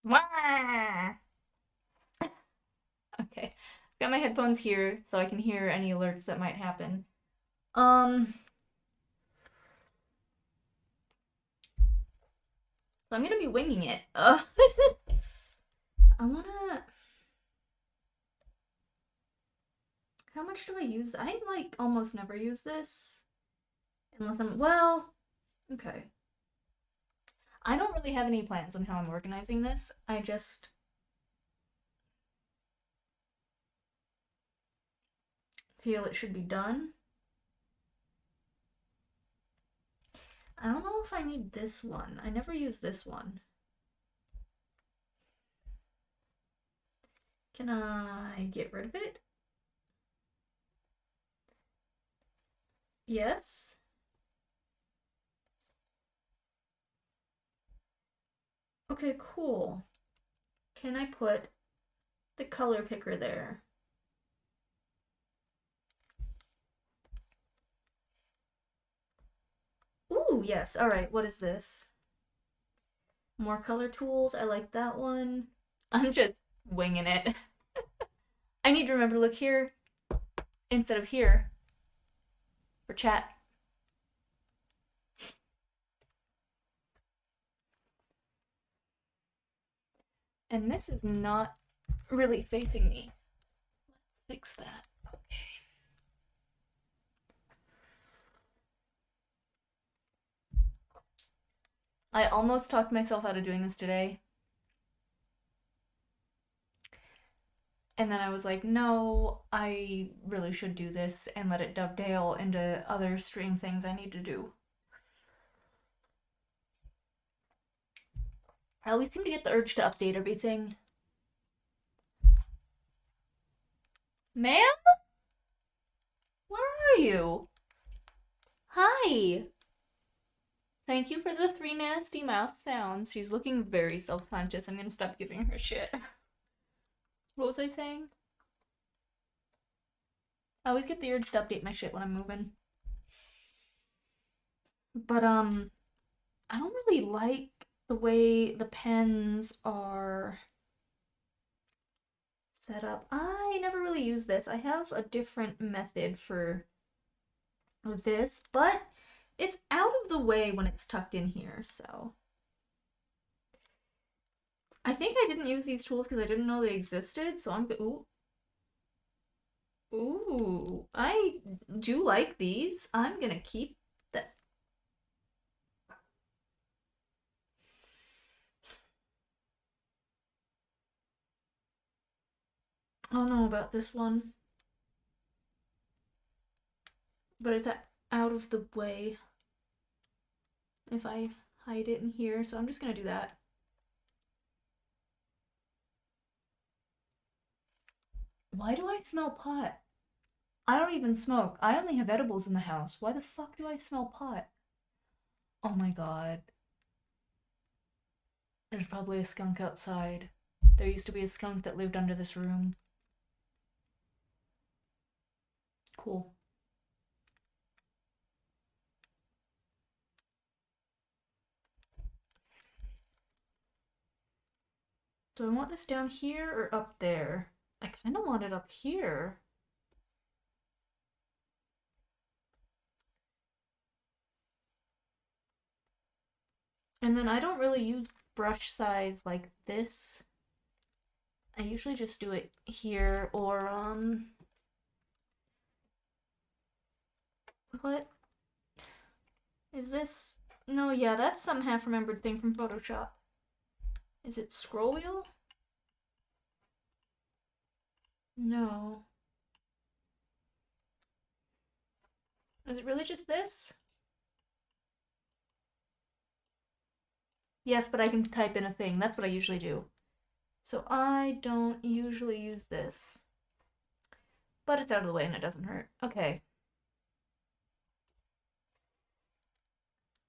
Wah! Okay. Got my headphones here so I can hear any alerts that might happen. Um, so I'm gonna be winging it. I wanna. How much do I use? I like almost never use this. Unless I'm. Well, okay. I don't really have any plans on how I'm organizing this. I just feel it should be done. I don't know if I need this one. I never use this one. Can I get rid of it? Yes. Okay, cool. Can I put the color picker there? Ooh, yes. All right, what is this? More color tools. I like that one. I'm just winging it. I need to remember to look here instead of here for chat. And this is not really facing me. Let's fix that. Okay. I almost talked myself out of doing this today. And then I was like, no, I really should do this and let it dovetail into other stream things I need to do. I always seem to get the urge to update everything. Ma'am? Where are you? Hi! Thank you for the 3 nasty mouth sounds. She's looking very self-conscious. I'm gonna stop giving her shit. What was I saying? I always get the urge to update my shit when I'm moving. But, I don't really like the way the pens are set up. I never really use this. I have a different method for this, but it's out of the way when it's tucked in here, so. I think I didn't use these tools because I didn't know they existed, so I'm ooh. Ooh, I do like these. I'm gonna keep that. I don't know about this one, but it's out of the way if I hide it in here, so I'm just gonna do that. Why do I smell pot? I don't even smoke. I only have edibles in the house. Why the fuck do I smell pot? Oh my god. There's probably a skunk outside. There used to be a skunk that lived under this room. Cool. Do I want this down here or up there? I kind of want it up here. And then I don't really use brush size like this. I usually just do it here or, what is this? No, yeah, that's some half-remembered thing from Photoshop. Is it scroll wheel? No. Is it really just this? Yes, but I can type in a thing. That's what I usually do. So I don't usually use this. But it's out of the way and it doesn't hurt. Okay.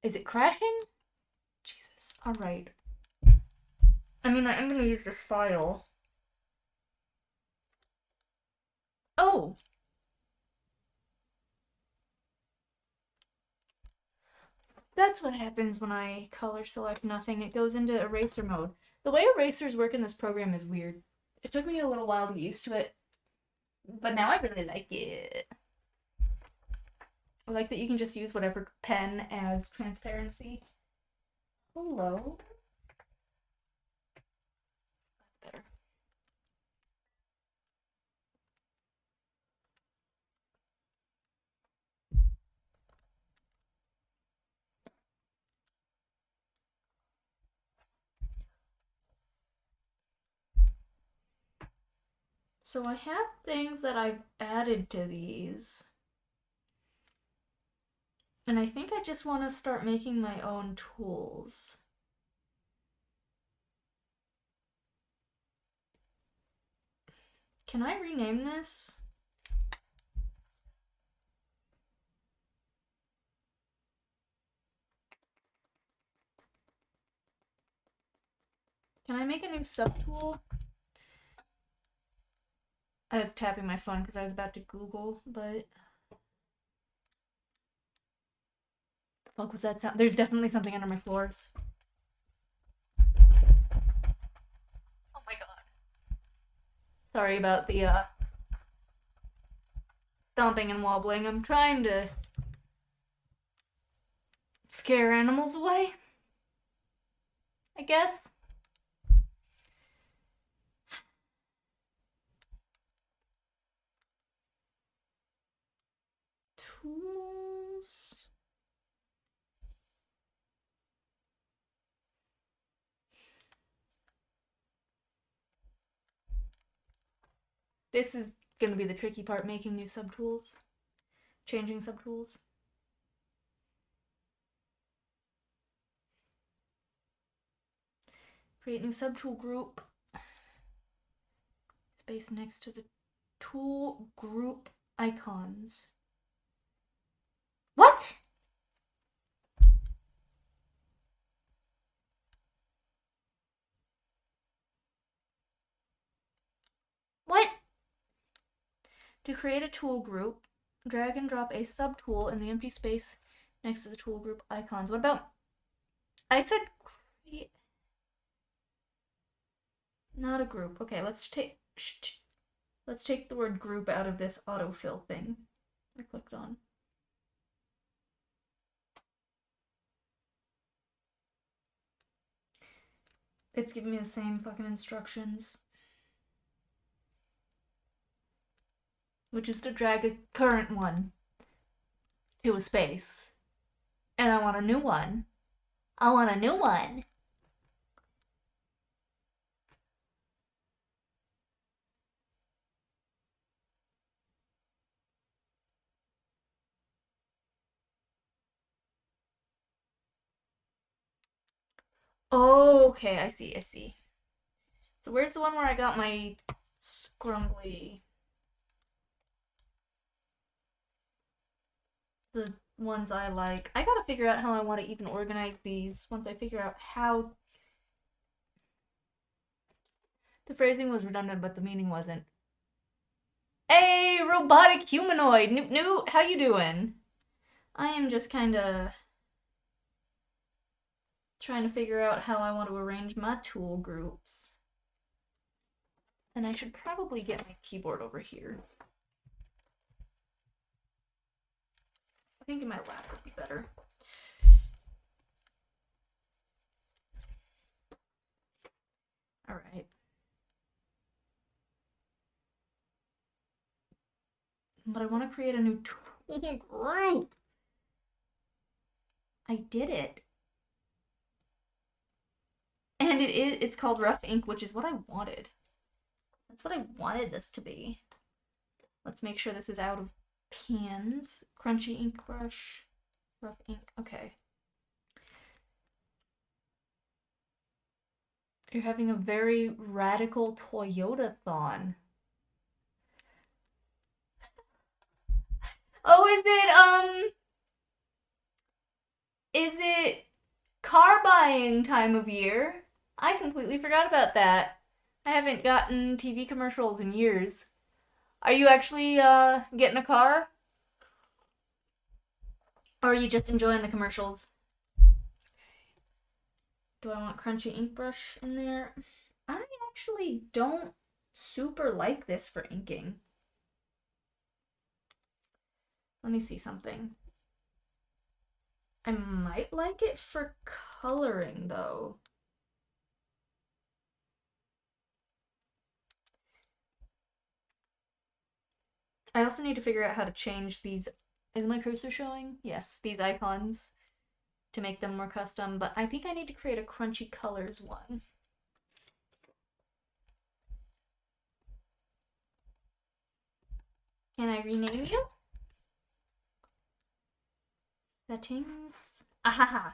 Is it crashing? Jesus. Alright. I mean, I'm gonna use this file. Oh! That's what happens when I color select nothing. It goes into eraser mode. The way erasers work in this program is weird. It took me a little while to get used to it, but now I really like it. I like that you can just use whatever pen as transparency. Hello. That's better. So I have things that I've added to these. And I think I just want to start making my own tools. Can I rename this? Can I make a new subtool? I was tapping my phone because I was about to Google, but... The fuck was that sound? There's definitely something under my floors. Oh my god. Sorry about the, stomping and wobbling. I'm trying to scare animals away, I guess. Tools. This is gonna be the tricky part, making new subtools. Changing subtools. Create new subtool group. Space next to the tool group icons. What? What? To create a tool group, drag and drop a subtool in the empty space next to the tool group icons. What about... I said create... Not a group. Okay, let's take the word group out of this autofill thing I clicked on. It's giving me the same fucking instructions. Which is to drag a current one to a space. And I want a new one. I want a new one. Oh, okay, I see. So where's the one where I got my scrumbly... The ones I like. I gotta figure out how I want to even organize these once I figure out how... The phrasing was redundant, but the meaning wasn't. Hey, robotic humanoid! Newt, how you doing? I am just kinda... trying to figure out how I want to arrange my tool groups. And I should probably get my keyboard over here. I think in my lap would be better. Alright. But I want to create a new tool group. I did it. And it's called Rough Ink, which is what I wanted. That's what I wanted this to be. Let's make sure this is out of pans. Crunchy ink brush. Rough ink. Okay. You're having a very radical Toyota-thon. Oh, is it car buying time of year? I completely forgot about that. I haven't gotten TV commercials in years. Are you actually, getting a car? Or are you just enjoying the commercials? Do I want crunchy ink brush in there? I actually don't super like this for inking. Let me see something. I might like it for coloring, though. I also need to figure out how to change these. Is my cursor showing? Yes, these icons to make them more custom, but I think I need to create a crunchy colors one. Can I rename you? Settings. Ahaha.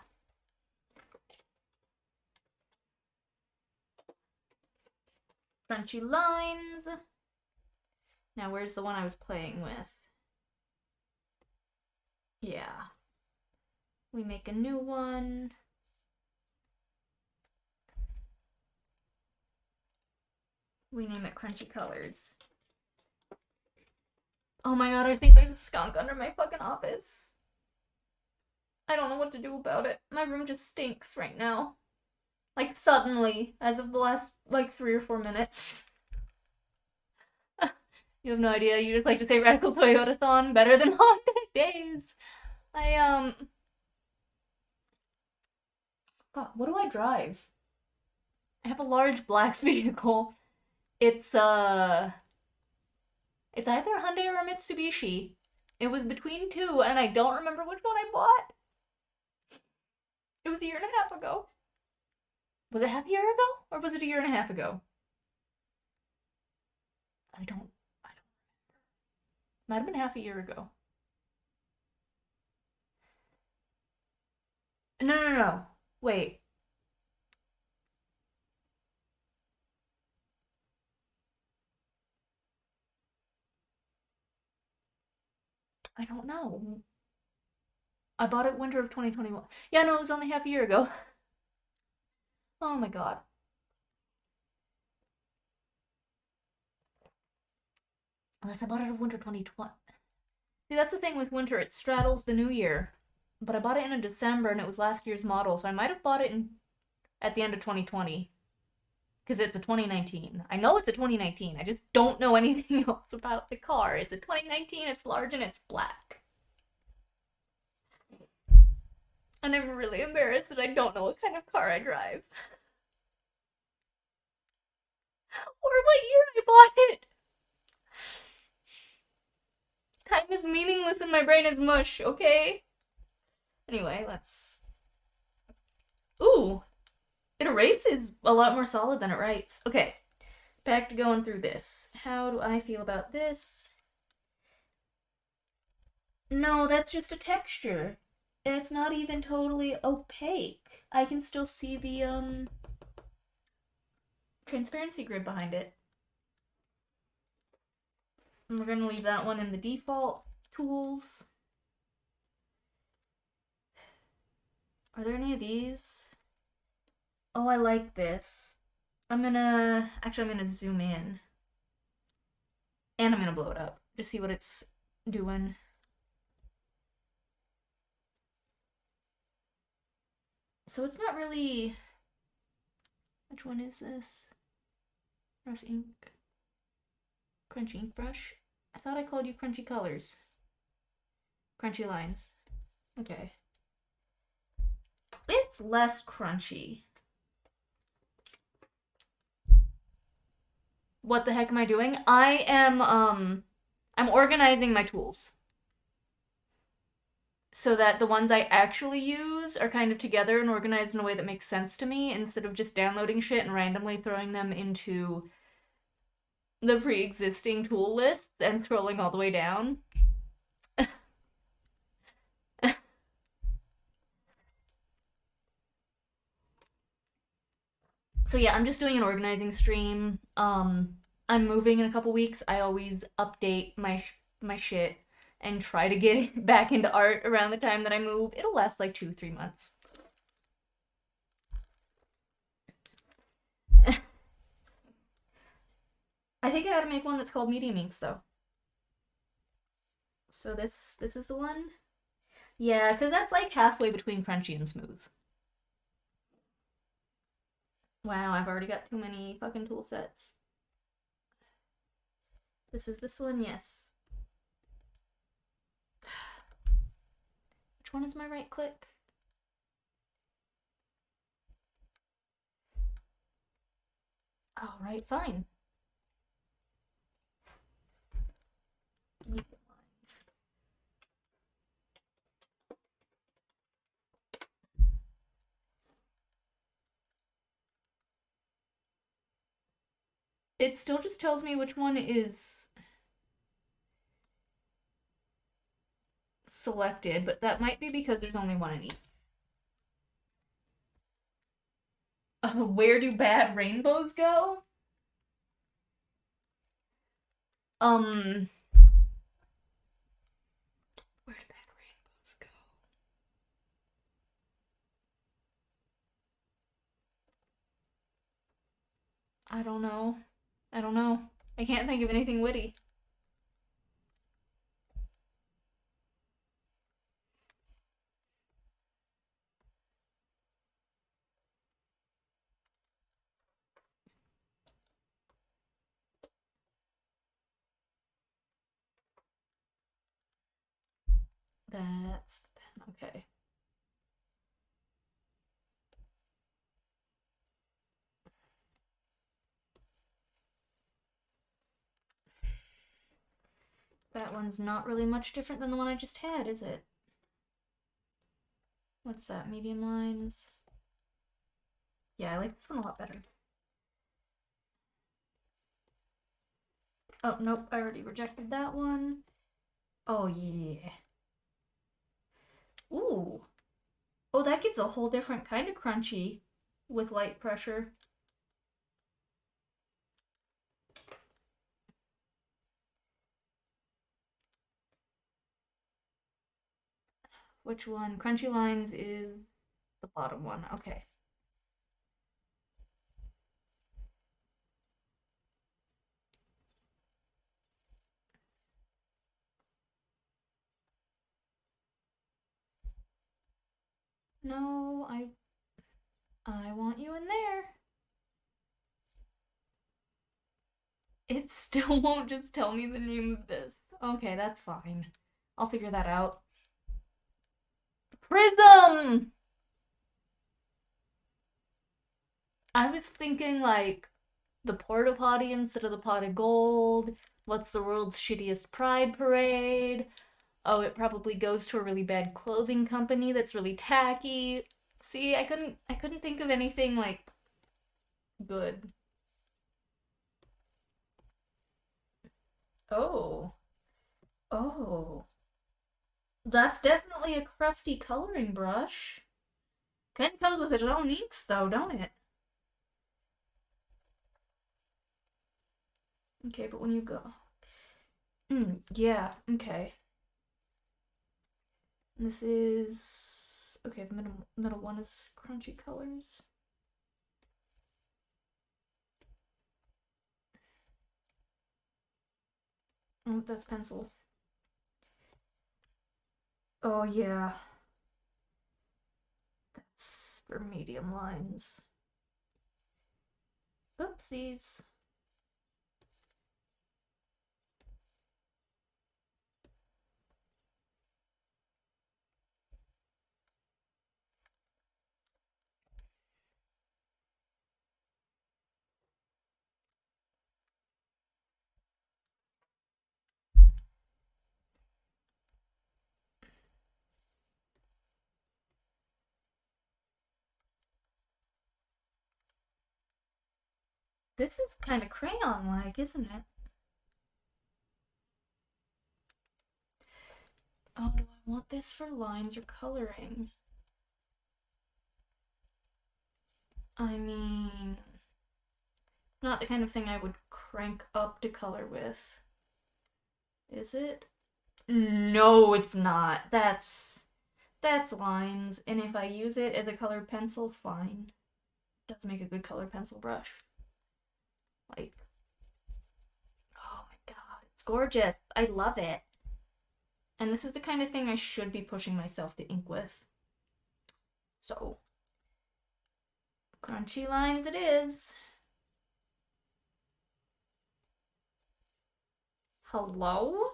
Crunchy lines. Now, where's the one I was playing with? Yeah. We make a new one. We name it Crunchy Colors. Oh my god, I think there's a skunk under my fucking office. I don't know what to do about it. My room just stinks right now. Like, suddenly, as of the last, like, 3 or 4 minutes. You have no idea. You just like to say Radical Toyotathon better than Holiday Days. Fuck, what do I drive? I have a large black vehicle. It's either a Hyundai or a Mitsubishi. It was between two, and I don't remember which one I bought. It was a year and a half ago. Was it half a year ago? Or was it a year and a half ago? I don't remember. Might have been half a year ago. No. Wait. I don't know. I bought it winter of 2021. Yeah, no, it was only half a year ago. Oh my god. Unless I bought it of winter 2020. See, that's the thing with winter. It straddles the new year. But I bought it in December and it was last year's model, so I might have bought it at the end of 2020. Because it's a 2019. I know it's a 2019. I just don't know anything else about the car. It's a 2019, it's large, and it's black. And I'm really embarrassed that I don't know what kind of car I drive. Or what year I bought it. Time is meaningless and my brain is mush, okay? Anyway, let's... Ooh! It erases a lot more solid than it writes. Okay, back to going through this. How do I feel about this? No, that's just a texture. It's not even totally opaque. I can still see the, transparency grid behind it. And we're gonna leave that one in the default tools. Are there any of these? Oh, I like this. I'm gonna zoom in. And I'm gonna blow it up. Just see what it's doing. So it's not really... Which one is this? Rough ink. Crunchy ink brush. I thought I called you crunchy colors. Crunchy lines. Okay. It's less crunchy. What the heck am I doing? I'm organizing my tools. So that the ones I actually use are kind of together and organized in a way that makes sense to me, instead of just downloading shit and randomly throwing them into the pre-existing tool lists and scrolling all the way down. So yeah, I'm just doing an organizing stream. I'm moving in a couple weeks. I always update my shit and try to get back into art around the time that I move. It'll last like 2-3 months. I think I gotta make one that's called medium inks though. So this is the one? Yeah, because that's like halfway between crunchy and smooth. Wow, I've already got too many fucking tool sets. This is this one, yes. Which one is my right click? Alright, fine. It still just tells me which one is selected, but that might be because there's only one in each. Where do bad rainbows go? Where do bad rainbows go? I don't know. I don't know. I can't think of anything witty. That's the pen. Okay. That one's not really much different than the one I just had, is it? What's that? Medium lines? Yeah, I like this one a lot better. Oh, nope, I already rejected that one. Oh, yeah. Ooh. Oh, that gets a whole different kind of crunchy with light pressure. Which one? Crunchy lines is the bottom one. Okay. No, I want you in there. It still won't just tell me the name of this. Okay, that's fine. I'll figure that out. Prism! I was thinking like the porta potty instead of the pot of gold. What's the world's shittiest pride parade? Oh, it probably goes to a really bad clothing company that's really tacky. See, I couldn't think of anything like good. Oh. Oh. That's definitely a crusty coloring brush. Kind of comes with its own inks though, don't it? Okay, but when you go. Yeah, okay. This is okay, the middle one is crunchy colors. Oh, that's pencil. Oh yeah. That's for medium lines. Oopsies. This is kind of crayon-like, isn't it? Oh, do I want this for lines or coloring? I mean, it's not the kind of thing I would crank up to color with. Is it? No, it's not. That's lines, and if I use it as a colored pencil, fine. It does make a good colored pencil brush. Like, oh my god, it's gorgeous. I love it. And this is the kind of thing I should be pushing myself to ink with. So, Crunchy lines it is. Hello?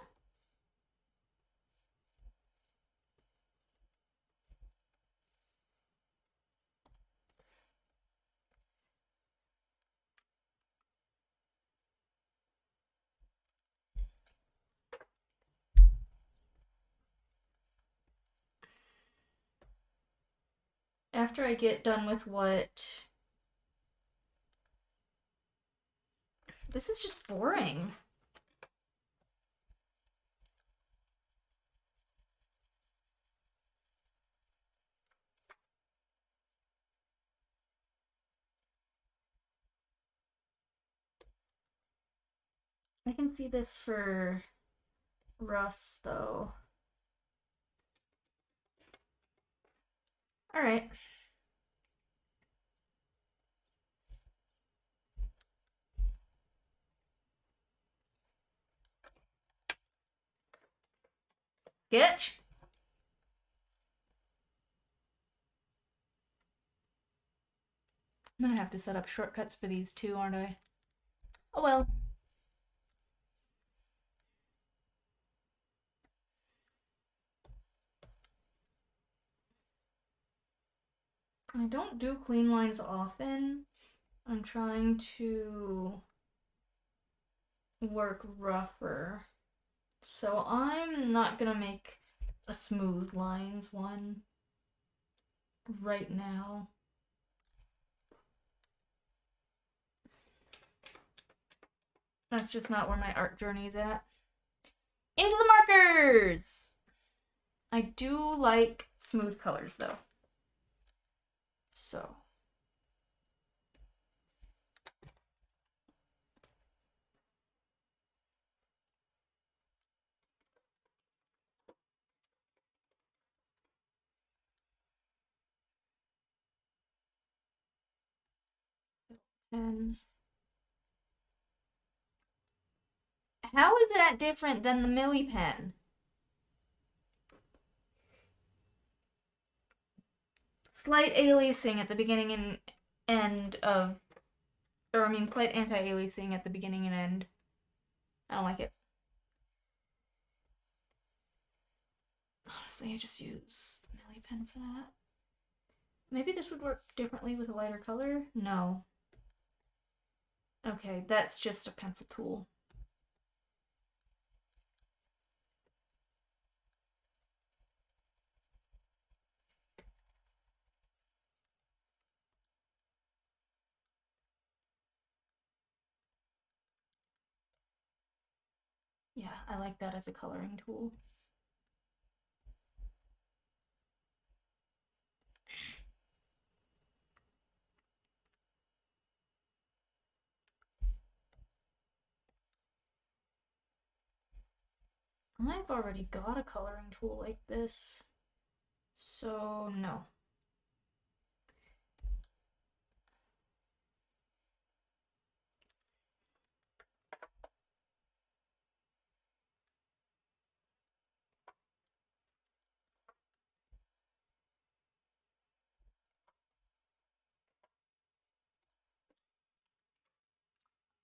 After I get done with what... This is just boring. I can see this for Russ, though. Alright. Sketch? I'm gonna have to set up shortcuts for these too, aren't I? Oh well. I don't do clean lines often. I'm trying to work rougher. So I'm not gonna make a smooth lines one right now. That's just not where my art journey's at. Into the markers! I do like smooth colors though. So. And how is that different than the Millie pen? Slight aliasing at the beginning and end of, or I mean slight anti-aliasing at the beginning and end. I don't like it. Honestly, I just use the Millie pen for that. Maybe this would work differently with a lighter color? No. Okay, that's just a pencil tool. Yeah, I like that as a coloring tool. I've already got a coloring tool like this, so no.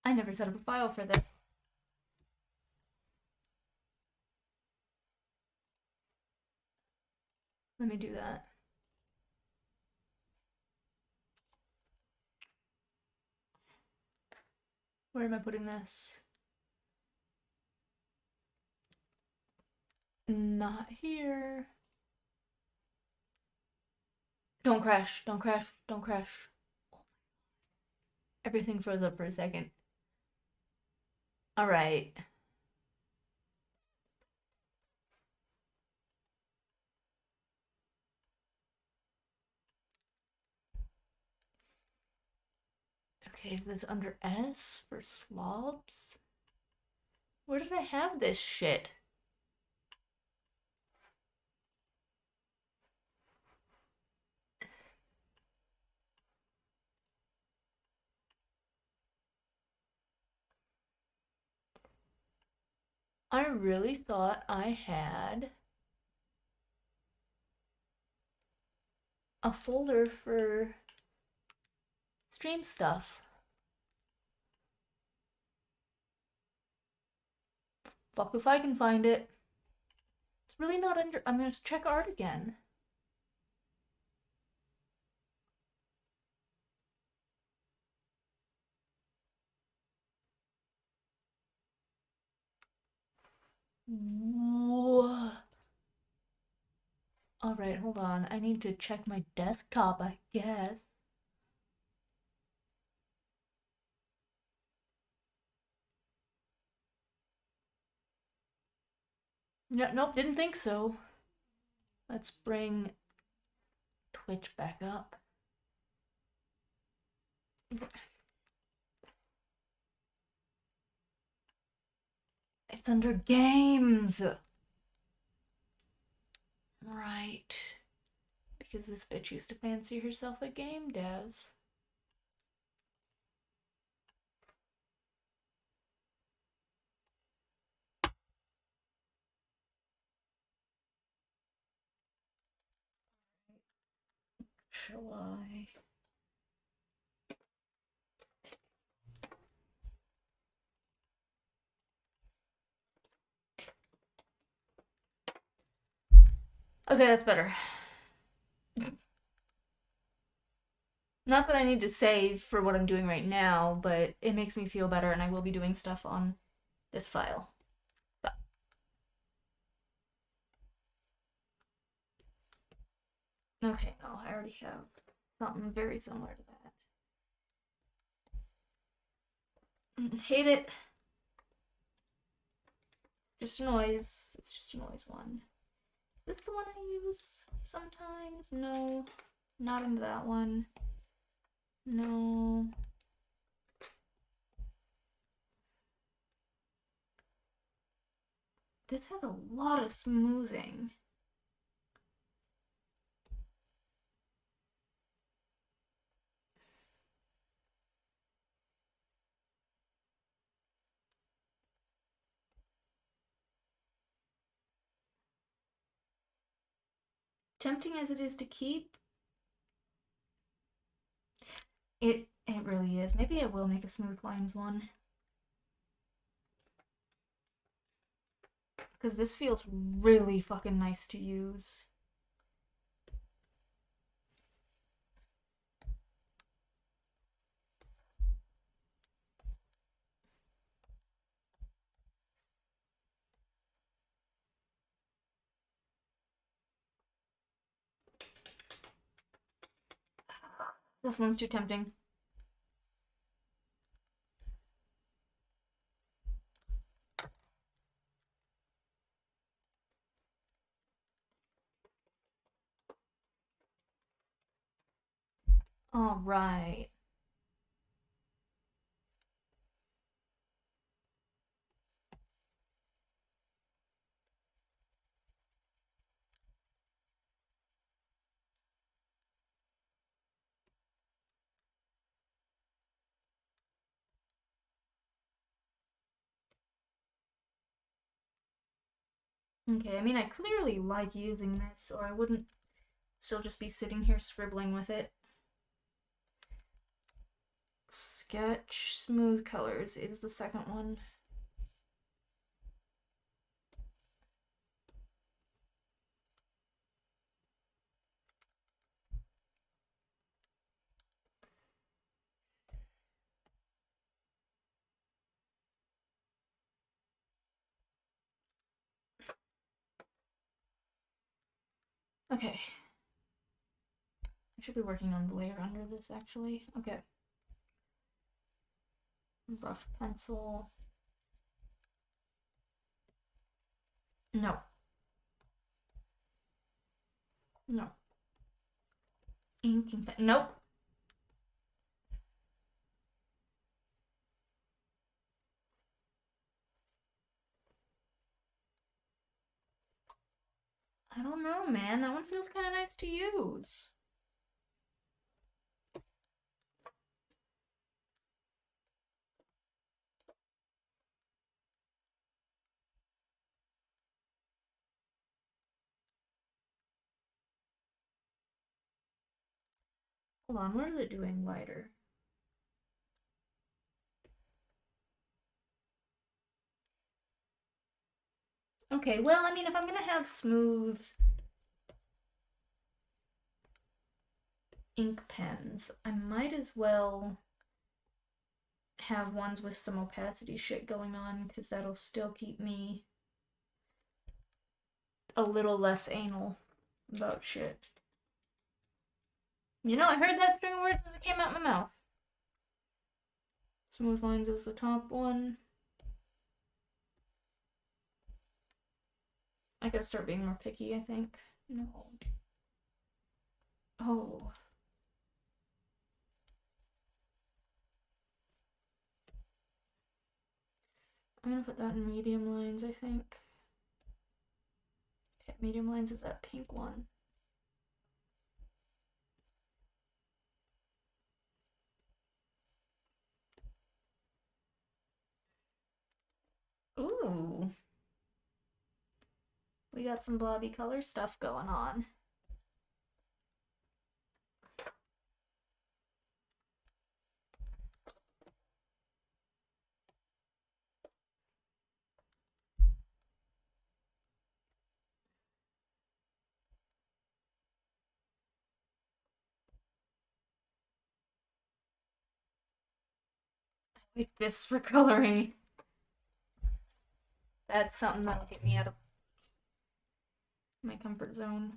I never set up a file for this. Let me do that. Where am I putting this? Not here. Don't crash, don't crash, don't crash. Everything froze up for a second. All right. Okay, is this under S for slobs? Where did I have this shit? I really thought I had a folder for Stream stuff. Fuck if I can find it. It's really not under. I'm gonna check art again. Whoa. Alright, hold on. I need to check my desktop, I guess. No, nope, didn't think so. Let's bring Twitch back up. It's under games. Right. Because this bitch used to fancy herself a game dev. July. Okay, that's better. Not that I need to save for what I'm doing right now, but it makes me feel better, and I will be doing stuff on this file. So. Okay, no, I already have something very similar to that. Hate it. Just a noise. It's just a noise one. Is this the one I use sometimes? No. Not into that one. No. This has a lot of smoothing. Tempting as it is to keep, it really is. Maybe I will make a smooth lines one. Because this feels really fucking nice to use. This one's too tempting. All right. Okay, I mean, I clearly like using this, or I wouldn't still just be sitting here scribbling with it. Sketch smooth colors is the second one. Okay. I should be working on the layer under this, actually. Okay. Rough pencil. No. No. Inking pen. Nope. I don't know, man. That one feels kind of nice to use. Hold on, what is it doing lighter? Okay, well, I mean, if I'm gonna have smooth ink pens, I might as well have ones with some opacity shit going on, because that'll still keep me a little less anal about shit. You know, I heard that string of words as it came out my mouth. Smooth lines is the top one. I gotta start being more picky, I think. No. Oh. I'm gonna put that in medium lines, I think. Okay, medium lines is that pink one. Ooh. We got some blobby color stuff going on. I like this for coloring. That's something that'll get me out of my comfort zone.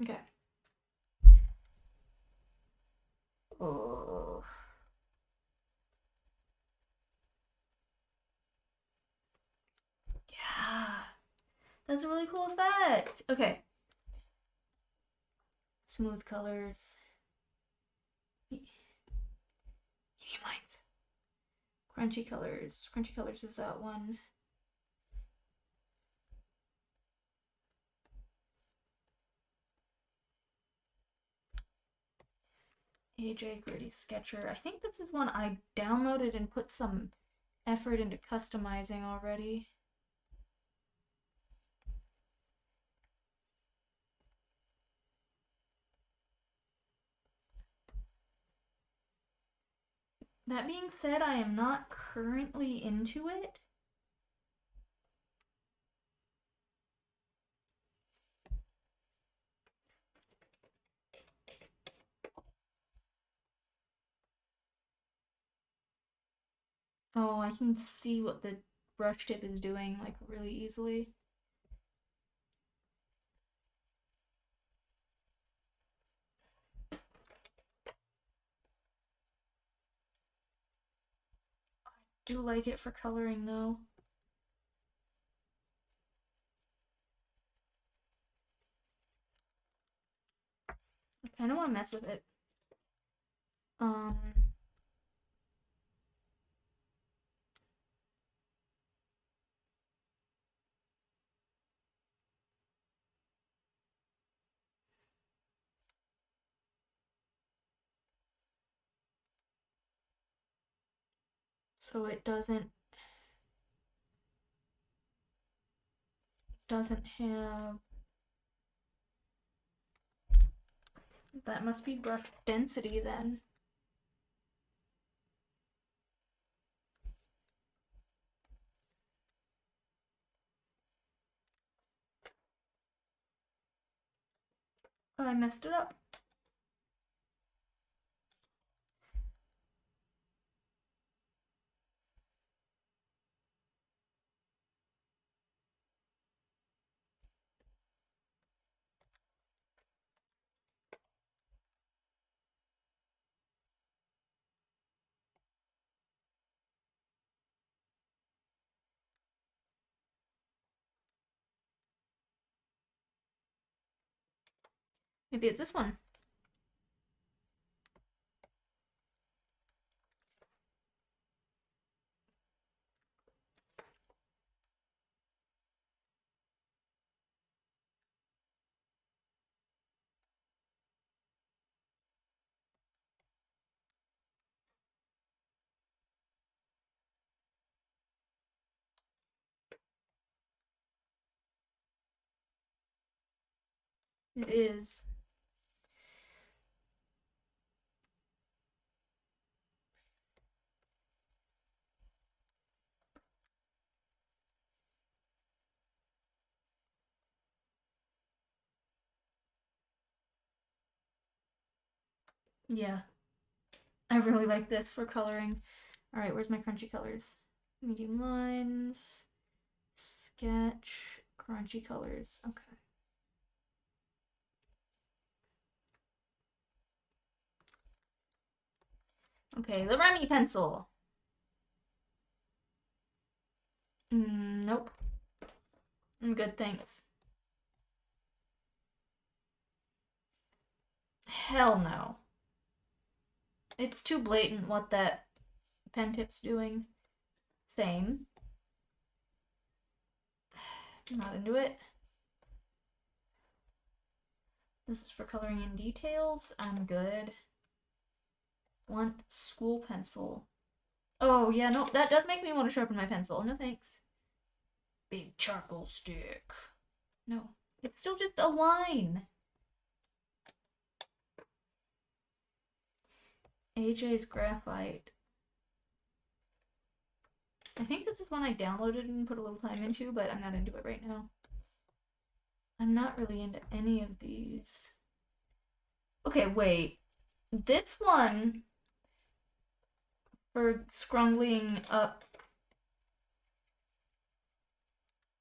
Okay. Oh. Yeah. That's a really cool effect. Okay. Smooth colors. Medium lines. Crunchy colors. Crunchy colors is that one. AJ Gritty Sketcher. I think this is one I downloaded and put some effort into customizing already. That being said, I am not currently into it. Oh, I can see what the brush tip is doing, like, really easily. Do like it for coloring, though. I kind of want to mess with it. Um, so it doesn't have, that must be brush density then. Oh, I messed it up. Maybe it's this one. It is. Yeah, I really like this for coloring. All right, where's my crunchy colors? Medium lines, sketch, crunchy colors. Okay. Okay, the Remy pencil. Nope. I'm good, thanks. Hell no. It's too blatant what that pen tip's doing. Same. Not into it. This is for coloring in details. I'm good. Blunt school pencil. Oh, yeah, no, that does make me want to sharpen my pencil. No thanks. Big charcoal stick. No, it's still just a line. AJ's graphite. I think this is one I downloaded and put a little time into, but I'm not into it right now. I'm not really into any of these. Okay, wait. This one for scrungling up,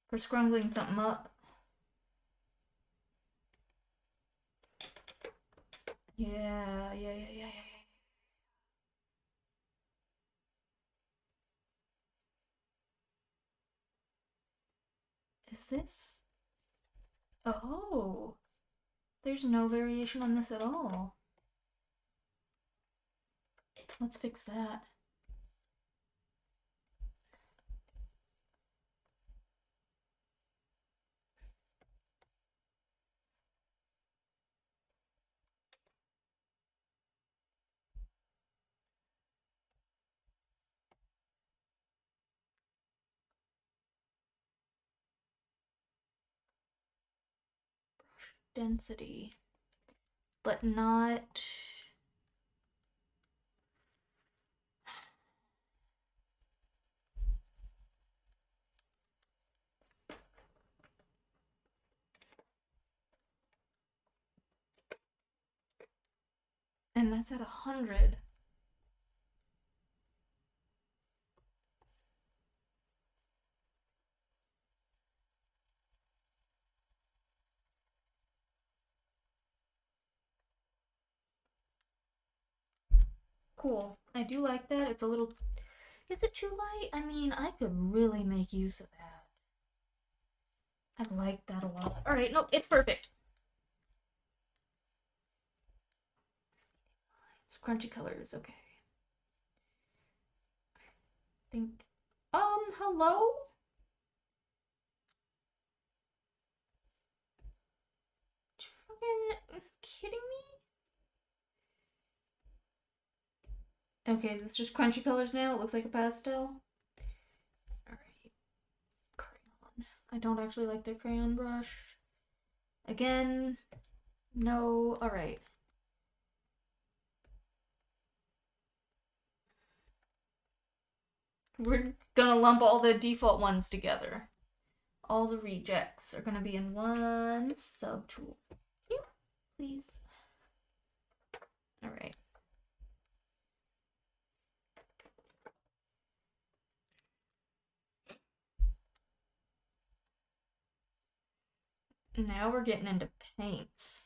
for scrungling something up. Yeah. Is this? Oh, there's no variation on this at all. Let's fix that. Density, but not. And that's at 100. Cool. I do like that. It's a little. Is it too light? I mean, I could really make use of that. I like that a lot. Alright, nope, it's perfect. It's crunchy colors, okay. Think. Hello? You fucking kidding me? Okay, is this just crunchy colors now? It looks like a pastel. Alright. Crayon. I don't actually like their crayon brush. Again, no. Alright. We're gonna lump all the default ones together. All the rejects are gonna be in one subtool. Here, please. Alright. Now we're getting into paints.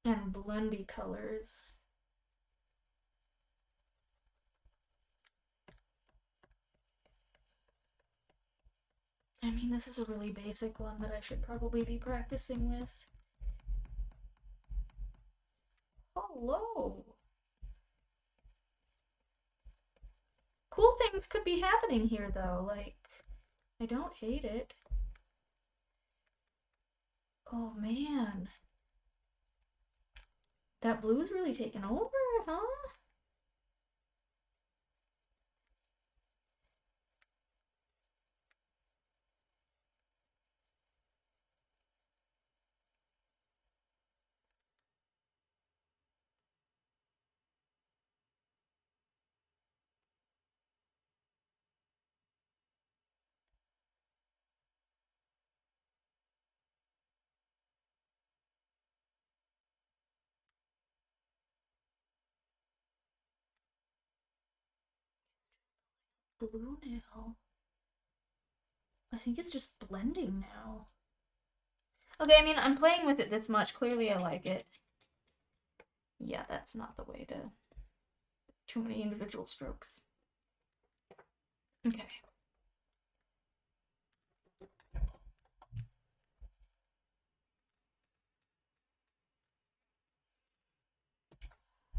And blendy colors. I mean, this is a really basic one that I should probably be practicing with. Hello. Cool things could be happening here, though. Like, I don't hate it. Oh, man. That blue's really taken over, huh? blue now. I think it's just blending now. Okay, I mean, I'm playing with it this much. Clearly I like it. Yeah, that's not the way to... Too many individual strokes. Okay.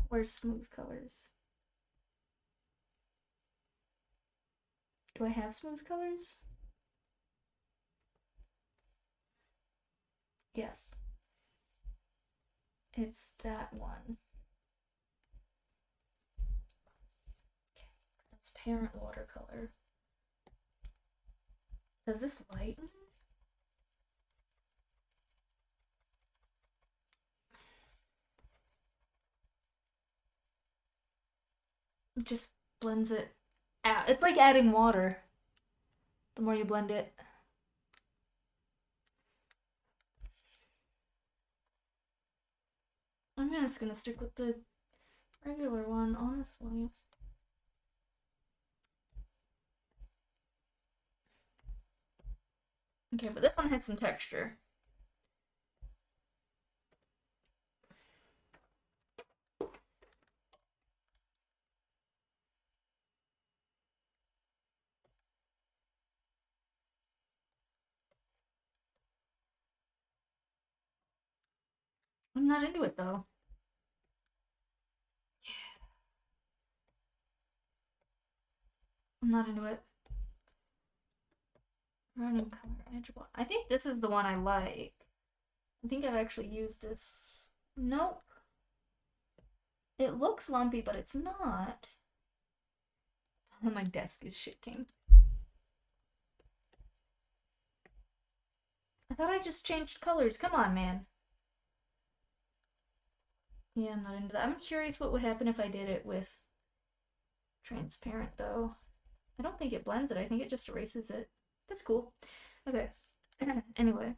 Where's smooth colors? Do I have smooth colors? Yes. It's that one. Okay. Transparent watercolor. Does this lighten? It just blends it out. It's like adding water. The more you blend it. I'm just gonna stick with the regular one, honestly. Okay, but this one has some texture. I'm not into it though. I'm not into it. Running color edge one. I think this is the one I like. I think I've actually used this. Nope. It looks lumpy, but it's not. Oh, my desk is shaking. I thought I just changed colors. Come on, man. Yeah, I'm not into that. I'm curious what would happen if I did it with transparent, though. I don't think it blends it. I think it just erases it. That's cool. Okay. Anyway.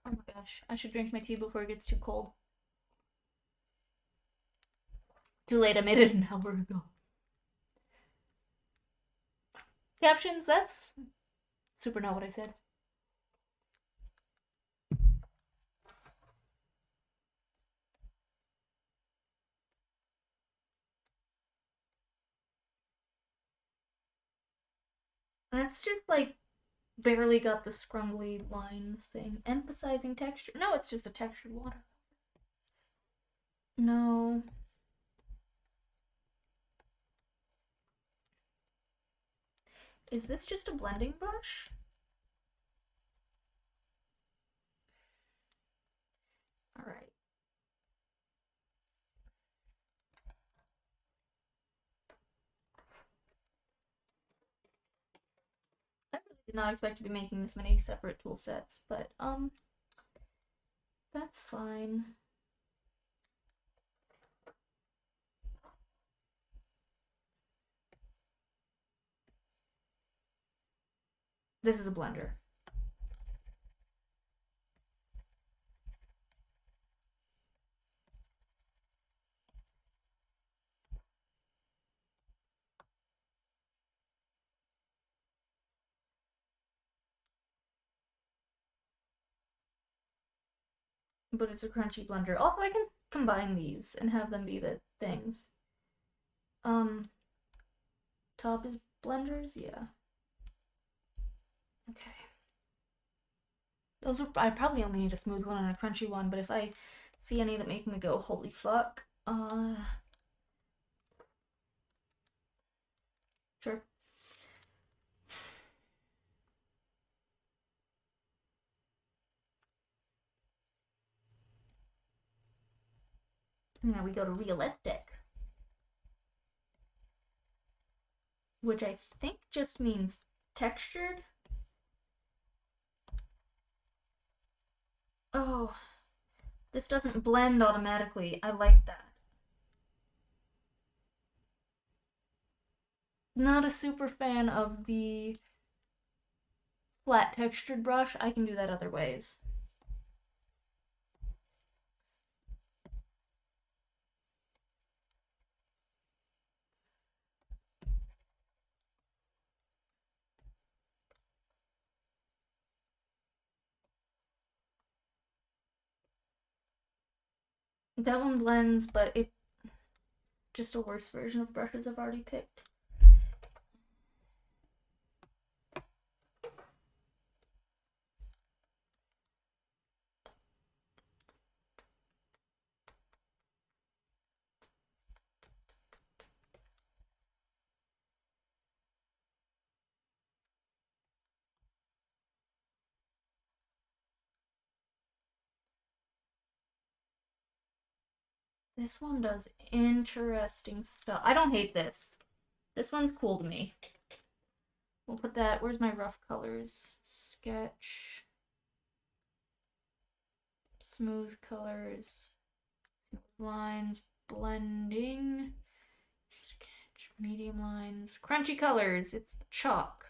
Oh my gosh. I should drink my tea before it gets too cold. Too late. I made it an hour ago. Captions, that's super not what I said. That's just like barely got the scrumbly lines thing. Emphasizing texture. No, it's just a textured water. No. Is this just a blending brush? Alright. I really did not expect to be making this many separate tool sets, but that's fine. This is a blender. But it's a crunchy blender. Also, I can combine these and have them be the things. Top is blenders? Yeah. Okay. Those are, I probably only need a smooth one and a crunchy one, but if I see any that make me go, holy fuck, sure. Now we go to realistic, which I think just means textured. Oh, this doesn't blend automatically. I like that. Not a super fan of the flat textured brush, I can do that other ways. That one blends, but it's just a worse version of brushes I've already picked. This one does interesting stuff. I don't hate this. This one's cool to me. We'll put that. Where's my rough colors? Sketch. Smooth colors. Lines. Blending. Sketch. Medium lines. Crunchy colors. It's chalk.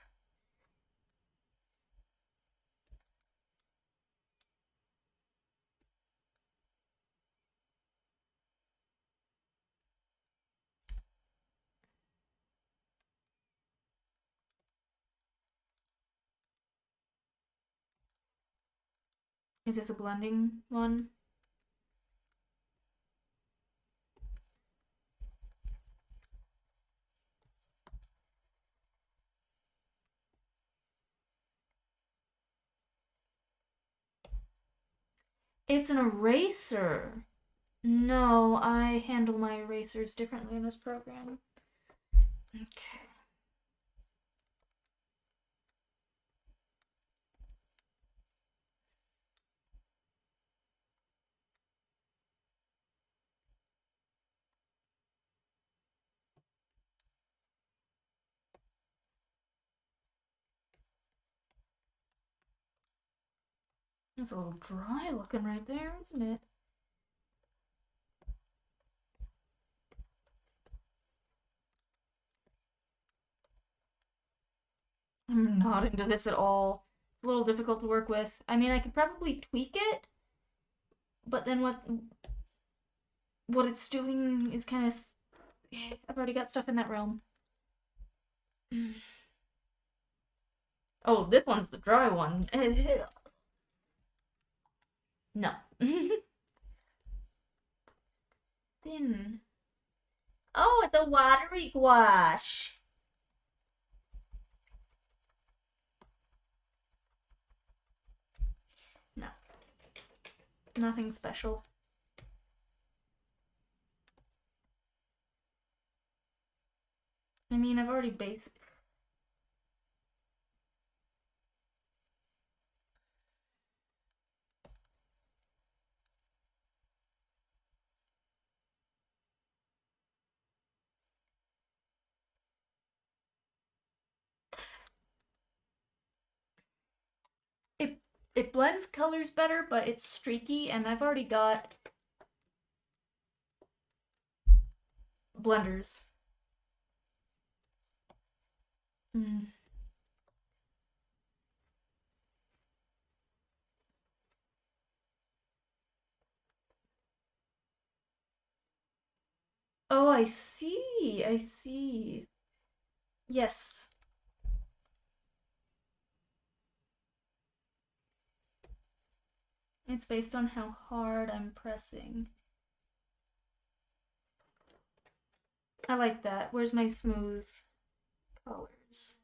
Is this a blending one? It's an eraser. No, I handle my erasers differently in this program. Okay. It's a little dry looking right there, isn't it? I'm not into this at all. It's a little difficult to work with. I mean, I could probably tweak it, but then what it's doing is kind of. I've already got stuff in that realm. Oh, this one's the dry one. No. Thin. Oh, it's a watery gouache. No. Nothing special. I mean, I've already based. It blends colors better, but it's streaky, and I've already got blenders. Mm. Oh, I see. I see. Yes. It's based on how hard I'm pressing. I like that. Where's my smooth colors?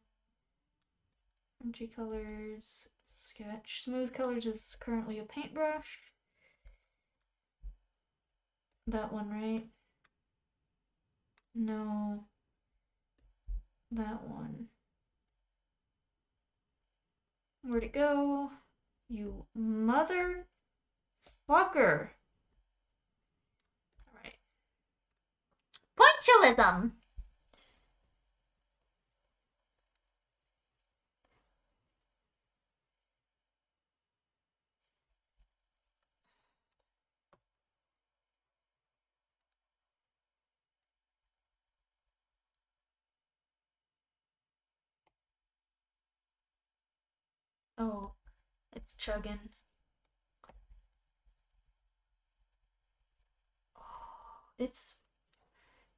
Crunchy colors, sketch. Smooth colors is currently a paintbrush. That one, right? No. That one. Where'd it go? You mother fucker. Alright. Punctualism! Oh, it's chugging. Oh, it's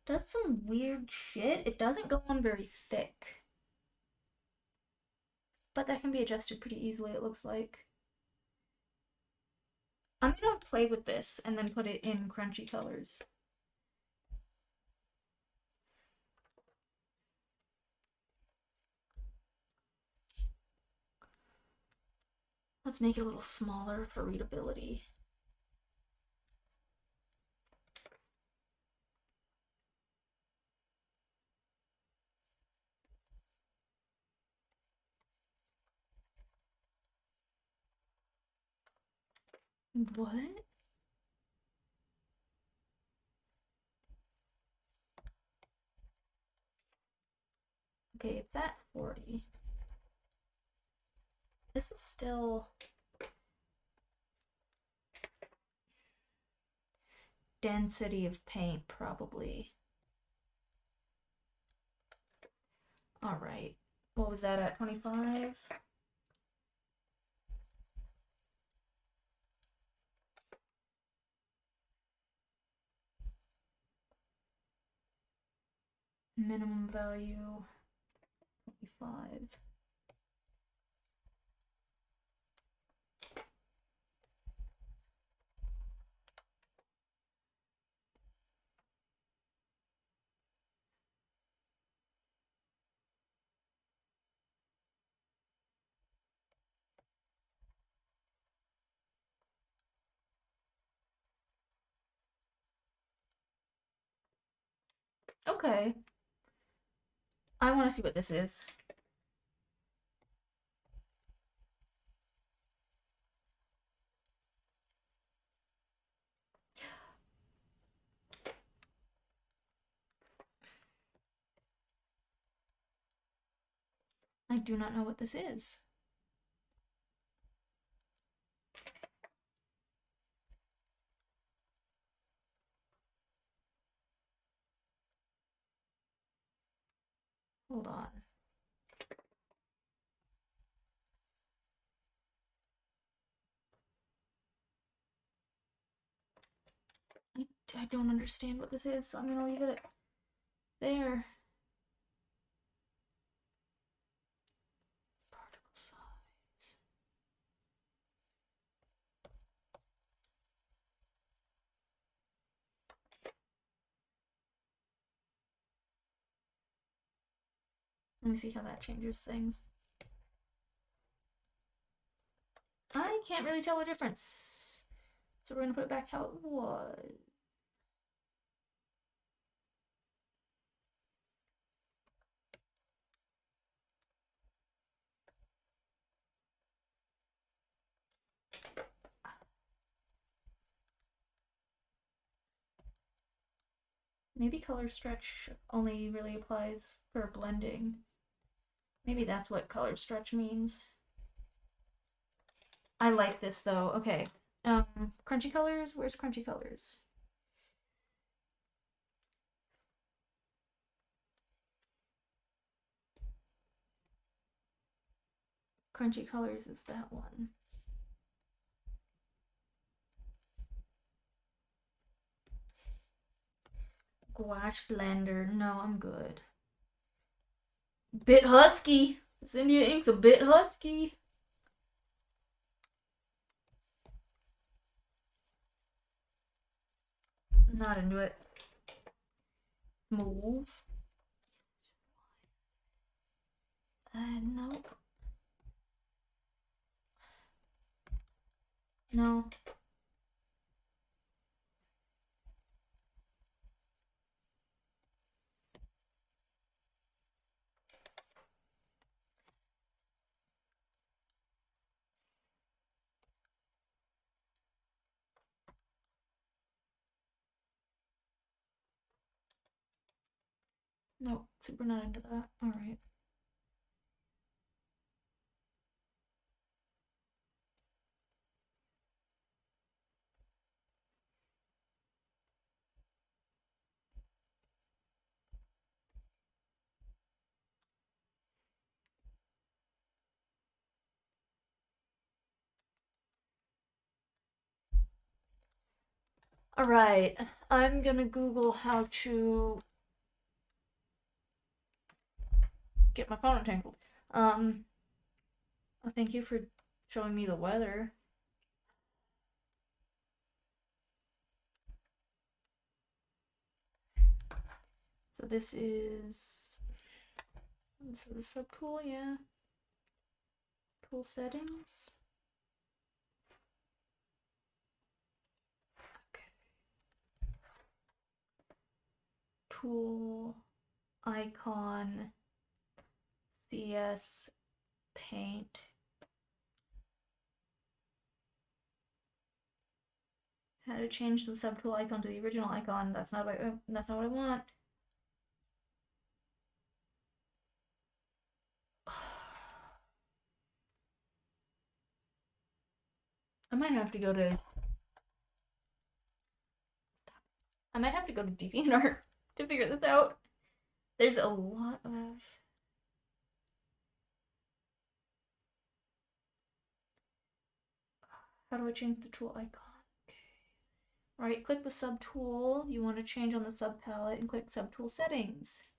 does some weird shit. It doesn't go on very thick. But that can be adjusted pretty easily, it looks like. I'm gonna play with this and then put it in crunchy colors. Let's make it a little smaller for readability. What? Okay, it's at 40. This is still density of paint, probably. All right. What was that at 25? Minimum value 25. Okay. I want to see what this is. I do not know what this is. Hold on. I don't understand what this is, so I'm gonna leave it there. Particle size. Let me see how that changes things. I can't really tell a difference. So we're gonna put it back how it was. Maybe color stretch only really applies for blending. Maybe that's what color stretch means. I like this though. Okay. Crunchy colors? Where's crunchy colors? Crunchy colors is that one. Gouache blender. No, I'm good. Bit husky. This India ink's a bit husky. Not into it. Move. Nope. No. Nope. Super not into that. Alright. Alright, I'm gonna Google how to get my phone entangled. Thank you for showing me the weather. So this is the subtool, yeah. Tool settings. Okay. Tool icon CS paint. How to change the subtool icon to the original icon. That's not what I want. I might have to go to DeviantArt to figure this out. There's a lot of how do I change the tool icon? Okay. Right click the subtool you want to change on the subpalette and click subtool settings.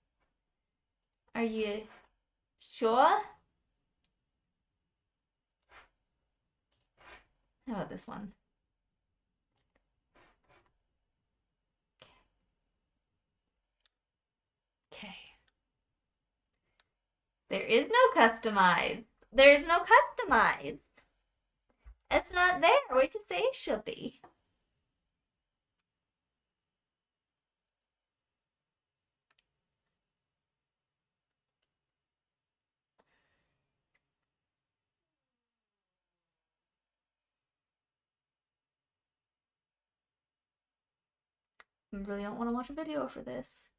Are you sure? How about this one? Okay. There is no customize. There's no customize. It's not there. Wait to say it should be. I really don't want to watch a video for this.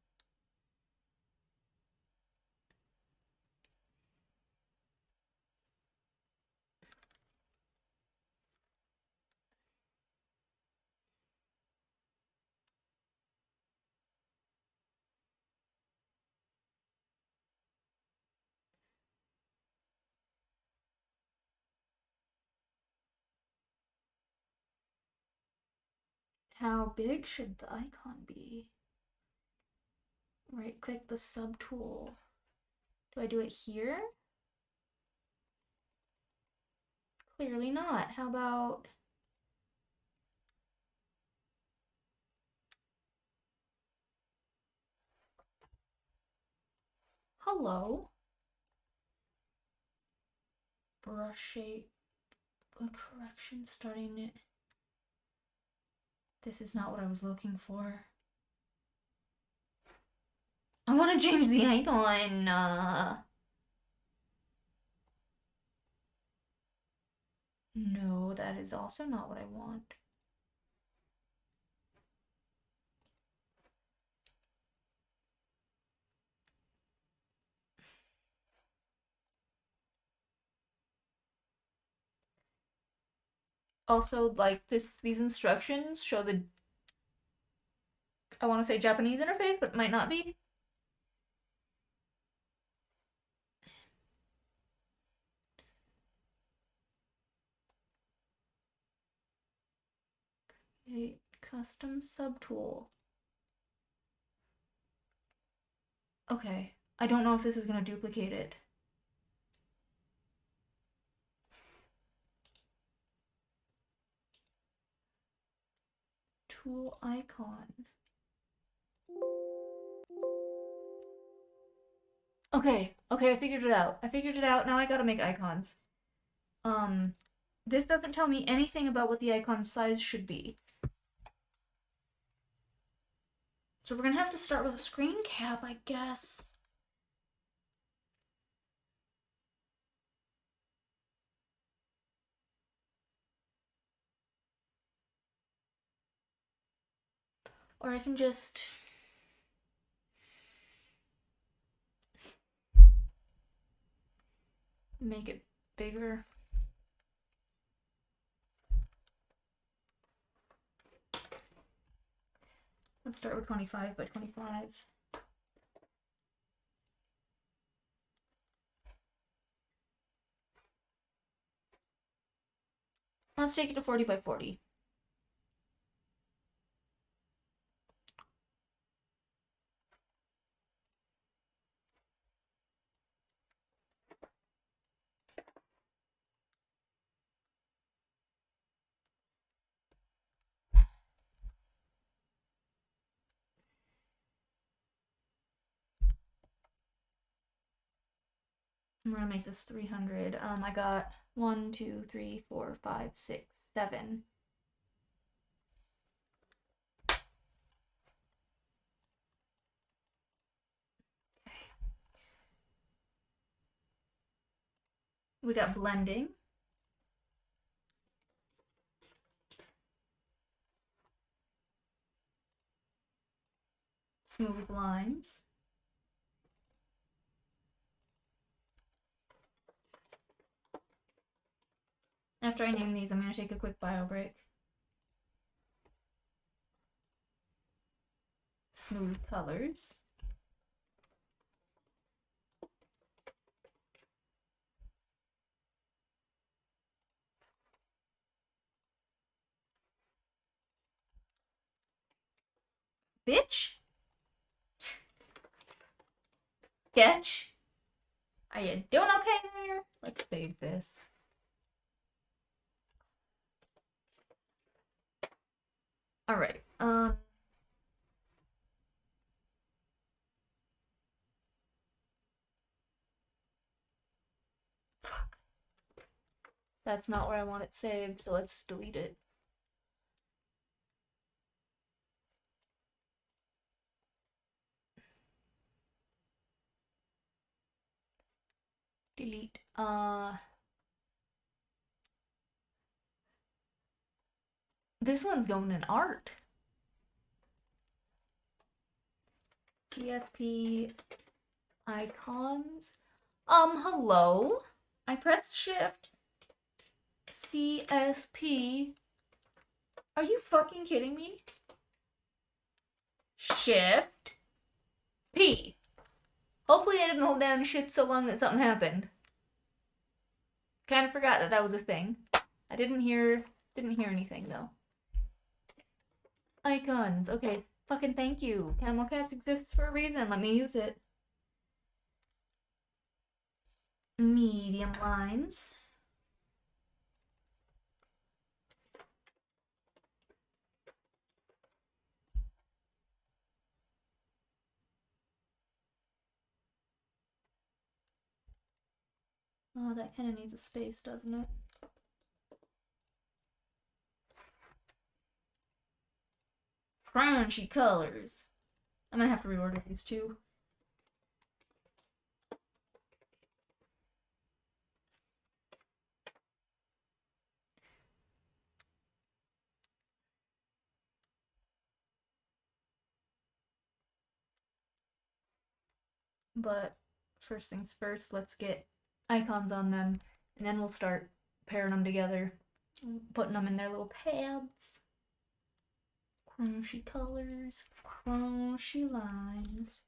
How big should the icon be? Right click the subtool. Do I do it here? Clearly not. How about hello? Brush shape. A correction starting it. This is not what I was looking for. I want to change the icon. No, that is also not what I want. Also, like these instructions show the I want to say Japanese interface, but it might not be. Create custom subtool. Okay, I don't know if this is gonna duplicate it. Tool icon. Okay, I figured it out. Now I gotta make icons. This doesn't tell me anything about what the icon size should be. So we're gonna have to start with a screen cap, I guess. Or I can just make it bigger. Let's start with 25 by 25. Let's take it to 40 by 40. I'm gonna make this 300. I got 1, 2, 3, 4, 5, 6, 7. We got blending. Smooth lines. After I name these, I'm going to take a quick bio break. Smooth colors. Bitch. Sketch. Are you doing okay there? Let's save this. All right. Fuck. That's not where I want it saved, so let's delete it. Delete. This one's going in art. CSP icons. Hello. I pressed shift. CSP. Are you fucking kidding me? Shift P. Hopefully I didn't hold down shift so long that something happened. Kind of forgot that that was a thing. I didn't hear anything though. Icons. Okay, fucking thank you. Camel caps exists for a reason. Let me use it. Medium lines. Oh, that kind of needs a space, doesn't it? Crunchy colors. I'm gonna have to reorder these two. But first things first, let's get icons on them, and then we'll start pairing them together, putting them in their little tabs. Crunchy colors, crunchy lines.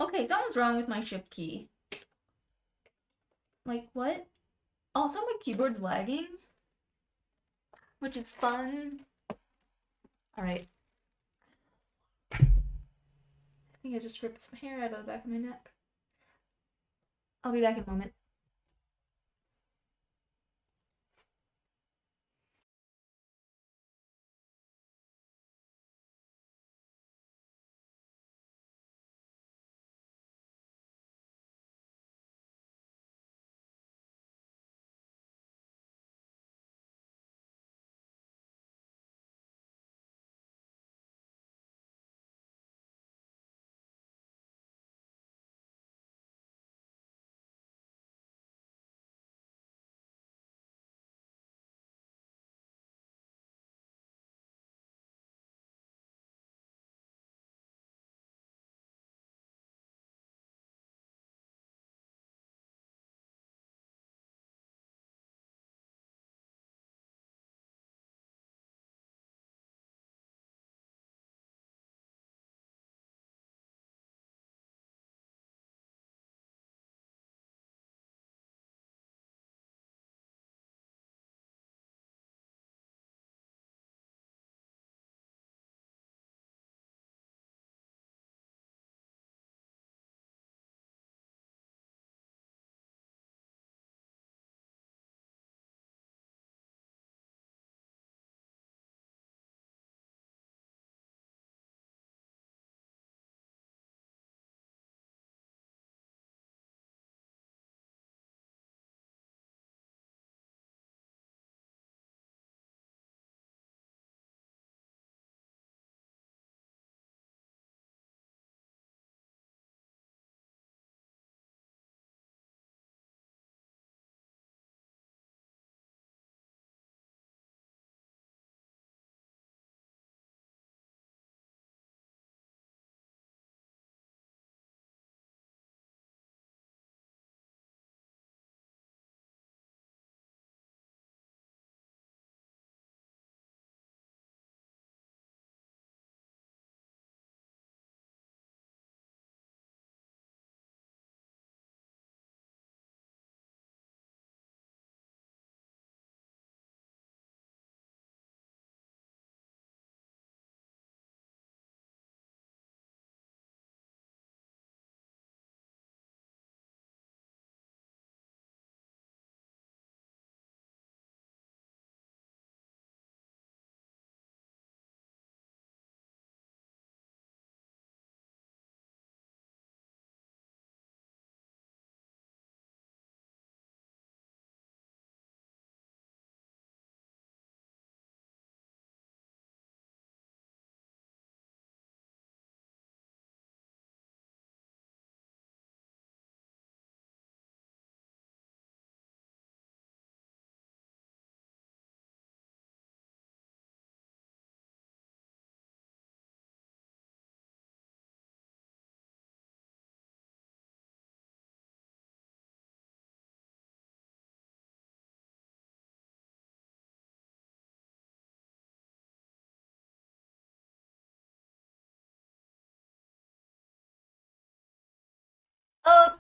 Okay, something's wrong with my shift key. Like, what? Also, my keyboard's lagging, which is fun. Alright. I think I just ripped some hair out of the back of my neck. I'll be back in a moment.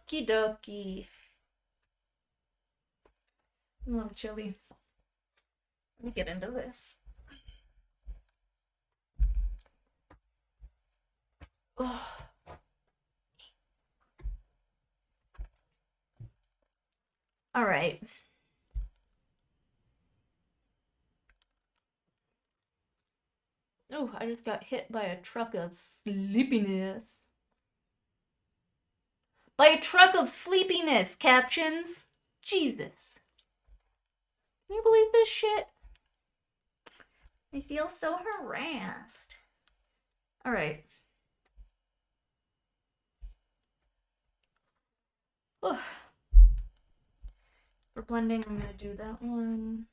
Okie dokie. I'm a little chilly. Let me get into this. Oh. All right. Oh, I just got hit by a truck of sleepiness. By a truck of sleepiness, captions. Jesus. Can you believe this shit? I feel so harassed. All right. Oh. For blending, I'm gonna do that one.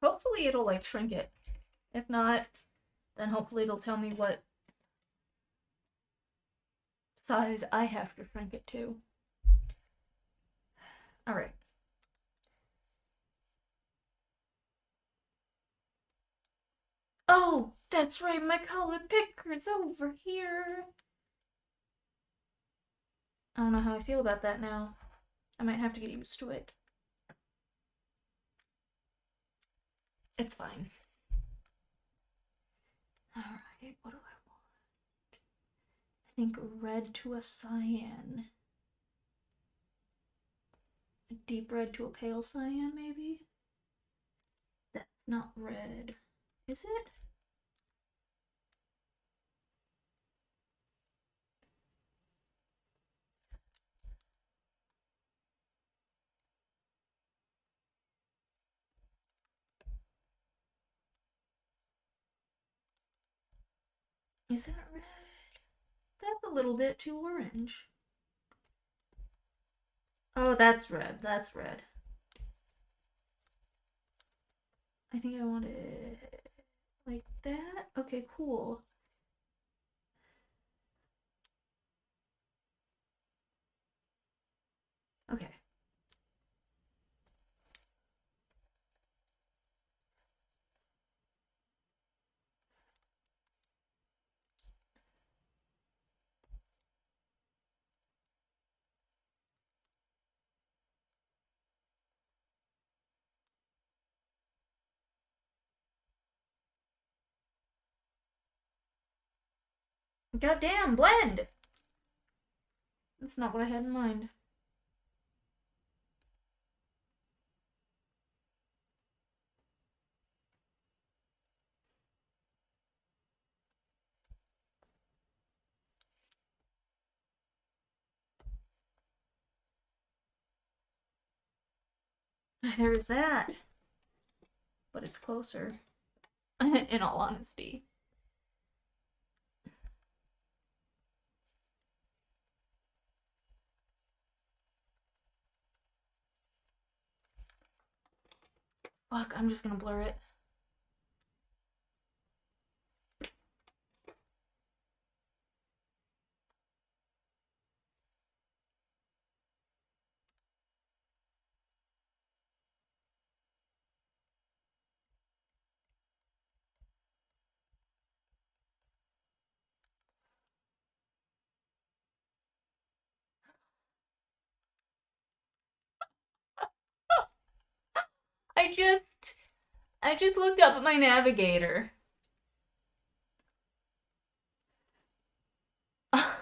Hopefully it'll like shrink it. If not, then hopefully it'll tell me what size I have to shrink it to. All right. Oh, that's right, my color picker's over here. I don't know how I feel about that now. I might have to get used to it. It's fine. Alright, what do I want? I think red to a cyan. A deep red to a pale cyan, maybe? That's not red. Is it? Is that red? That's a little bit too orange. Oh, that's red. That's red. I think I want it like that. Okay, cool. Okay. Goddamn, blend! That's not what I had in mind. There is that. But it's closer. In all honesty. Fuck, I'm just gonna blur it. I just looked up at my navigator. I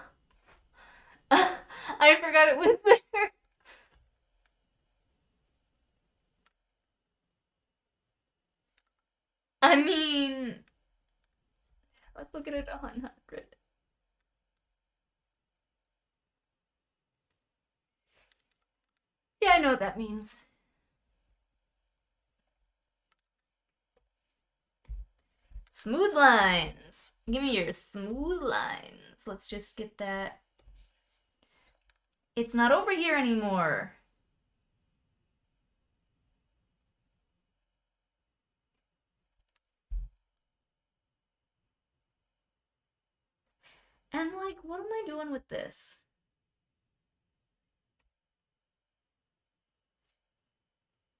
forgot it was there. I mean, let's look at it 100. Yeah, I know what that means. Smooth lines. Give me your smooth lines. Let's just get that. It's not over here anymore. And like, what am I doing with this?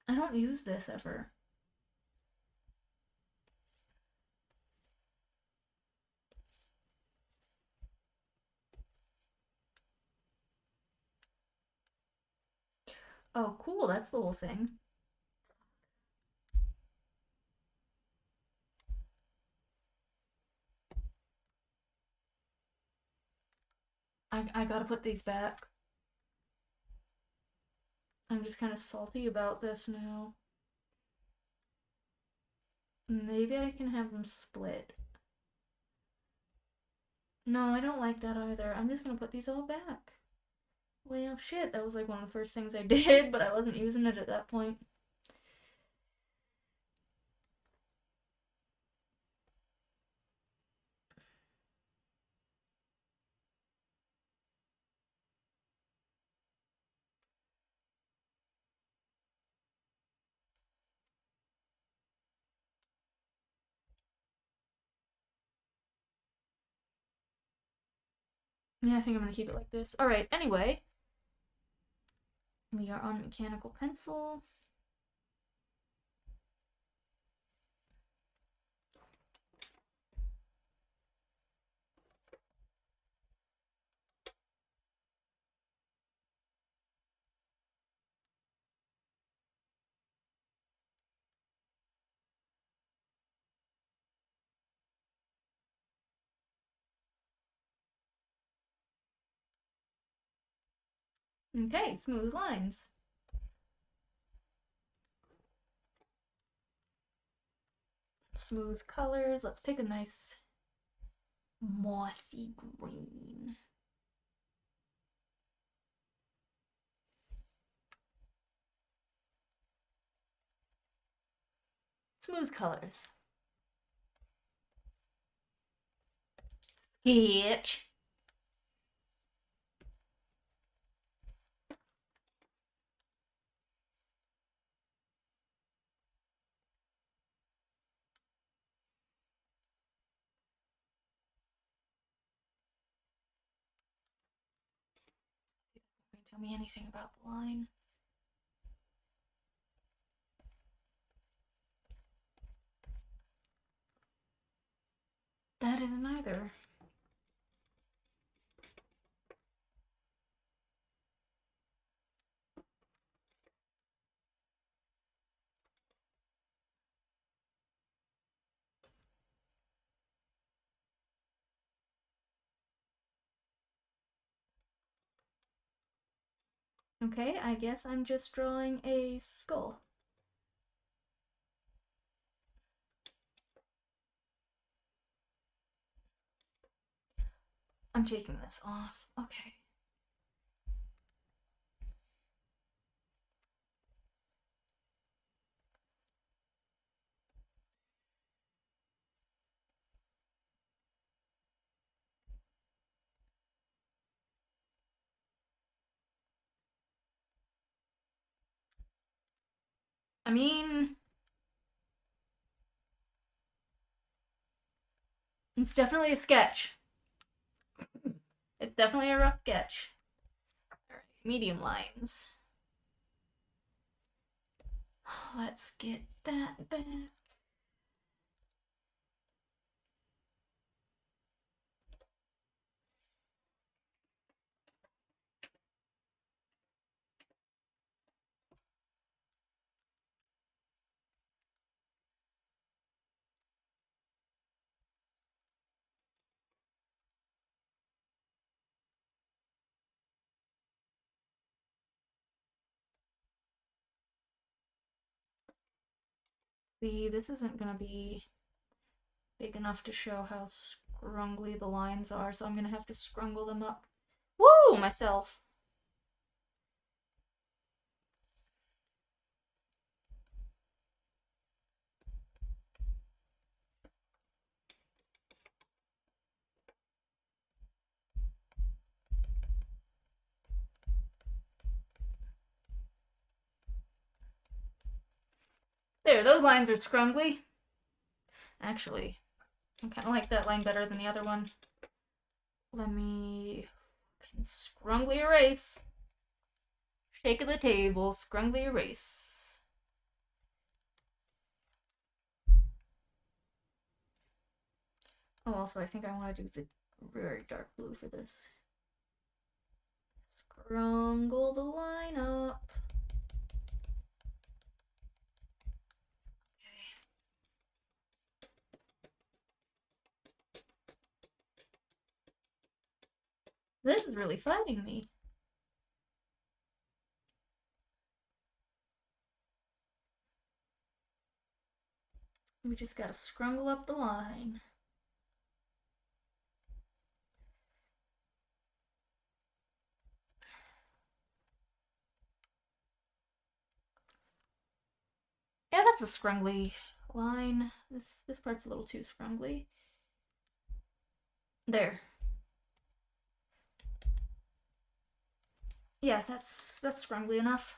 I don't use this ever. Oh, cool, that's the little thing. I gotta put these back. I'm just kind of salty about this now. Maybe I can have them split. No, I don't like that either. I'm just gonna put these all back. Well, shit, that was like one of the first things I did, but I wasn't using it at that point. Yeah, I think I'm gonna keep it like this. Alright, anyway. We are on mechanical pencil. Okay, smooth lines. Smooth colors. Let's pick a nice mossy green. Smooth colors. Sketch. Tell me anything about the line. That isn't either. Okay, I guess I'm just drawing a skull. I'm taking this off. Okay. I mean, it's definitely a sketch. It's definitely a rough sketch. Alright, medium lines. Let's get that back. See, this isn't gonna be big enough to show how scrungly the lines are, so I'm gonna have to scrungle them up. Woo! Myself. There, those lines are scrungly. Actually, I kind of like that line better than the other one. Let me scrungly erase. Shake of the table, scrungly erase. Oh, also, I think I want to do the very dark blue for this. Scrungle the line up. This is really fighting me. We just gotta scrungle up the line. Yeah, that's a scrungly line. This part's a little too scrungly. There. Yeah, that's scrungly enough.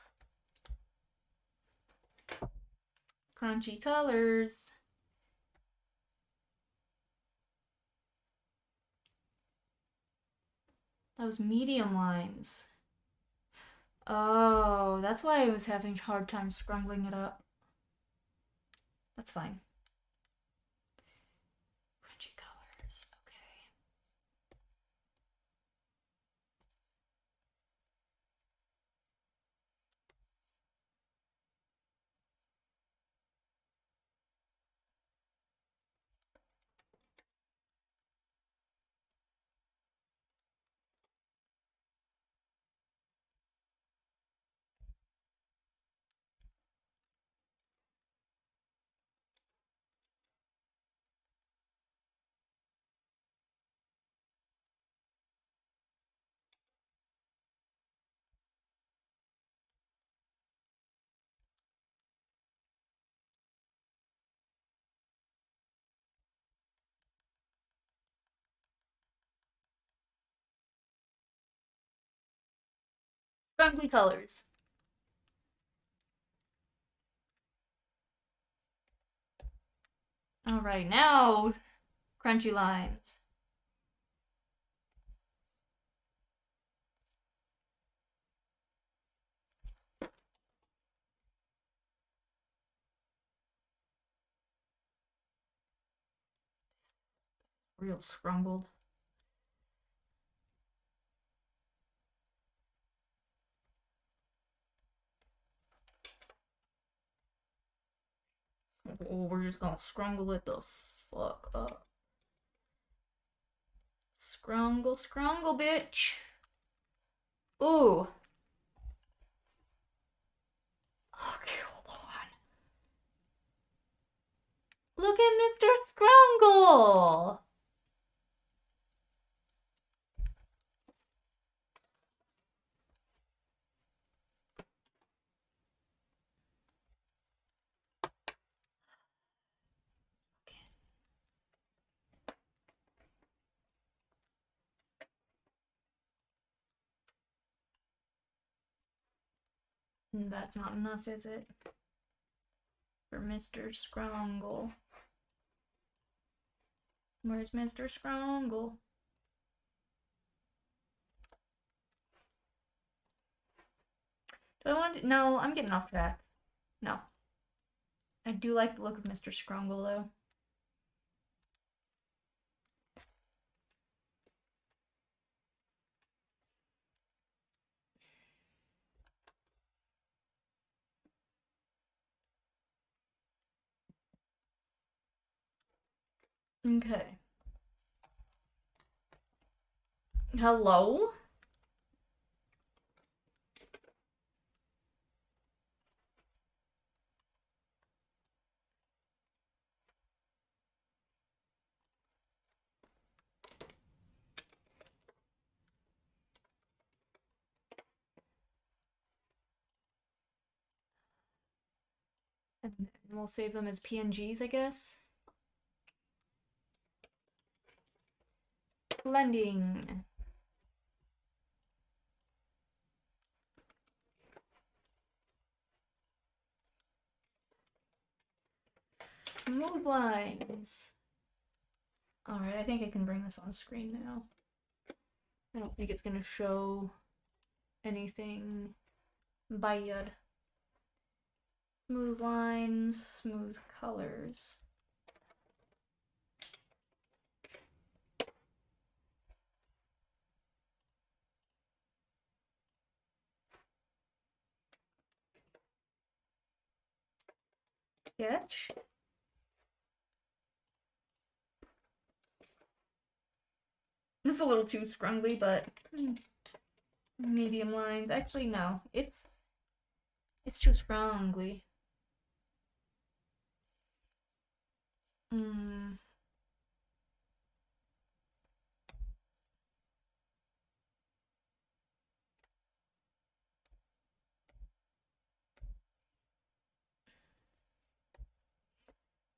Crunchy colors. Those medium lines. Oh, that's why I was having a hard time scrungling it up. That's fine. Crunchy colors. Okay. Scrungly colors. Alright, now crunchy lines. Real scrumbled. Oh, we're just gonna scrungle it the fuck up. Scrungle, scrungle, bitch. Ooh. Okay, hold on. Look at Mr. Scrungle. That's not enough, is it? For Mr. Scrungle. Where's Mr. Scrungle? Do I want to? No, I'm getting off track. No. I do like the look of Mr. Scrungle, though. Okay. Hello? And we'll save them as PNGs, I guess. Blending. Smooth lines. Alright, I think I can bring this on screen now. I don't think it's gonna show anything bad. Smooth lines, smooth colors. sketch. It's a little too scrungly, but medium lines. Actually, no. It's too scrungly.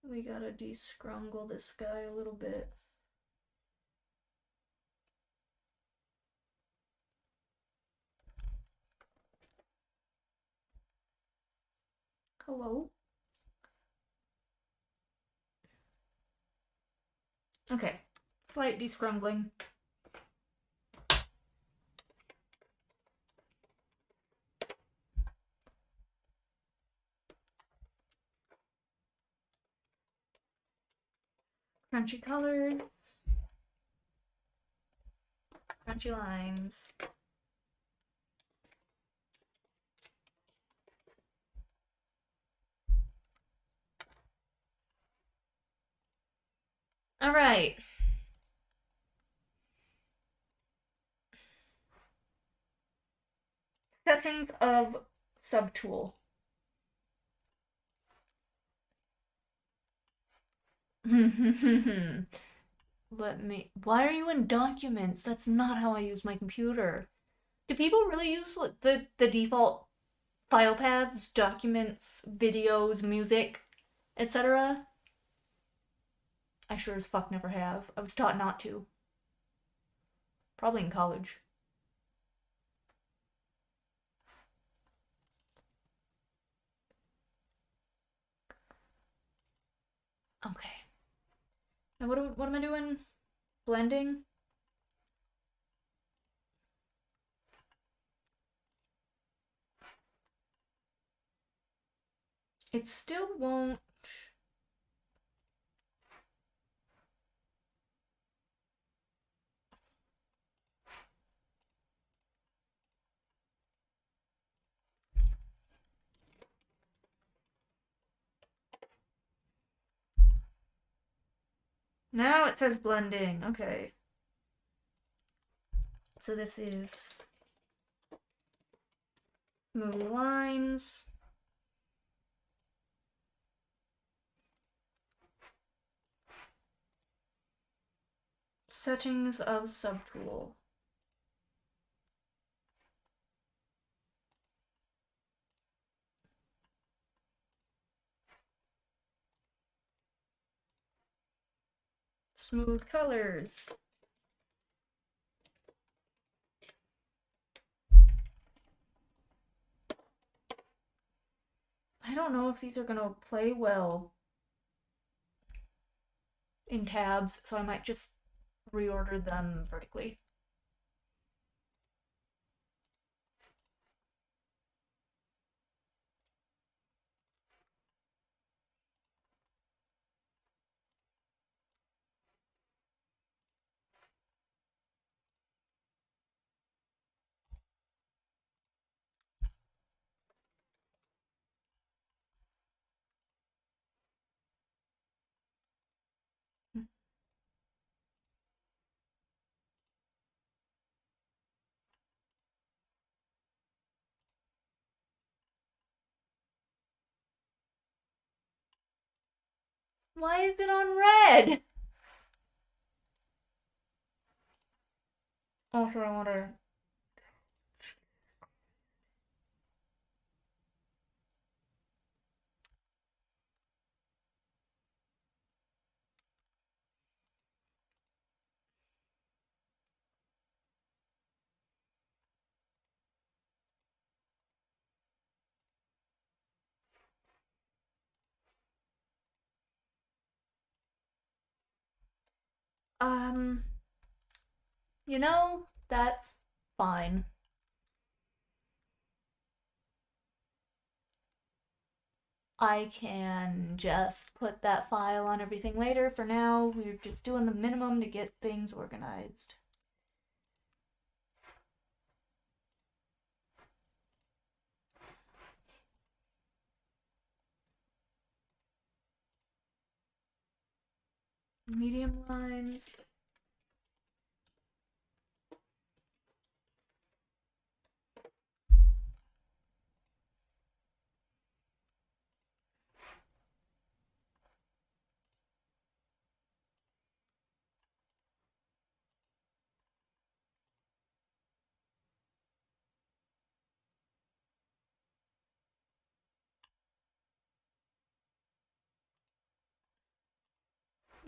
We gotta descrungle this guy a little bit. Hello? Okay. Slight descrungling. Crunchy colors. Crunchy lines. All right. Settings of subtool. Why are you in documents? That's not how I use my computer. Do people really use the default file paths, documents, videos, music, etc.? I sure as fuck never have. I was taught not to. Probably in college. Okay. Now what am I doing? Blending? It still won't. Now it says blending. Okay. So this is smooth lines. Settings of subtool. Smooth colors. I don't know if these are gonna play well in tabs, so I might just reorder them vertically. Why is it on red? Also, I want to. You know, that's fine. I can just put that file on everything later. For now, we're just doing the minimum to get things organized. Medium lines.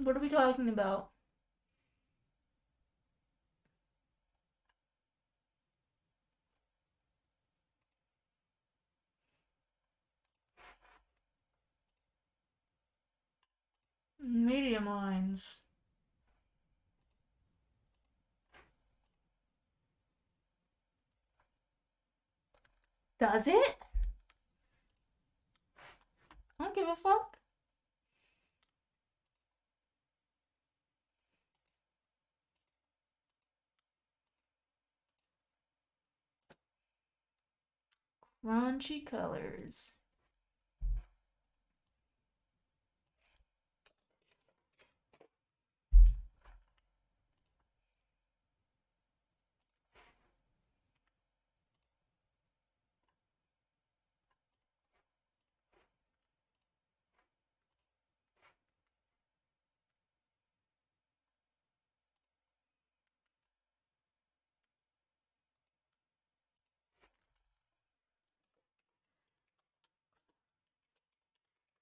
What are we talking about? Medium lines. Does it? I don't give a fuck. Raunchy colors.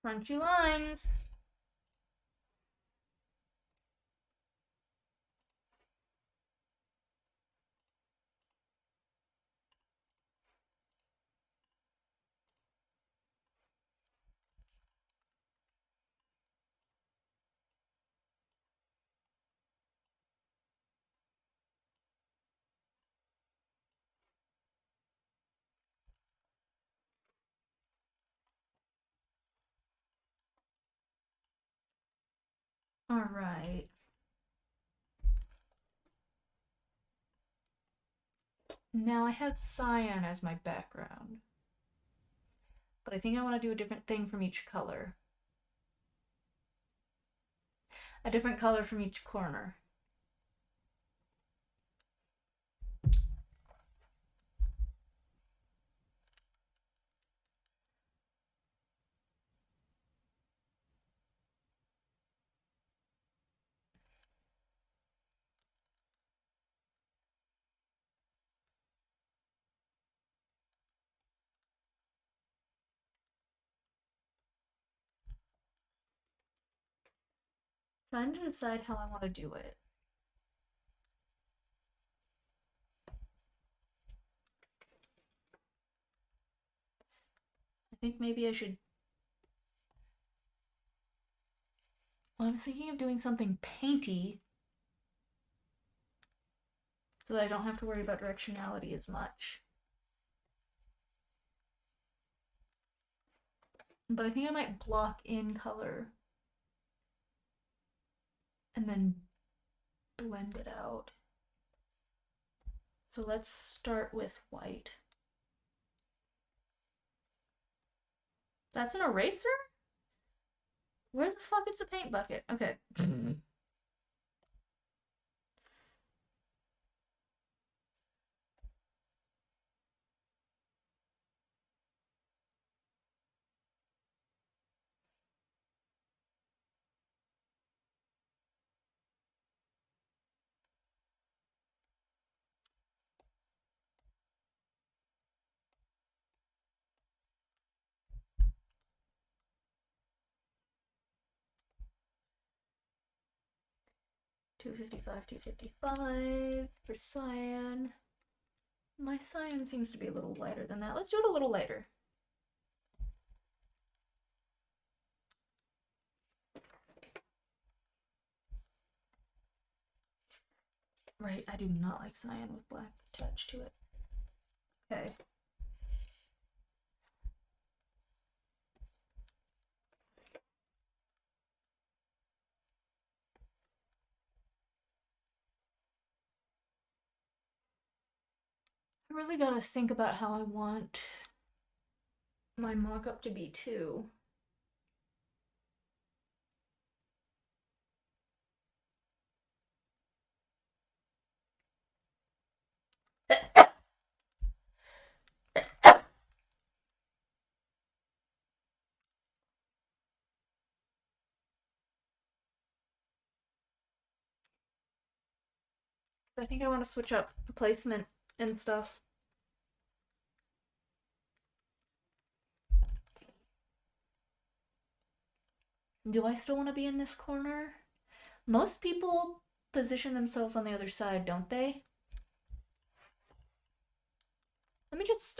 Crunchy lines. All right. Now I have cyan as my background. But I think I want to do a different thing from each color. A different color from each corner. Trying to decide how I want to do it. I think maybe I should. Well, I was thinking of doing something painty so that I don't have to worry about directionality as much. But I think I might block in color and then blend it out. So let's start with white. That's an eraser? Where the fuck is the paint bucket? Okay. 255, 255 for cyan. My cyan seems to be a little lighter than that. Let's do it a little lighter. Right, I do not like cyan with black touch to it. Okay. I really gotta think about how I want my mock-up to be too. I think I want to switch up the placement and stuff. Do I still want to be in this corner? Most people position themselves on the other side, don't they? Let me just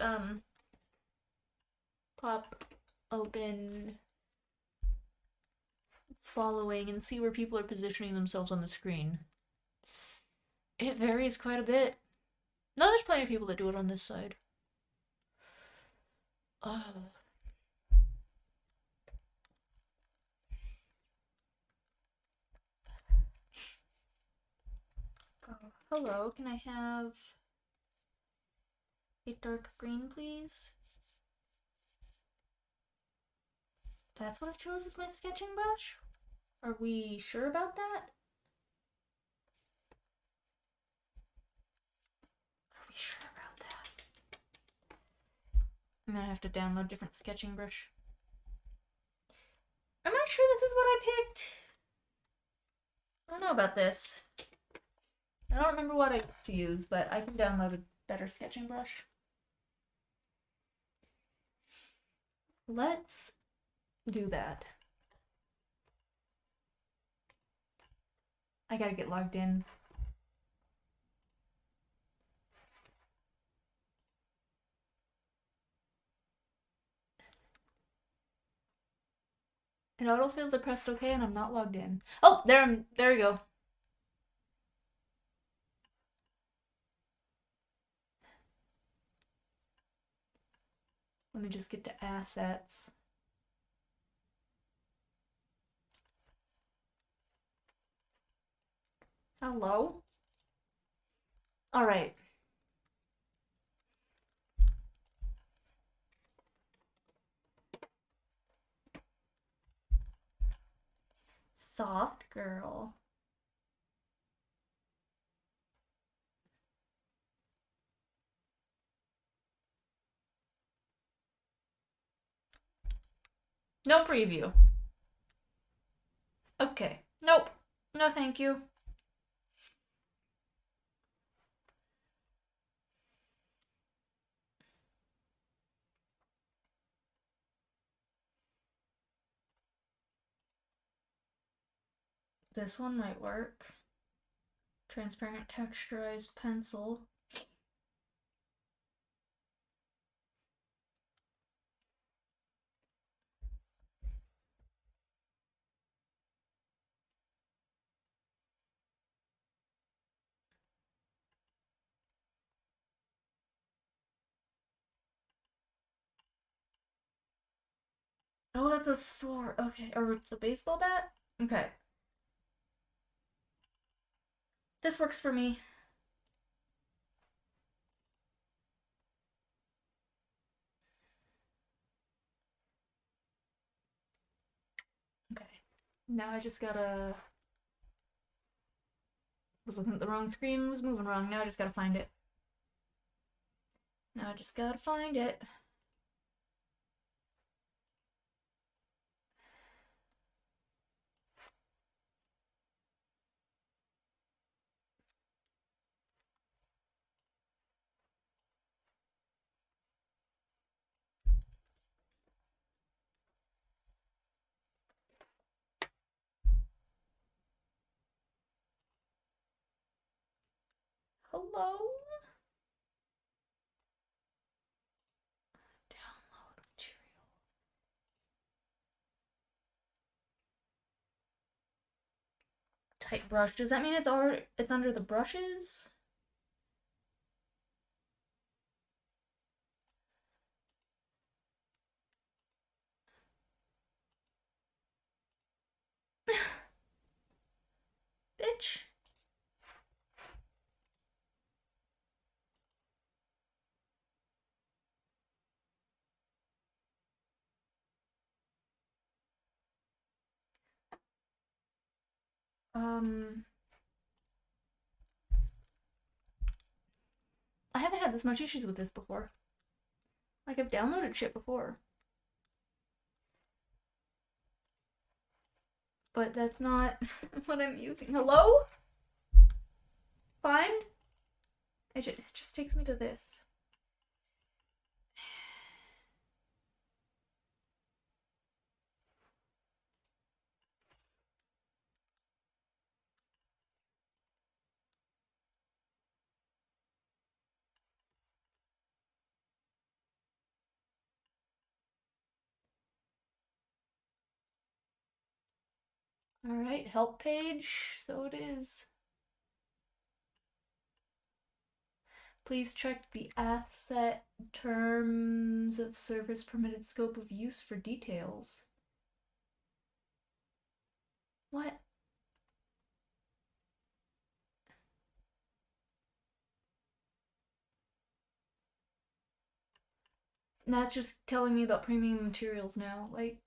pop open following and see where people are positioning themselves on the screen. It varies quite a bit. No, there's plenty of people that do it on this side. Oh. Oh, hello, can I have a dark green, please? That's what I chose as my sketching brush? Are we sure about that? Are we sure about that? I'm gonna have to download a different sketching brush. I'm not sure this is what I picked. I don't know about this. I don't remember what I used to use, but I can download a better sketching brush. Let's do that. I gotta get logged in. It autofills I pressed OK and I'm not logged in. Oh, there we go. Let me just get to assets. Hello? All right. Soft girl. No preview. Okay. Nope. No, thank you. This one might work. Transparent texturized pencil. Oh, that's a sword. Okay, or it's a baseball bat? Okay. This works for me. Okay. Now I just gotta... Was looking at the wrong screen, was moving wrong. Now I just gotta find it. Now I just gotta find it. Hello? Download material. Type brush. Does that mean it's under the brushes? Bitch. Um I haven't had this much issues with this before. Like, I've downloaded shit before. But that's not what I'm using. Hello? Fine? It just takes me to this. Alright, help page. So it is. Please check the asset terms of service permitted scope of use for details. What? That's just telling me about premium materials now. Like,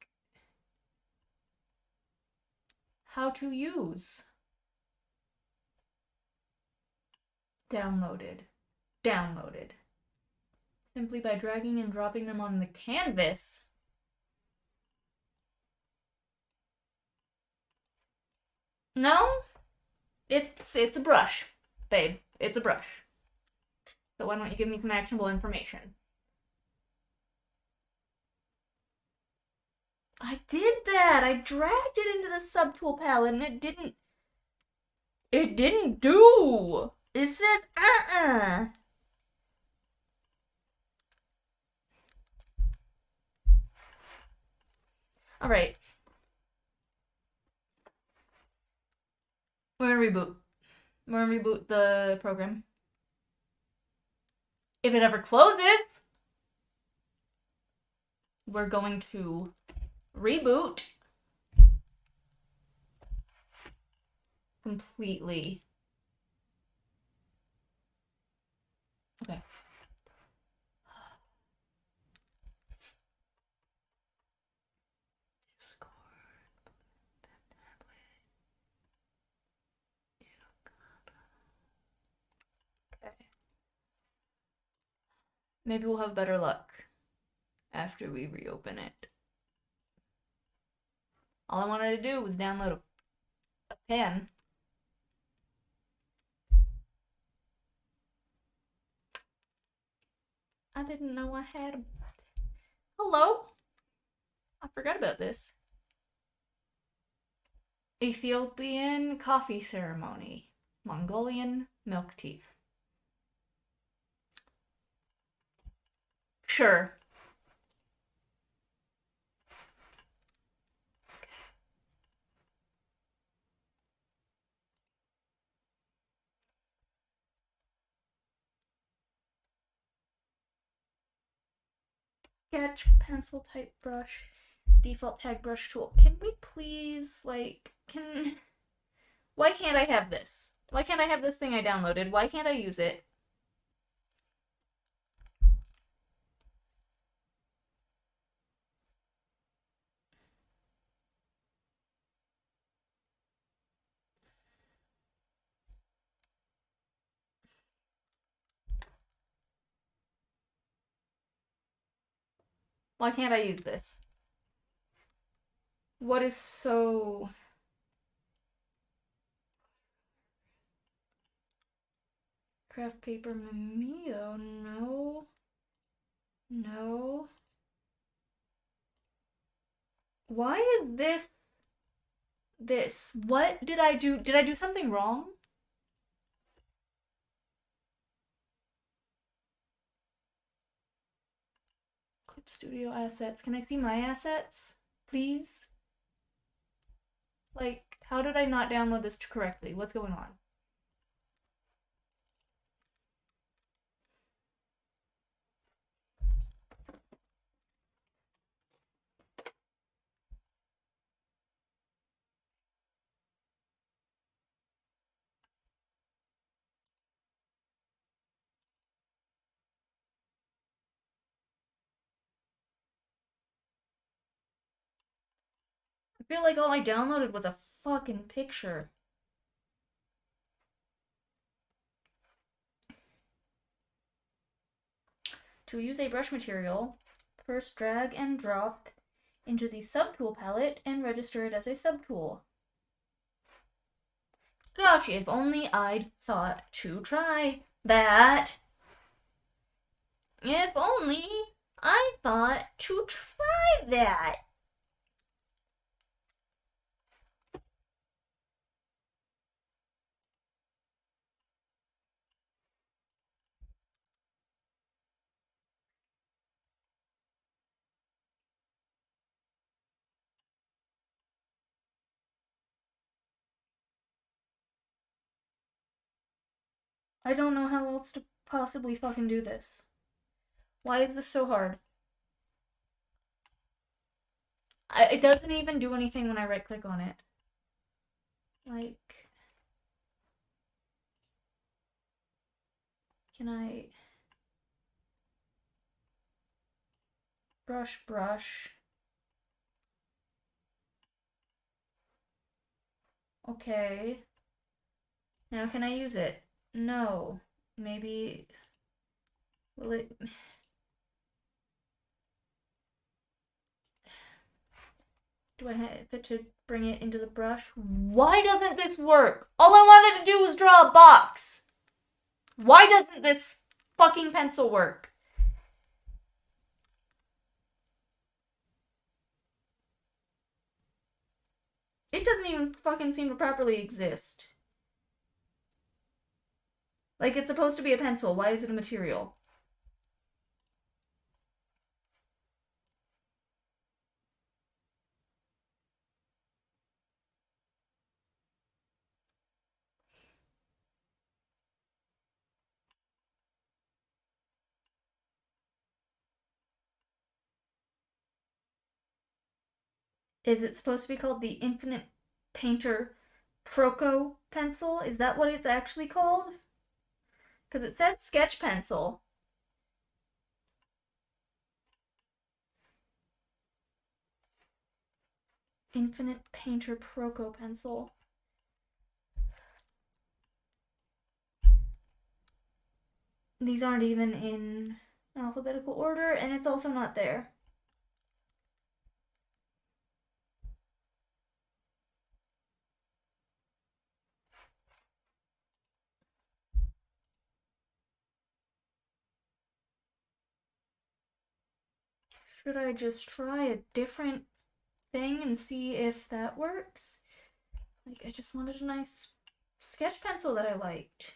how to use. Downloaded. Downloaded. Simply by dragging and dropping them on the canvas. No? It's a brush, babe. It's a brush. So why don't you give me some actionable information? I did that! I dragged it into the subtool palette and it didn't do! It says Alright. We're gonna reboot. We're gonna reboot the program. If it ever closes, we're going to reboot completely. Okay. Discord. Okay. Maybe we'll have better luck after we reopen it. All I wanted to do was download a pen. I didn't know I had a... Hello? I forgot about this. Ethiopian coffee ceremony. Mongolian milk tea. Sure. Sketch, pencil type brush, default tag brush tool. Can we please, like, why can't I have this? Why can't I have this thing I downloaded? Why can't I use it? Why can't I use this? What is so... Craft paper Mimeo? No. No. Why is this? What did I do? Did I do something wrong? Clip Studio assets. Can I see my assets? Please? Like, how did I not download this correctly? What's going on? I feel like all I downloaded was a fucking picture. To use a brush material, first drag and drop into the subtool palette and register it as a subtool. Gosh, if only I'd thought to try that. If only I thought to try that. I don't know how else to possibly fucking do this. Why is this so hard? It doesn't even do anything when I right click on it. Like, can I brush? Okay. Now can I use it? No. Maybe, will it... Do I have it to bring it into the brush? Why doesn't this work? All I wanted to do was draw a box. Why doesn't this fucking pencil work? It doesn't even fucking seem to properly exist. Like, it's supposed to be a pencil. Why is it a material? Is it supposed to be called the Infinite Painter Proco pencil? Is that what it's actually called? Because it says sketch pencil. Infinite Painter Proco pencil. These aren't even in alphabetical order, and it's also not there. Should I just try a different thing and see if that works? Like, I just wanted a nice sketch pencil that I liked.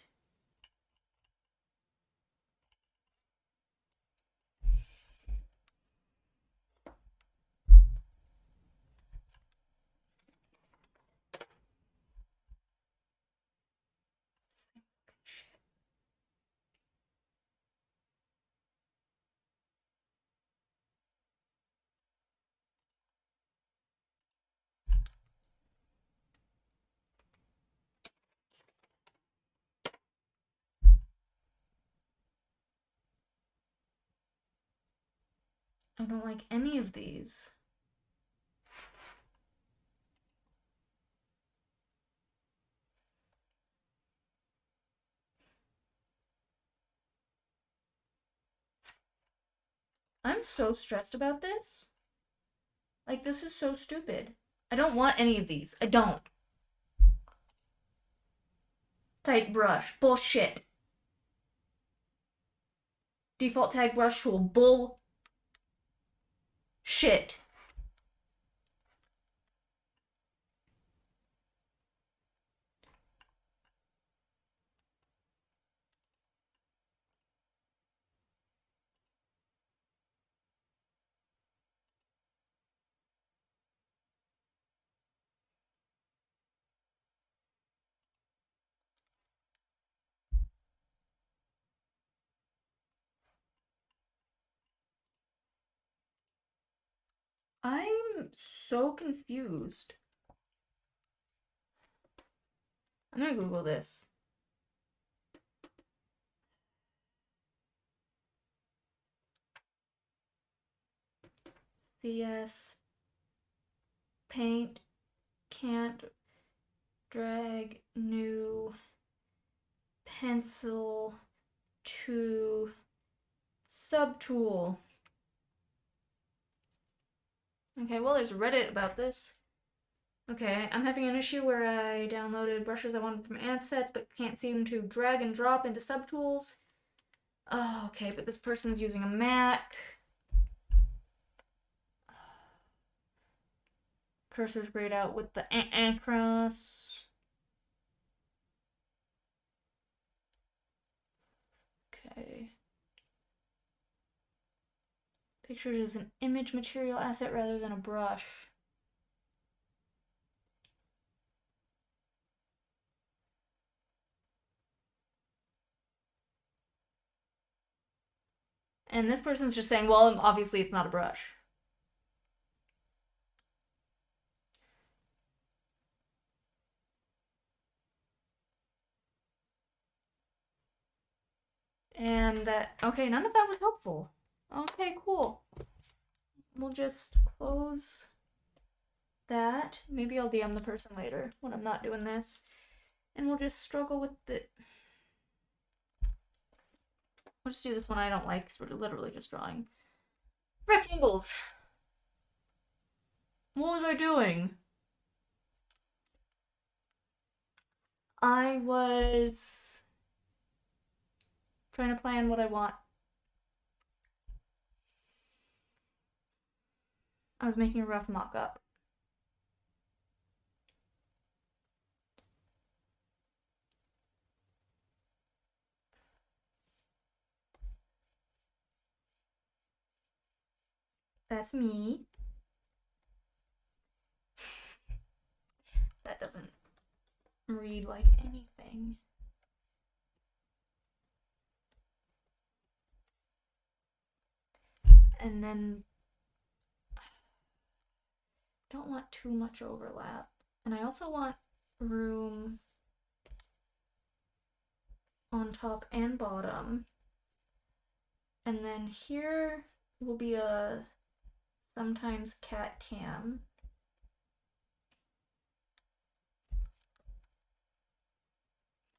I don't like any of these. I'm so stressed about this. Like, this is so stupid. I don't want any of these. I don't. Type brush. Bullshit. Default tag brush tool. Bull. Shit. I'm so confused. I'm gonna Google this. CS Paint can't drag new pencil to Subtool. Okay, well, there's Reddit about this. Okay, I'm having an issue where I downloaded brushes I wanted from Assets, but can't seem to drag and drop into subtools. Oh, okay, but this person's using a Mac. Cursor's grayed out with the cross. Okay. Pictured as an image material asset rather than a brush. And this person's just saying, well, obviously it's not a brush. And that, okay, none of that was helpful. Okay, cool. We'll just close that. Maybe I'll DM the person later when I'm not doing this. And we'll just struggle with the... We'll just do this one I don't like because we're literally just drawing rectangles. What was I doing? I was trying to plan what I want. I was making a rough mock-up. That's me. That doesn't read like anything. And then don't want too much overlap. And I also want room on top and bottom. And then here will be a sometimes cat cam.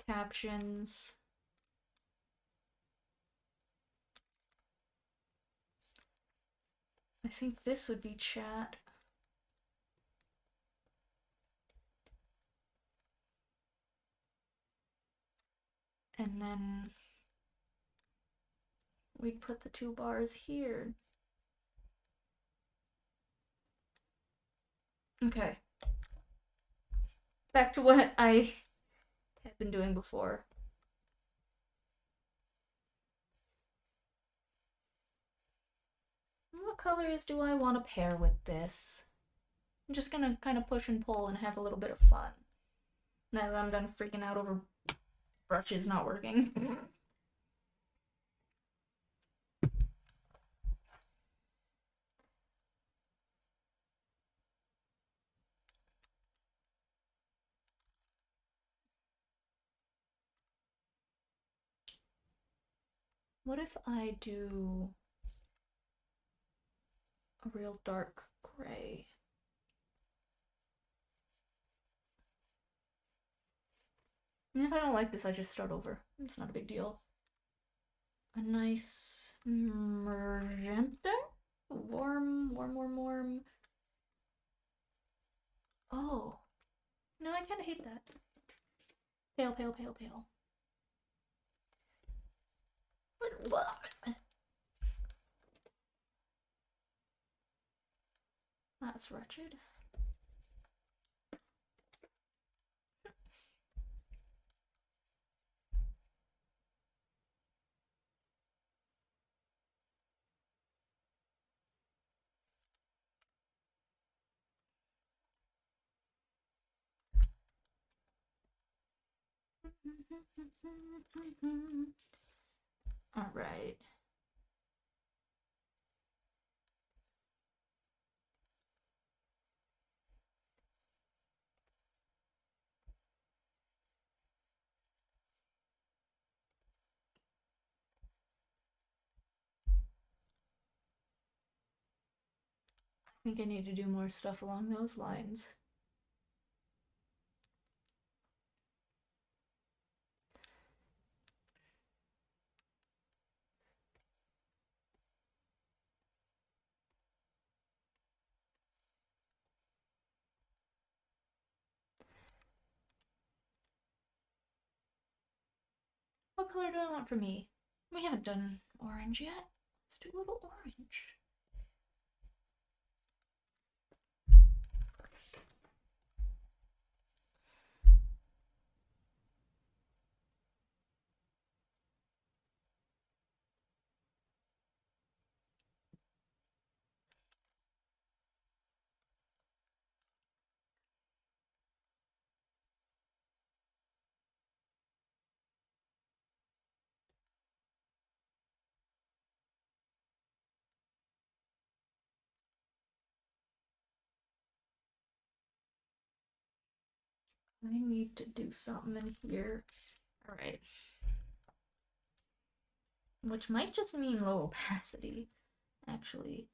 Captions. I think this would be chat. And then we'd put the two bars here. Okay. Back to what I had been doing before. What colors do I want to pair with this? I'm just gonna kind of push and pull and have a little bit of fun. Now that I'm done freaking out over brushes not working. What if I do a real dark gray? And if I don't like this, I just start over. It's not a big deal. A nice magenta? Warm. Oh. No, I kind of hate that. Pale. That's wretched. All right. I think I need to do more stuff along those lines. what color do I want for me? We haven't done orange yet. Let's do a little orange. I need to do something in here. Alright. Which might just mean low opacity, actually.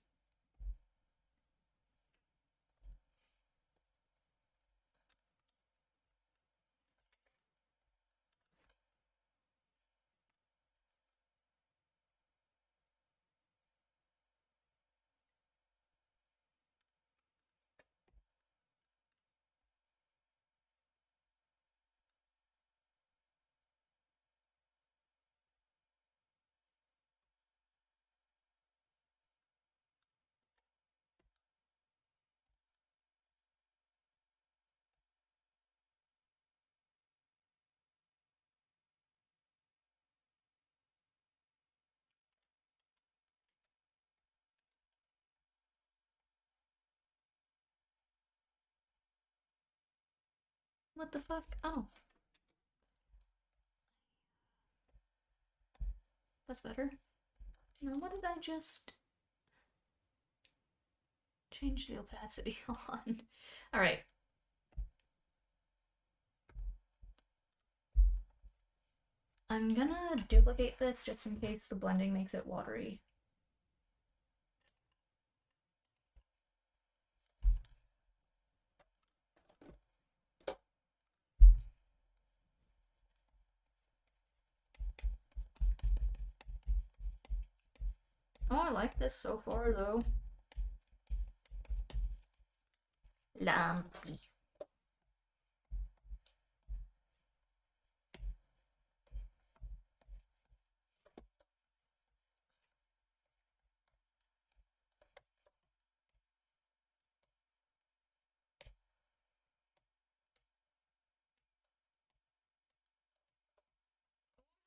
What the fuck? Oh. That's better. Now, what did I just change the opacity on? Alright. I'm gonna duplicate this just in case the blending makes it watery. Oh, I like this so far, though. Lumpy.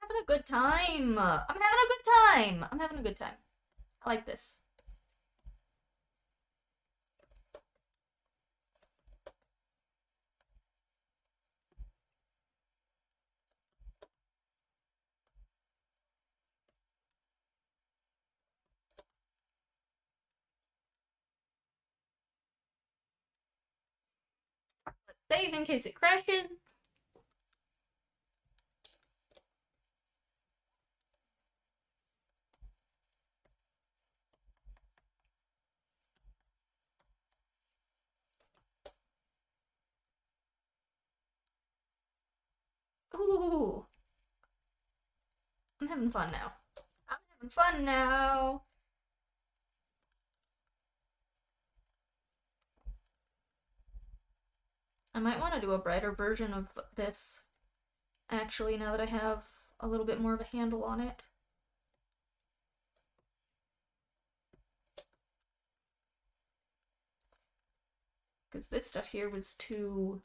I'm having a good time. I'm having a good time. I'm having a good time. I like this. Let's save in case it crashes. Ooh. I'm having fun now. I'm having fun now. I might want to do a brighter version of this, actually, now that I have a little bit more of a handle on it. Because this stuff here was too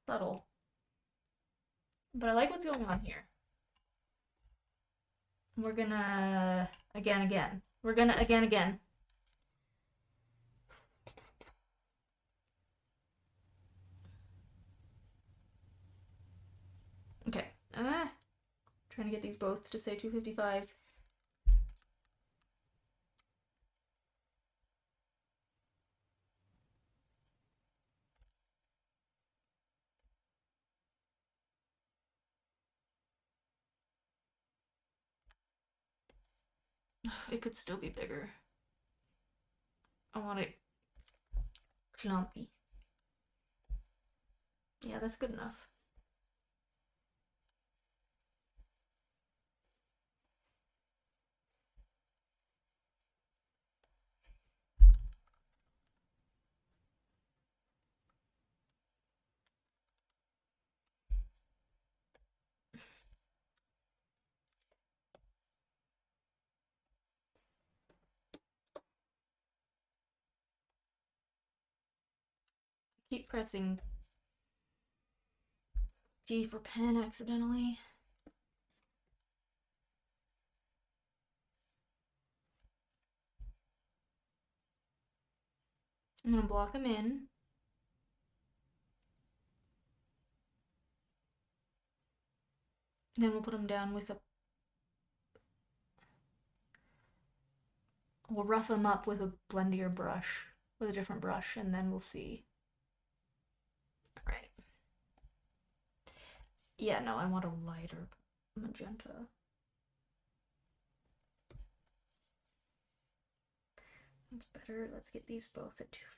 subtle. But I like what's going on here. We're gonna again. We're gonna again. Okay. Trying to get these both to say 255. It could still be bigger. I want it clumpy. Yeah, that's good enough. keep pressing G for pen accidentally. I'm gonna block him in. And then we'll put him down with a... We'll rough him up with a blendier brush, with a different brush, and then we'll see. Alright. Yeah, no, I want a lighter magenta. That's better. Let's get these both at 255.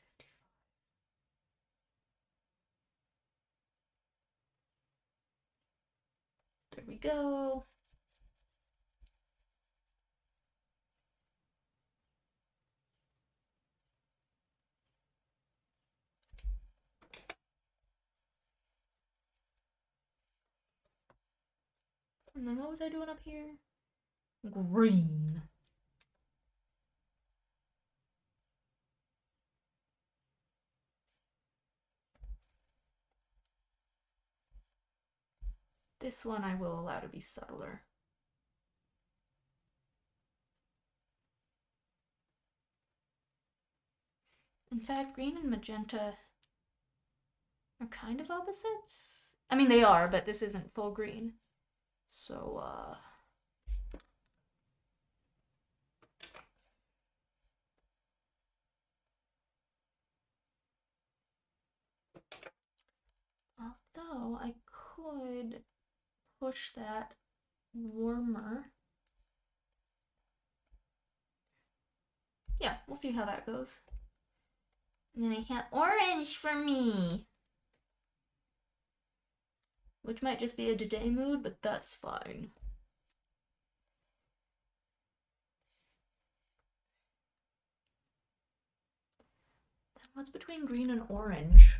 There we go. And then what was I doing up here? Green. This one I will allow to be subtler. In fact, green and magenta are kind of opposites. I mean, they are, but this isn't full green. So, although I could push that warmer. Yeah, we'll see how that goes. And then I have orange for me. Which might just be a today mood, but that's fine. Then what's between green and orange?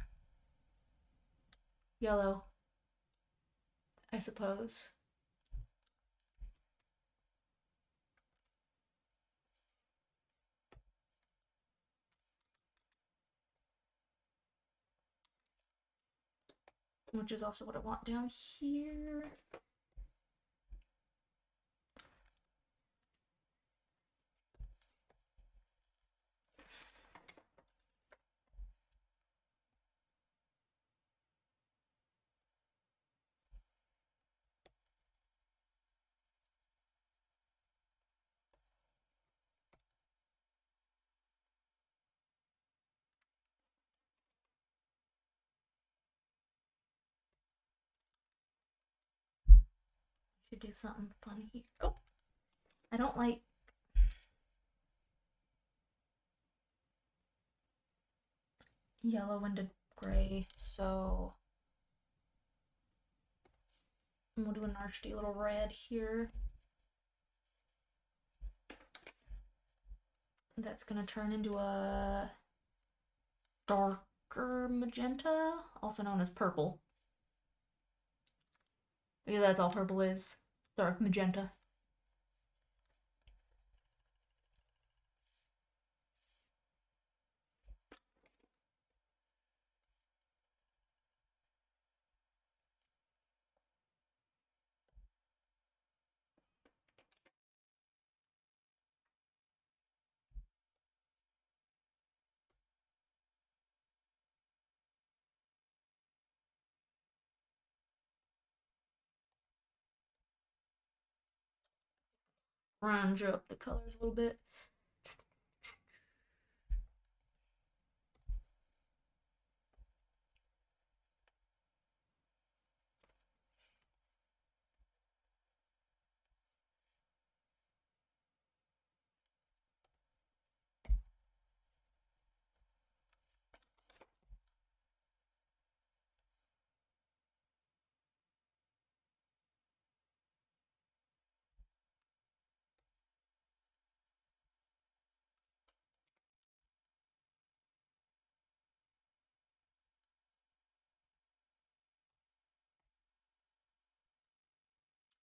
Yellow, I suppose. Which is also what I want down here. Should do something funny here. Oh, I don't like yellow into gray, so we'll do a nasty little red here. That's gonna turn into a darker magenta, also known as purple. Because that's all purple is. Dark magenta. Round up the colors a little bit.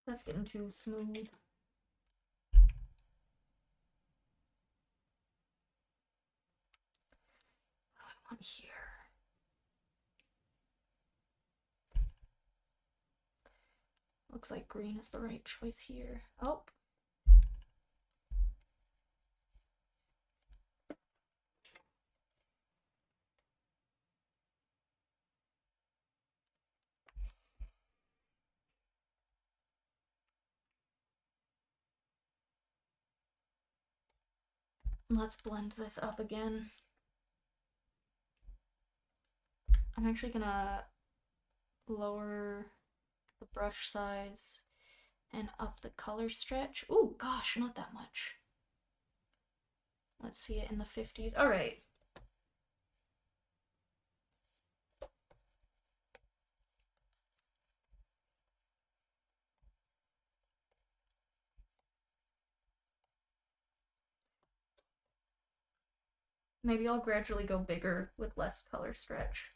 That's getting too smooth. What do I want here? Looks like green is the right choice here. Oh. Let's blend this up again. I'm actually gonna lower the brush size and up the color stretch. Oh gosh, not that much. Let's see it in the 50s. All right. Maybe I'll gradually go bigger with less color stretch.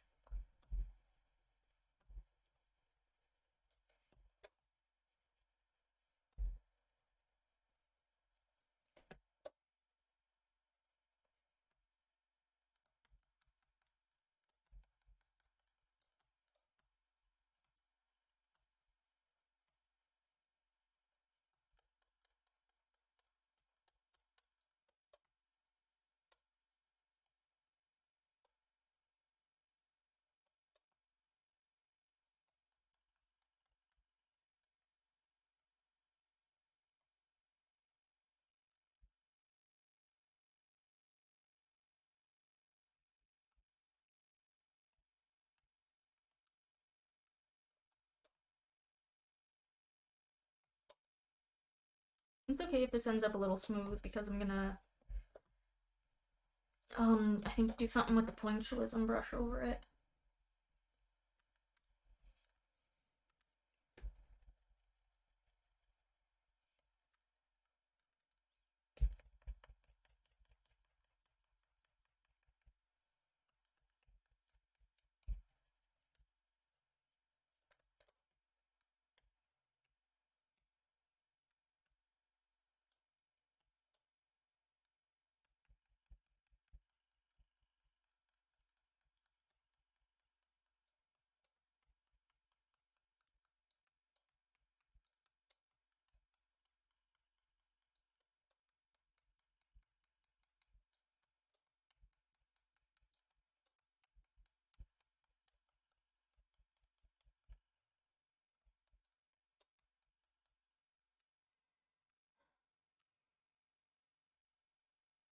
It's okay if this ends up a little smooth because I'm gonna I think do something with the pointillism brush over it.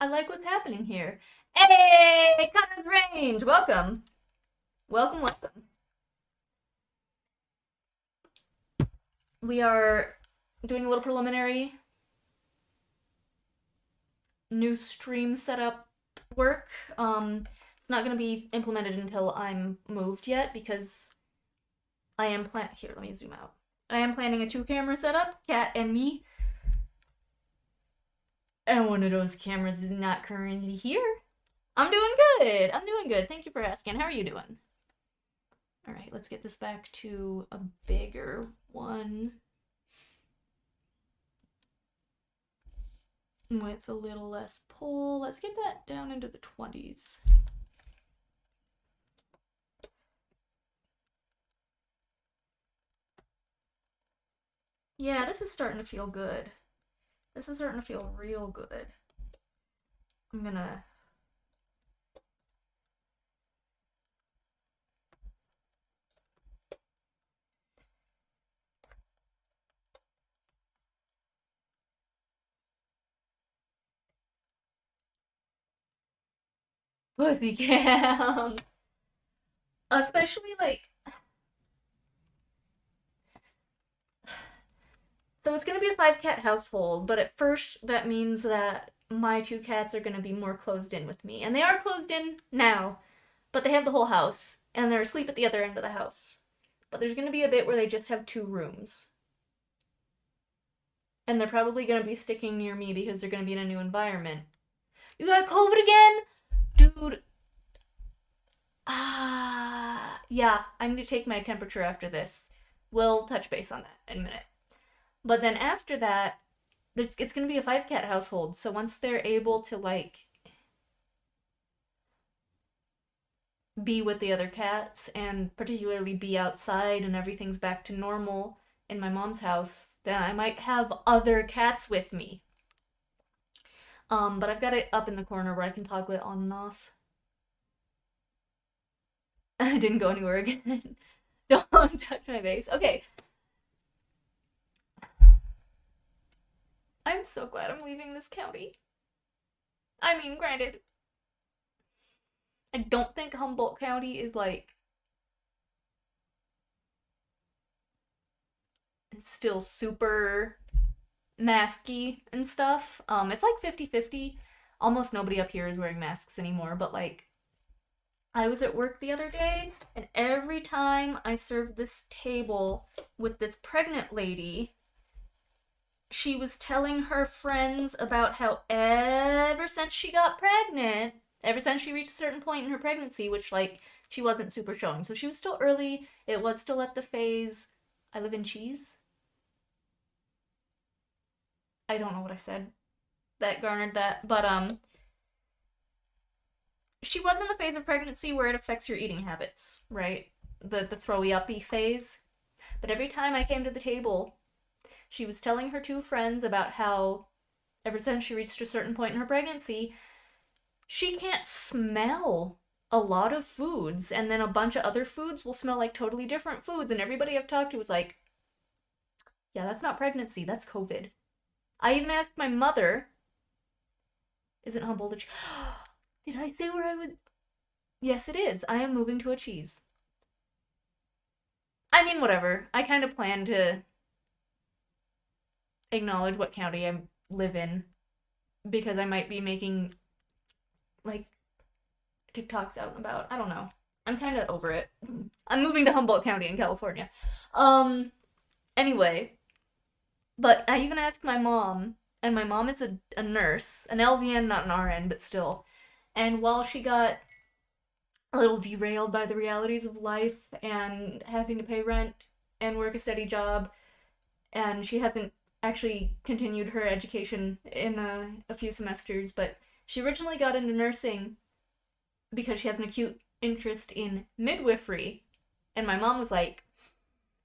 I like what's happening here. Hey, Connor's Range! Welcome. Welcome, welcome. We are doing a little preliminary new stream setup work. It's not going to be implemented until I'm moved yet because I am here, let me zoom out. I am planning a 2-camera setup, Kat and me. And one of those cameras is not currently here. I'm doing good. I'm doing good. Thank you for asking. How are you doing? All right, let's get this back to a bigger one. With a little less pull. Let's get that down into the 20s. Yeah, this is starting to feel good. This is starting to feel real good. I'm gonna... Pussy cam! Especially, like... So it's gonna be a 5-cat household, but at first that means that my 2 cats are gonna be more closed in with me. And they are closed in now, but they have the whole house, and they're asleep at the other end of the house. But there's gonna be a bit where they just have 2 rooms. And they're probably gonna be sticking near me because they're gonna be in a new environment. You got COVID again? Dude. Yeah, I need to take my temperature after this. We'll touch base on that in a minute. But then after that, it's gonna be a 5-cat household, so once they're able to, like, be with the other cats and particularly be outside and everything's back to normal in my mom's house, then I might have other cats with me. But I've got it up in the corner where I can toggle it on and off. I didn't go anywhere again. Don't touch my face. Okay. I'm so glad I'm leaving this county. I mean, granted, I don't think Humboldt County is like it's still super masky and stuff. It's like 50-50. Almost nobody up here is wearing masks anymore, but like I was at work the other day, and every time I served this table with this pregnant lady, she was telling her friends about how ever since she got pregnant, ever since she reached a certain point in her pregnancy, which like she wasn't super showing, so she was still early. It was still at the phase. I live in cheese. I don't know what I said that garnered that, but she was in the phase of pregnancy where it affects your eating habits, right? The throwy uppy phase. But every time I came to the table, she was telling her two friends about how ever since she reached a certain point in her pregnancy, she can't smell a lot of foods, and then a bunch of other foods will smell like totally different foods, and everybody I've talked to was like, yeah, that's not pregnancy, that's COVID. I even asked my mother, isn't Humboldt a cheese? Did I say where I would? Yes, it is. I am moving to a cheese. I mean, whatever. I kind of plan to acknowledge what county I live in because I might be making like TikToks out and about. I don't know. I'm kind of over it. I'm moving to Humboldt County in California. Anyway, but I even asked my mom, and my mom is a nurse, an LVN, not an RN, but still. And while she got a little derailed by the realities of life and having to pay rent and work a steady job, and she hasn't actually continued her education in a few semesters, but she originally got into nursing because she has an acute interest in midwifery. And my mom was like,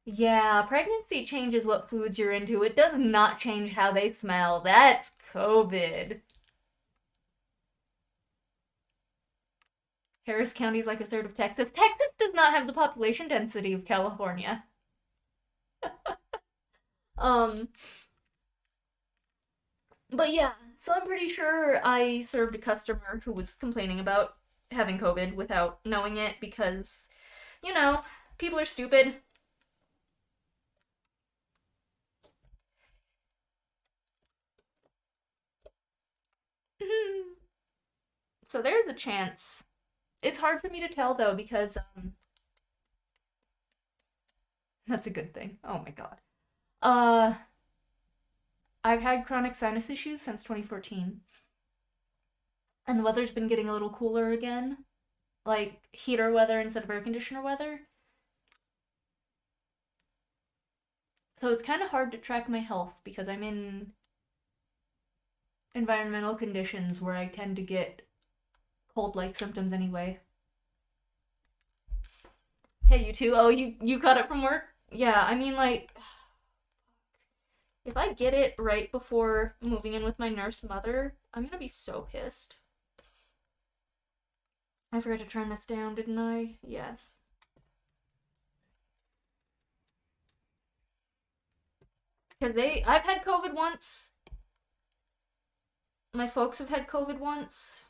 yeah, pregnancy changes what foods you're into. It does not change how they smell. That's COVID. Harris County is like a third of Texas. Texas does not have the population density of California. um, but yeah, so I'm pretty sure I served a customer who was complaining about having COVID without knowing it because, you know, people are stupid. So there's a chance. It's hard for me to tell though because that's a good thing. Oh my god. Uh I've had chronic sinus issues since 2014 and the weather's been getting a little cooler again, like heater weather instead of air conditioner weather. So it's kind of hard to track my health because I'm in environmental conditions where I tend to get cold-like symptoms anyway. Hey, you two. Oh, you got it from work? Yeah, I mean, like, if I get it right before moving in with my nurse mother, I'm gonna be so pissed. I forgot to turn this down, didn't I? Yes. Because I've had COVID once. My folks have had COVID once.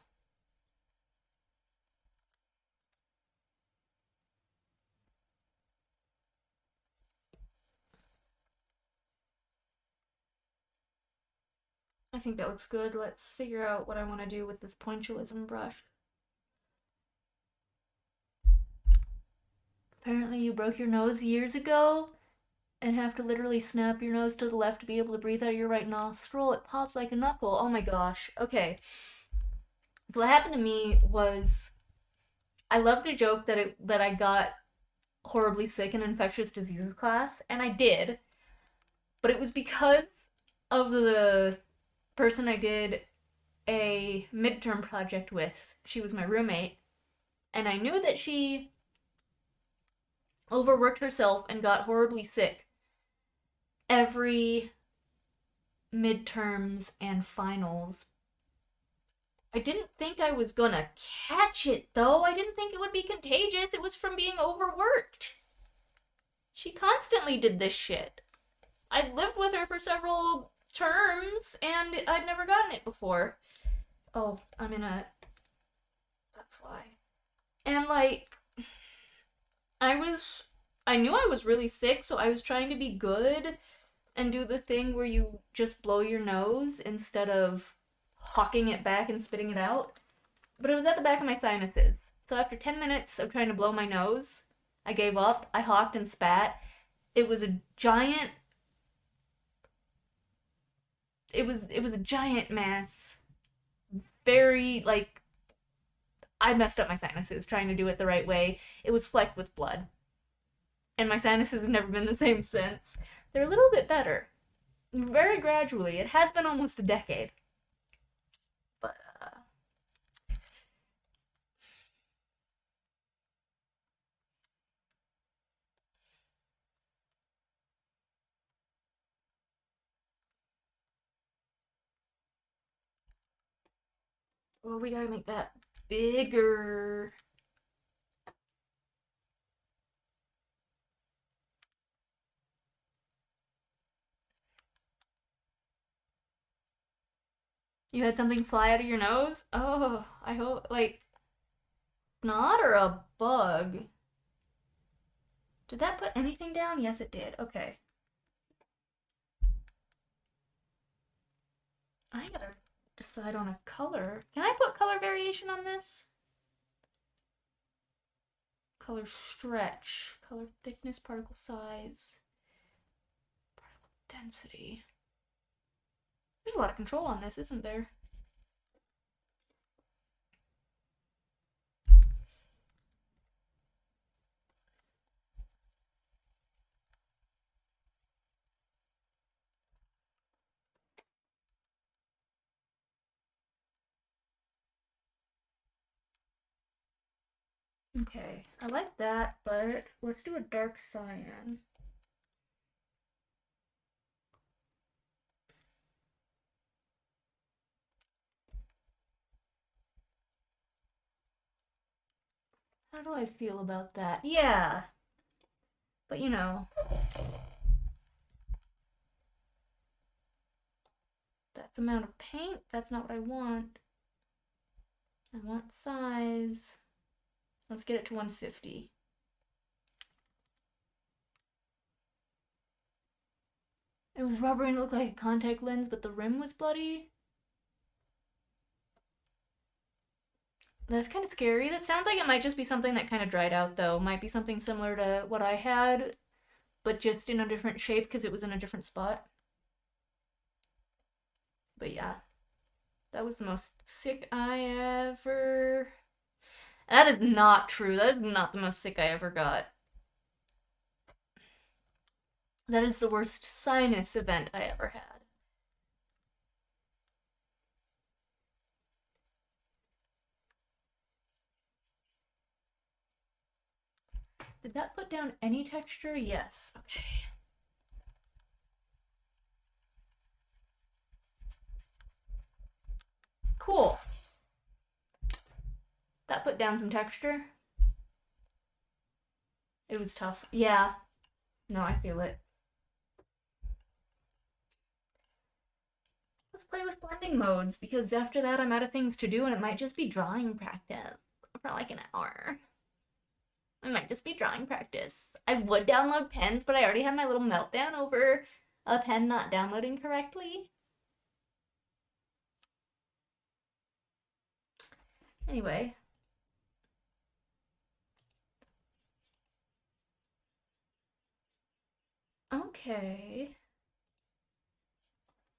I think that looks good. Let's figure out what I want to do with this pointillism brush. Apparently you broke your nose years ago and have to literally snap your nose to the left to be able to breathe out your right nostril. It pops like a knuckle. Oh my gosh. Okay. So what happened to me was I love the joke that I got horribly sick in infectious diseases class, and I did, but it was because of the person I did a midterm project with. She was my roommate, and I knew that she overworked herself and got horribly sick. every midterms and finals. I didn't think I was gonna catch it though. I didn't think it would be contagious. It was from being overworked. She constantly did this shit. I'd lived with her for several terms and I'd never gotten it before. Oh, I'm in a. That's why. And like, I was. I knew I was really sick, so I was trying to be good and do the thing where you just blow your nose instead of hawking it back and spitting it out. But it was at the back of my sinuses. So after 10 minutes of trying to blow my nose, I gave up. I hawked and spat. It was a giant. It was a giant mess. Very like I messed up my sinuses trying to do it the right way. It was flecked with blood. And my sinuses have never been the same since. They're a little bit better. Very gradually. It has been almost a decade. But, well, we gotta make that bigger. You had something fly out of your nose? Oh, I hope, like, snot or a bug? Did that put anything down? Yes, it did. Okay. I gotta decide on a color. Can I put color variation on this? Color stretch, color thickness, particle size, particle density. There's a lot of control on this, isn't there? Okay, I like that, but let's do a dark cyan. How do I feel about that? Yeah, but you know, that's amount of paint, that's not what I want. I want size. Let's get it to 150. It was rubbery and it looked like a contact lens, but the rim was bloody. That's kind of scary. That sounds like it might just be something that kind of dried out, though. Might be something similar to what I had, but just in a different shape because it was in a different spot. But yeah, that was the most sick I ever. That is not true. That is not the most sick I ever got. That is the worst sinus event I ever had. Did that put down any texture? Yes. Okay. Cool. That put down some texture. It was tough. Yeah. No, I feel it. Let's play with blending modes because after that I'm out of things to do and it might just be drawing practice for like an hour. It might just be drawing practice. I would download pens, but I already had my little meltdown over a pen not downloading correctly. Anyway. Okay.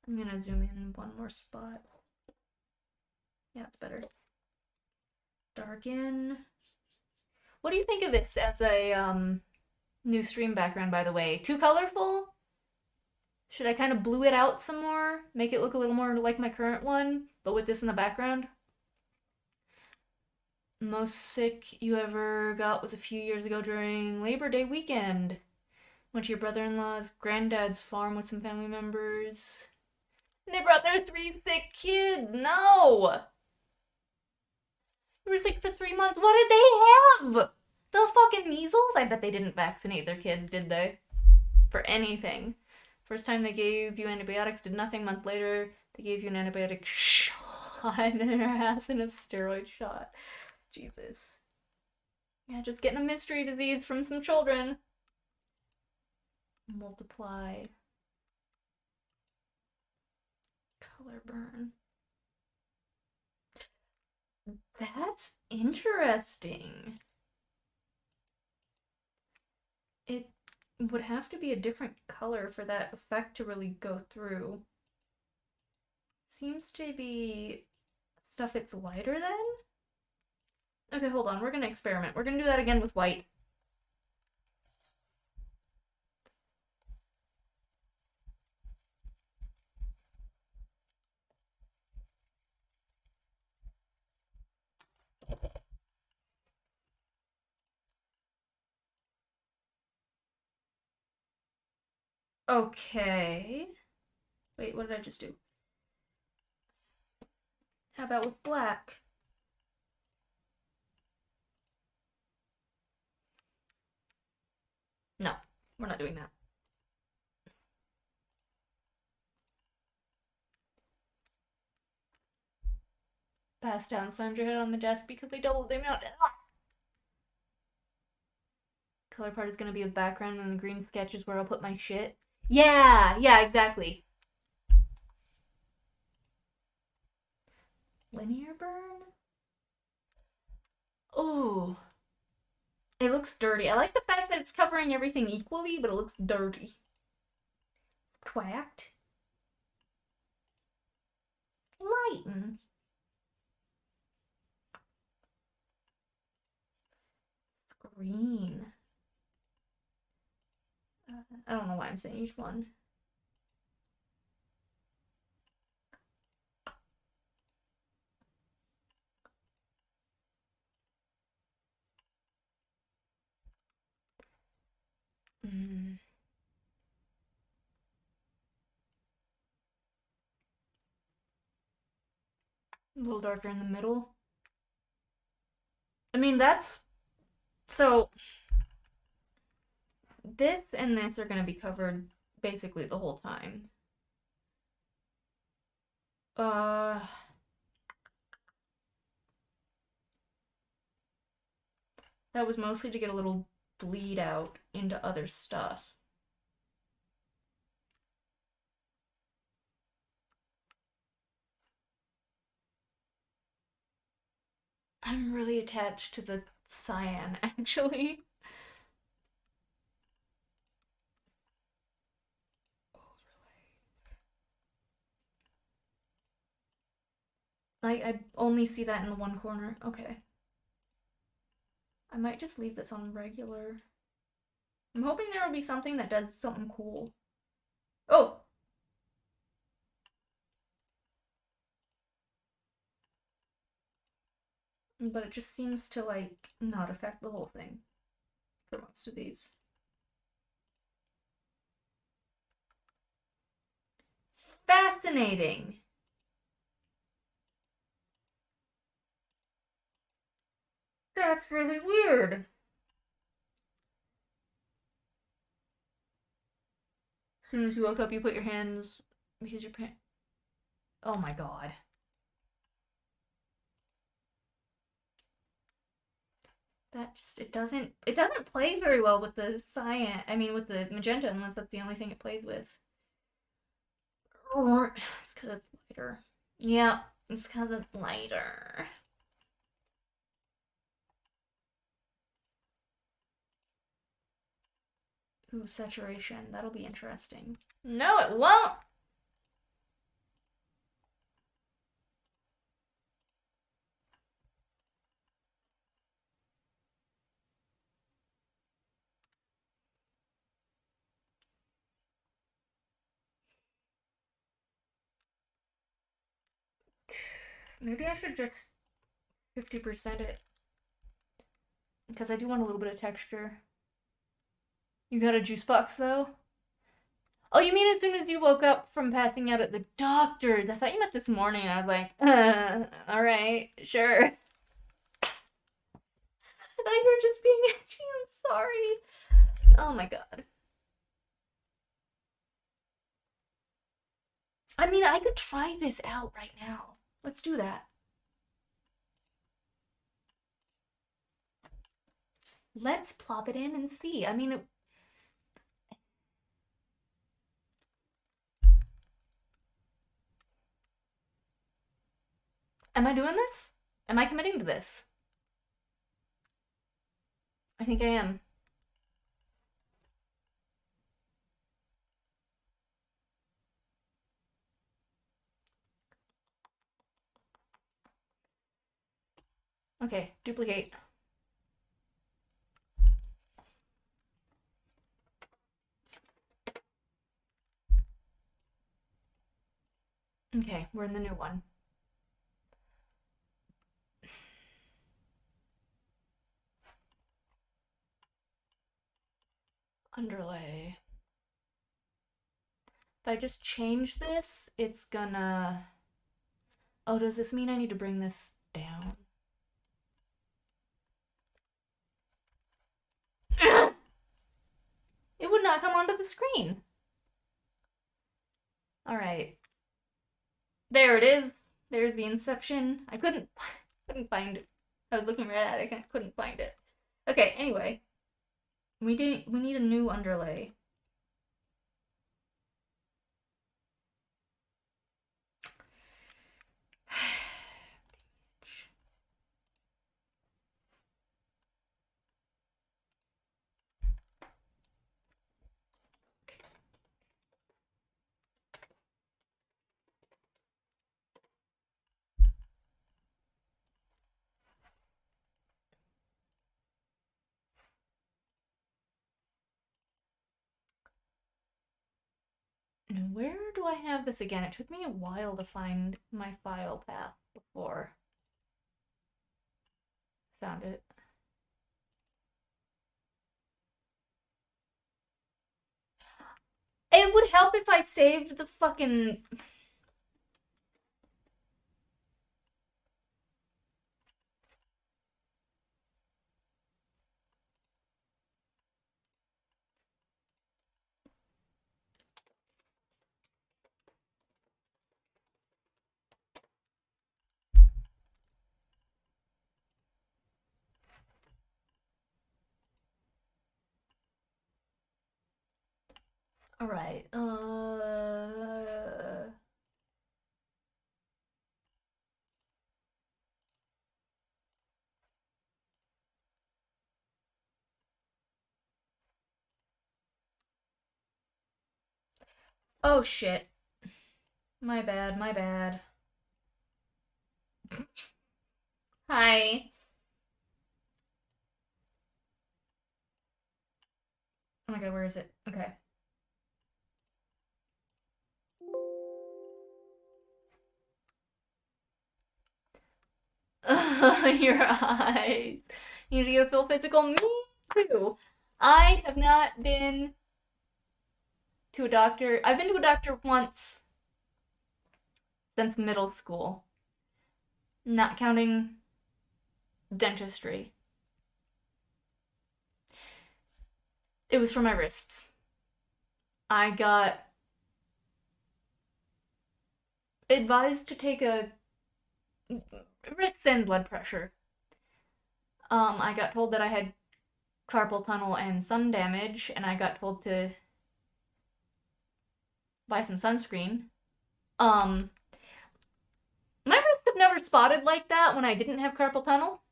I'm gonna zoom in one more spot. Yeah, it's better. Darken. What do you think of this as a new stream background, by the way? Too colorful? Should I kind of blue it out some more? Make it look a little more like my current one, but with this in the background? Most sick you ever got was a few years ago during Labor Day weekend. Went to your brother-in-law's granddad's farm with some family members. And they brought their 3 sick kids. No! They were sick for 3 months. What did they have? The fucking measles? I bet they didn't vaccinate their kids, did they? For anything. First time they gave you antibiotics, did nothing. Month later, they gave you an antibiotic shot in your ass and a steroid shot. Jesus. Yeah, just getting a mystery disease from some children. Multiply. Color burn. That's interesting. It would have to be a different color for that effect to really go through. Seems to be stuff it's lighter than? Okay, hold on. We're gonna experiment. We're gonna do that again with white. Okay. Wait, what did I just do? How about with black? No, we're not doing that. Pass down, slammed your head on the desk because they doubled the amount. Color part is gonna be a background and the green sketch is where I'll put my shit. Yeah, exactly. Linear burn? Oh. It looks dirty. I like the fact that it's covering everything equally, but it looks dirty. Twacked. Lighten. It's green. I don't know why I'm saying each one. A little darker in the middle. I mean, that's... So, this and this are going to be covered basically the whole time. That was mostly to get a little bleed out into other stuff. I'm really attached to the cyan, actually. Like, I only see that in the one corner. Okay. I might just leave this on regular. I'm hoping there will be something that does something cool. Oh! But it just seems to, like, not affect the whole thing for most of these. Fascinating! That's really weird. As soon as you woke up, you put your hands because your parents. Oh my god. That just it doesn't play very well with the cyan. I mean, with the magenta, unless that's the only thing it plays with. It's because it's lighter. Yeah, it's because it's lighter. Ooh, saturation. That'll be interesting. No, it won't! Maybe I should just 50% it. Because I do want a little bit of texture. You got a juice box though? Oh, you mean as soon as you woke up from passing out at the doctor's? I thought you meant this morning, and I was like, all right, sure. I thought you were just being edgy. I'm sorry. Oh my god. I mean, I could try this out right now. Let's do that. Let's plop it in and see. I mean, am I doing this? Am I committing to this? I think I am. Okay, duplicate. Okay, we're in the new one. Underlay. If I just change this, it's gonna... Oh, does this mean I need to bring this down? It would not come onto the screen. All right. There it is. There's the inception. I couldn't find it. I was looking right at it. I couldn't find it. Okay, anyway. We need a new underlay. Where do I have this again? It took me a while to find my file path before. Found it. It would help if I saved the fucking... Alright, Oh shit. My bad, my bad. Hi. Oh my god, where is it? Okay. Your eyes. You need to get a full physical? Me too. I have not been to a doctor. I've been to a doctor once since middle school. Not counting dentistry. It was for my wrists. I got advised to take a wrists and blood pressure. I got told that I had carpal tunnel and sun damage, and I got told to buy some sunscreen. My wrists have never spotted like that when I didn't have carpal tunnel.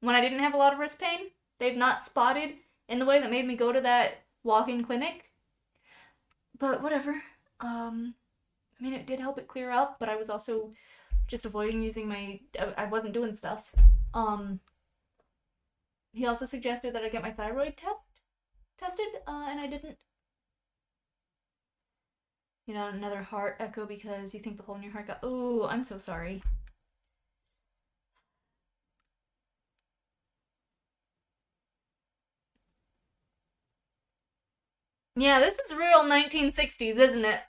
When I didn't have a lot of wrist pain, they've not spotted in the way that made me go to that walk-in clinic. But whatever. I mean, it did help it clear up, but I was also just avoiding using my... I wasn't doing stuff. He also suggested that I get my thyroid tested, and I didn't. You know, another heart echo because you think the hole in your heart got... Oh, I'm so sorry. Yeah, this is real 1960s, isn't it?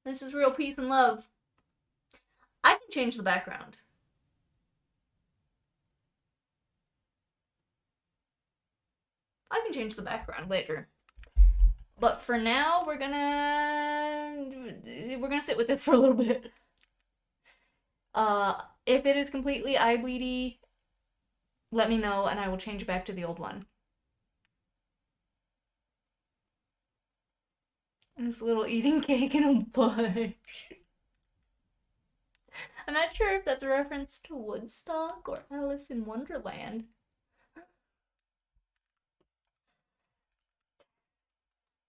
This is real peace and love. I can change the background. I can change the background later. But for now, we're gonna sit with this for a little bit. If it is completely eye bleedy, let me know and I will change back to the old one. This little eating cake in a bush. I'm not sure if that's a reference to Woodstock or Alice in Wonderland.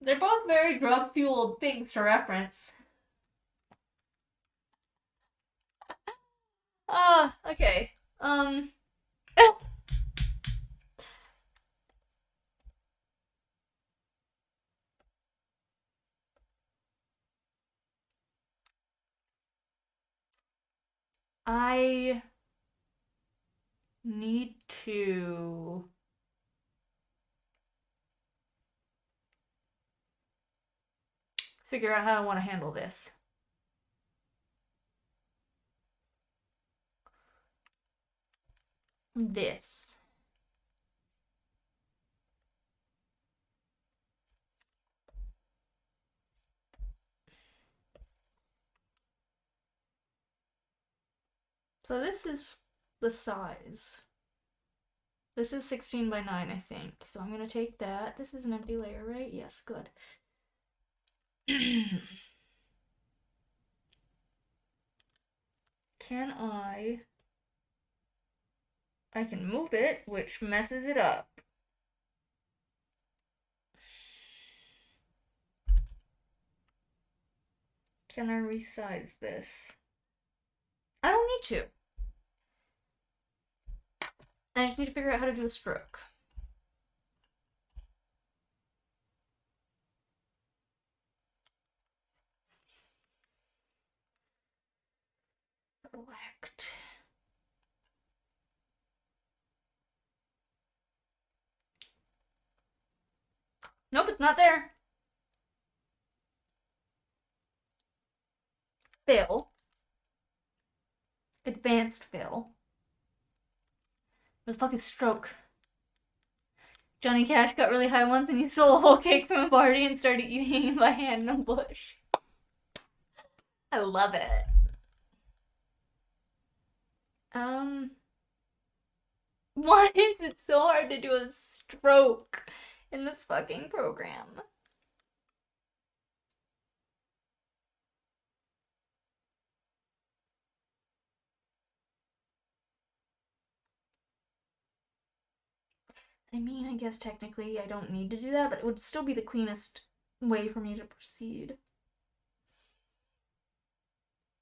They're both very drug fueled things to reference. Okay. I need to figure out how I want to handle this. This. So this is the size. This is 16 by 9, I think. So I'm going to take that. This is an empty layer, right? Yes, good. Can I can move it, which messes it up. Can I resize this? I don't need to. I just need to figure out how to do a stroke. Select. Nope, it's not there. Fill. Advanced fill. What the fuck is stroke? Johnny Cash got really high once and he stole a whole cake from a party and started eating it by hand in a bush. I love it. Why is it so hard to do a stroke in this fucking program? I mean, I guess technically I don't need to do that, but it would still be the cleanest way for me to proceed.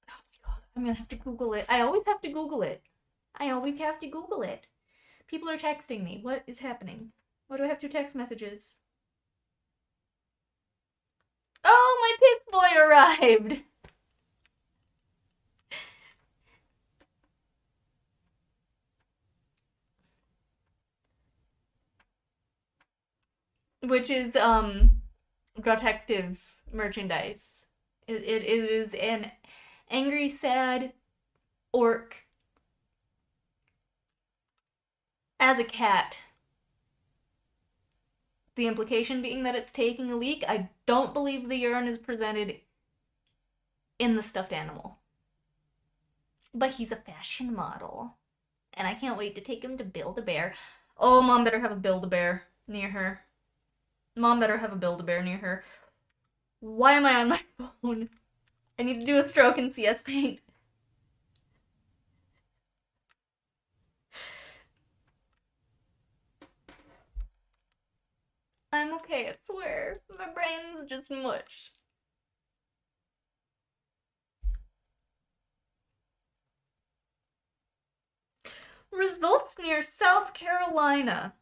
Oh my god, I'm gonna have to Google it. I always have to Google it. I always have to Google it. People are texting me. What is happening? Why do I have 2 text messages? Oh, my piss boy arrived! Which is, Detectives merchandise. It is an angry, sad orc as a cat. The implication being that it's taking a leak. I don't believe the urine is presented in the stuffed animal. But he's a fashion model. And I can't wait to take him to Build-A-Bear. Oh, Mom better have a Build-A-Bear near her. Mom better have a Build-A-Bear near her. Why am I on my phone? I need to do a stroke in CS Paint. I'm okay, I swear. My brain's just mush. Results near South Carolina.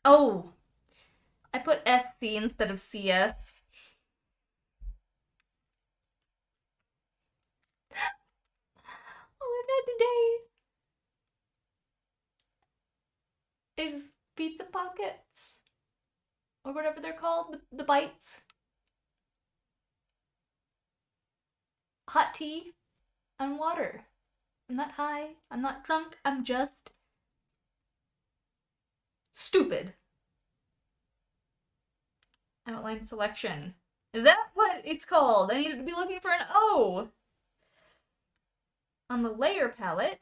Oh, I put SC instead of CS. All I've had today is pizza pockets. Or whatever they're called, the bites. Hot tea and water. I'm not high, I'm not drunk, I'm just stupid. Outline selection. Is that what it's called? I needed to be looking for an O. On the layer palette,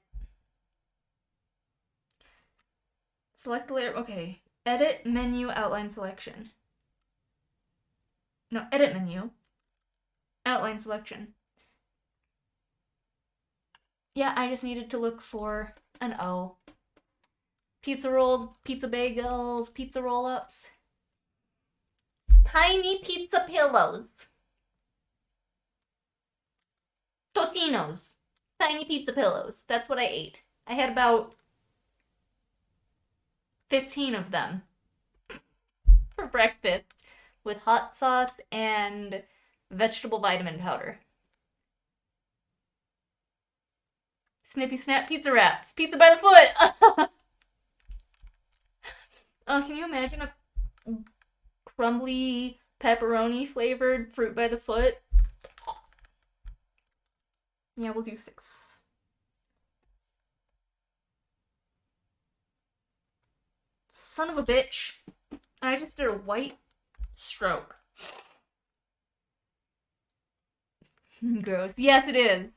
select the layer. Okay. Edit menu, outline selection. No, edit menu, outline selection. Yeah, I just needed to look for an O. Pizza rolls, pizza bagels, pizza roll-ups. Tiny pizza pillows. Totino's. Tiny pizza pillows. That's what I ate. I had about 15 of them for breakfast with hot sauce and vegetable vitamin powder. Snippy snap pizza wraps. Pizza by the foot. Can you imagine a crumbly pepperoni flavored fruit by the foot? Yeah, we'll do 6. Son of a bitch. I just did a white stroke. Gross. Yes, it is.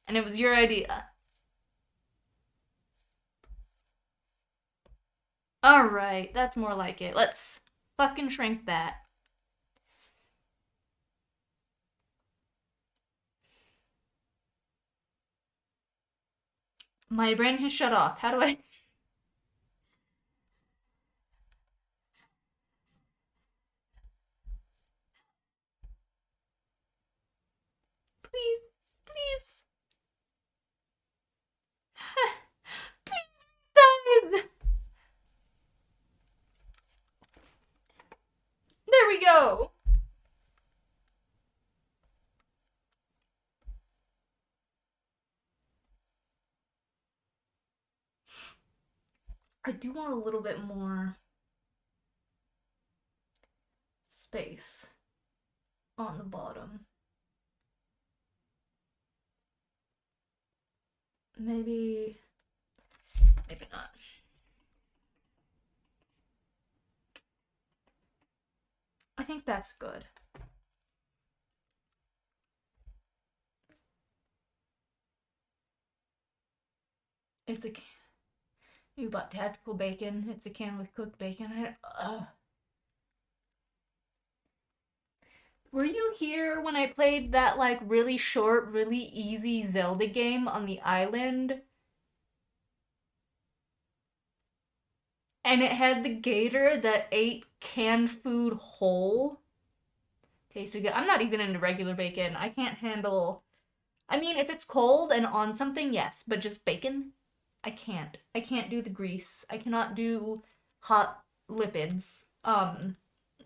And it was your idea. Alright, that's more like it. Let's fucking shrink that. My brain has shut off. How do I... Please. Please. Please, guys. There we go. I do want a little bit more space on the bottom. Maybe not. I think that's good. It's a... You bought tactical bacon. It's a can with cooked bacon. Were you here when I played that, like, really short, really easy Zelda game on the island? And it had the gator that ate canned food whole? Okay, so I'm not even into regular bacon. I can't handle... I mean, if it's cold and on something, yes. But just bacon? I can't. I can't do the grease. I cannot do hot lipids.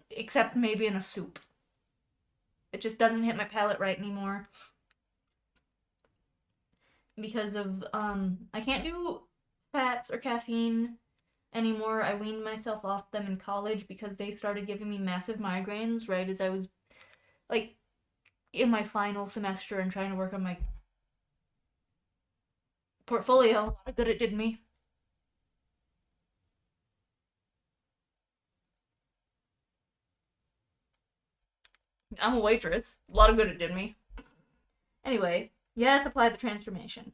Except maybe in a soup. It just doesn't hit my palate right anymore. Because of, I can't do fats or caffeine anymore. I weaned myself off them in college because they started giving me massive migraines right as I was, like, in my final semester and trying to work on my portfolio. A lot of good it did me. I'm a waitress. A lot of good it did me. Anyway, yes, apply the transformation.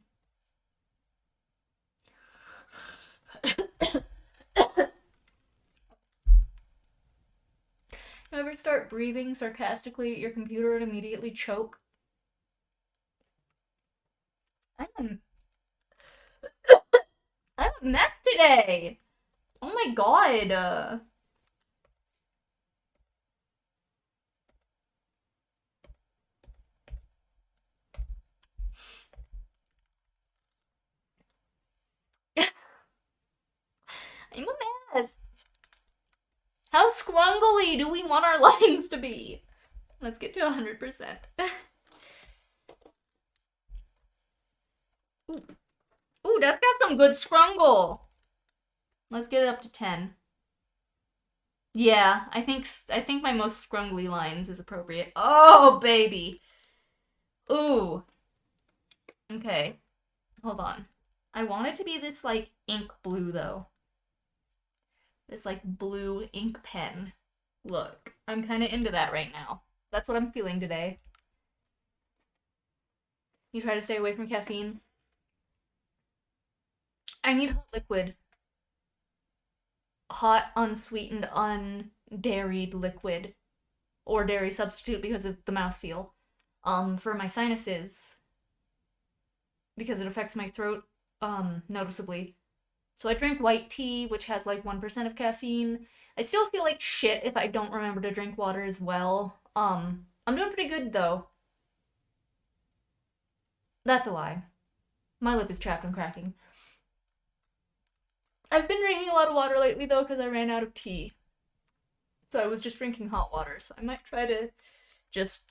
You ever start breathing sarcastically at your computer and immediately choke? I'm a mess today! Oh my god! I'm a mess! How scrungly do we want our lines to be? Let's get to 100%. Ooh. Ooh, that's got some good scrungle. Let's get it up to 10. Yeah, I think my most scrungly lines is appropriate. Oh, baby. Ooh. Okay. Hold on. I want it to be this, like, ink blue, though. This, like, blue ink pen. Look, I'm kind of into that right now. That's what I'm feeling today. You try to stay away from caffeine? I need hot liquid. Hot, unsweetened, undairied liquid. Or dairy substitute because of the mouthfeel. For my sinuses. Because it affects my throat, noticeably. So I drink white tea, which has like 1% of caffeine. I still feel like shit if I don't remember to drink water as well. I'm doing pretty good though. That's a lie. My lip is chapped and cracking. I've been drinking a lot of water lately though because I ran out of tea. So I was just drinking hot water. So I might try to just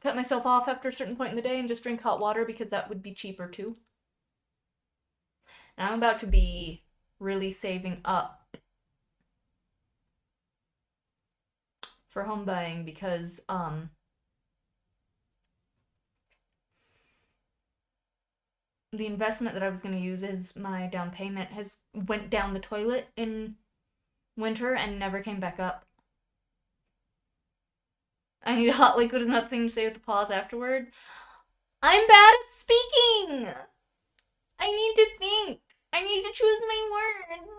cut myself off after a certain point in the day and just drink hot water because that would be cheaper too. And I'm about to be really saving up for home buying because the investment that I was going to use as my down payment has went down the toilet in winter and never came back up. I need hot liquid and nothing to say with the pause afterward. I'm bad at speaking! I need to think. I need to choose my words.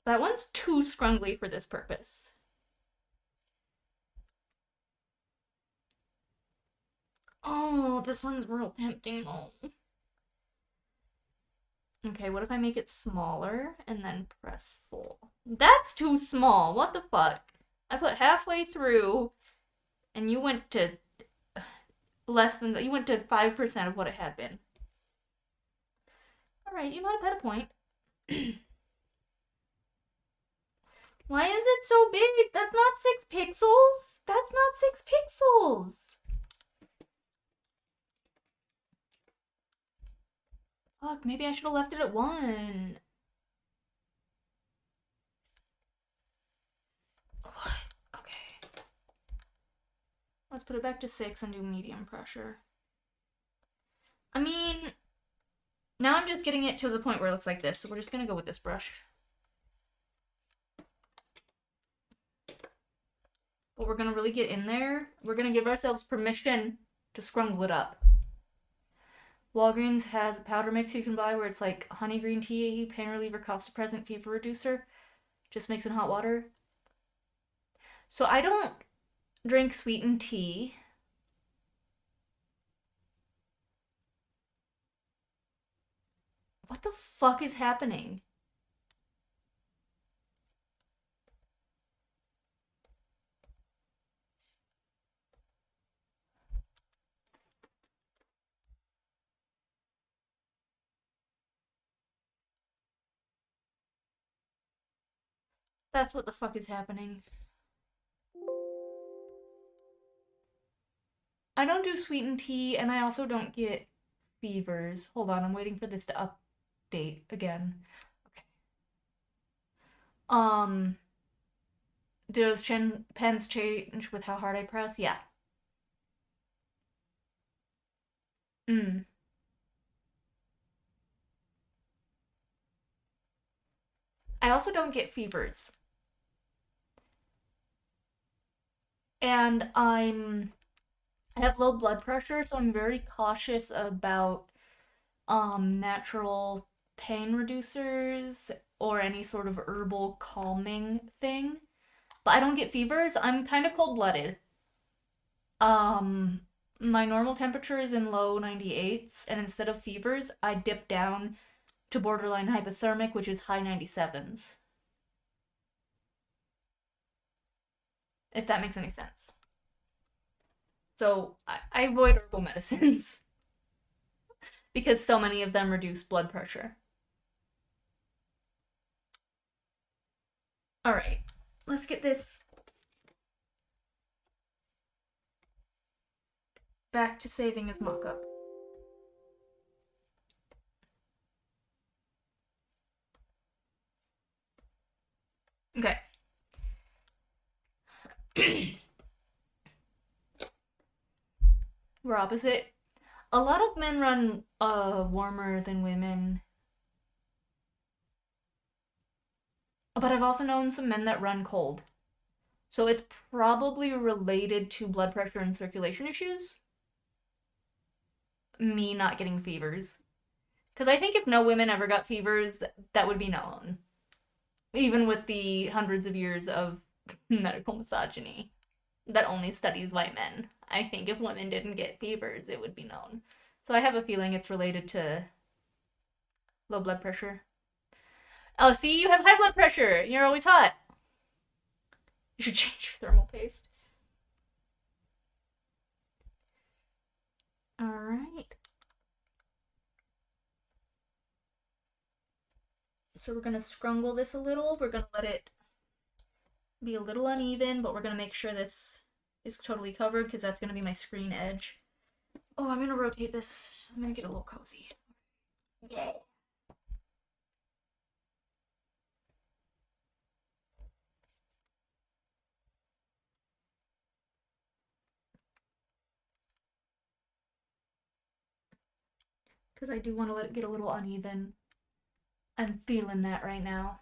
That one's too scrungly for this purpose. Oh, this one's real tempting though. Okay, what if I make it smaller and then press full? That's too small. What the fuck? I put halfway through and you went to less than that. You went to 5% of what it had been. Alright, you might have had a point. Why is it so big? That's not 6 pixels. That's not 6 pixels. Fuck, maybe I should have left it at 1. What? Okay. Let's put it back to 6 and do medium pressure. I mean, now I'm just getting it to the point where it looks like this, so we're just gonna go with this brush. But we're gonna really get in there. We're gonna give ourselves permission to scrungle it up. Walgreens has a powder mix you can buy where it's like honey green tea, pain reliever, cough suppressant, fever reducer. Just mix in hot water. So I don't drink sweetened tea. What the fuck is happening? That's what the fuck is happening. I don't do sweetened tea, and I also don't get fevers. Hold on, I'm waiting for this to update again. Okay. Do those pens change with how hard I press? Yeah. I also don't get fevers. And I have low blood pressure, so I'm very cautious about natural pain reducers or any sort of herbal calming thing. But I don't get fevers. I'm kind of cold-blooded. Um my normal temperature is in low 98s, and instead of fevers, I dip down to borderline hypothermic, which is high 97s. If that makes any sense. So I avoid herbal medicines because so many of them reduce blood pressure. All right, let's get this back to saving as mock-up. Okay. We're opposite. A lot of men run warmer than women, but I've also known some men that run cold. So it's probably related to blood pressure and circulation issues. Me not getting fevers. Because I think if no women ever got fevers, that would be known. Even with the hundreds of years of medical misogyny that only studies white men. I think if women didn't get fevers, it would be known. So I have a feeling it's related to low blood pressure. Oh, see, you have high blood pressure. You're always hot. You should change your thermal paste. All right. So we're gonna scrungle this a little. We're gonna let it be a little uneven, but we're gonna make sure this is totally covered because that's gonna be my screen edge. Oh, I'm gonna rotate this. I'm gonna get a little cozy. Yeah. Because I do want to let it get a little uneven. I'm feeling that right now.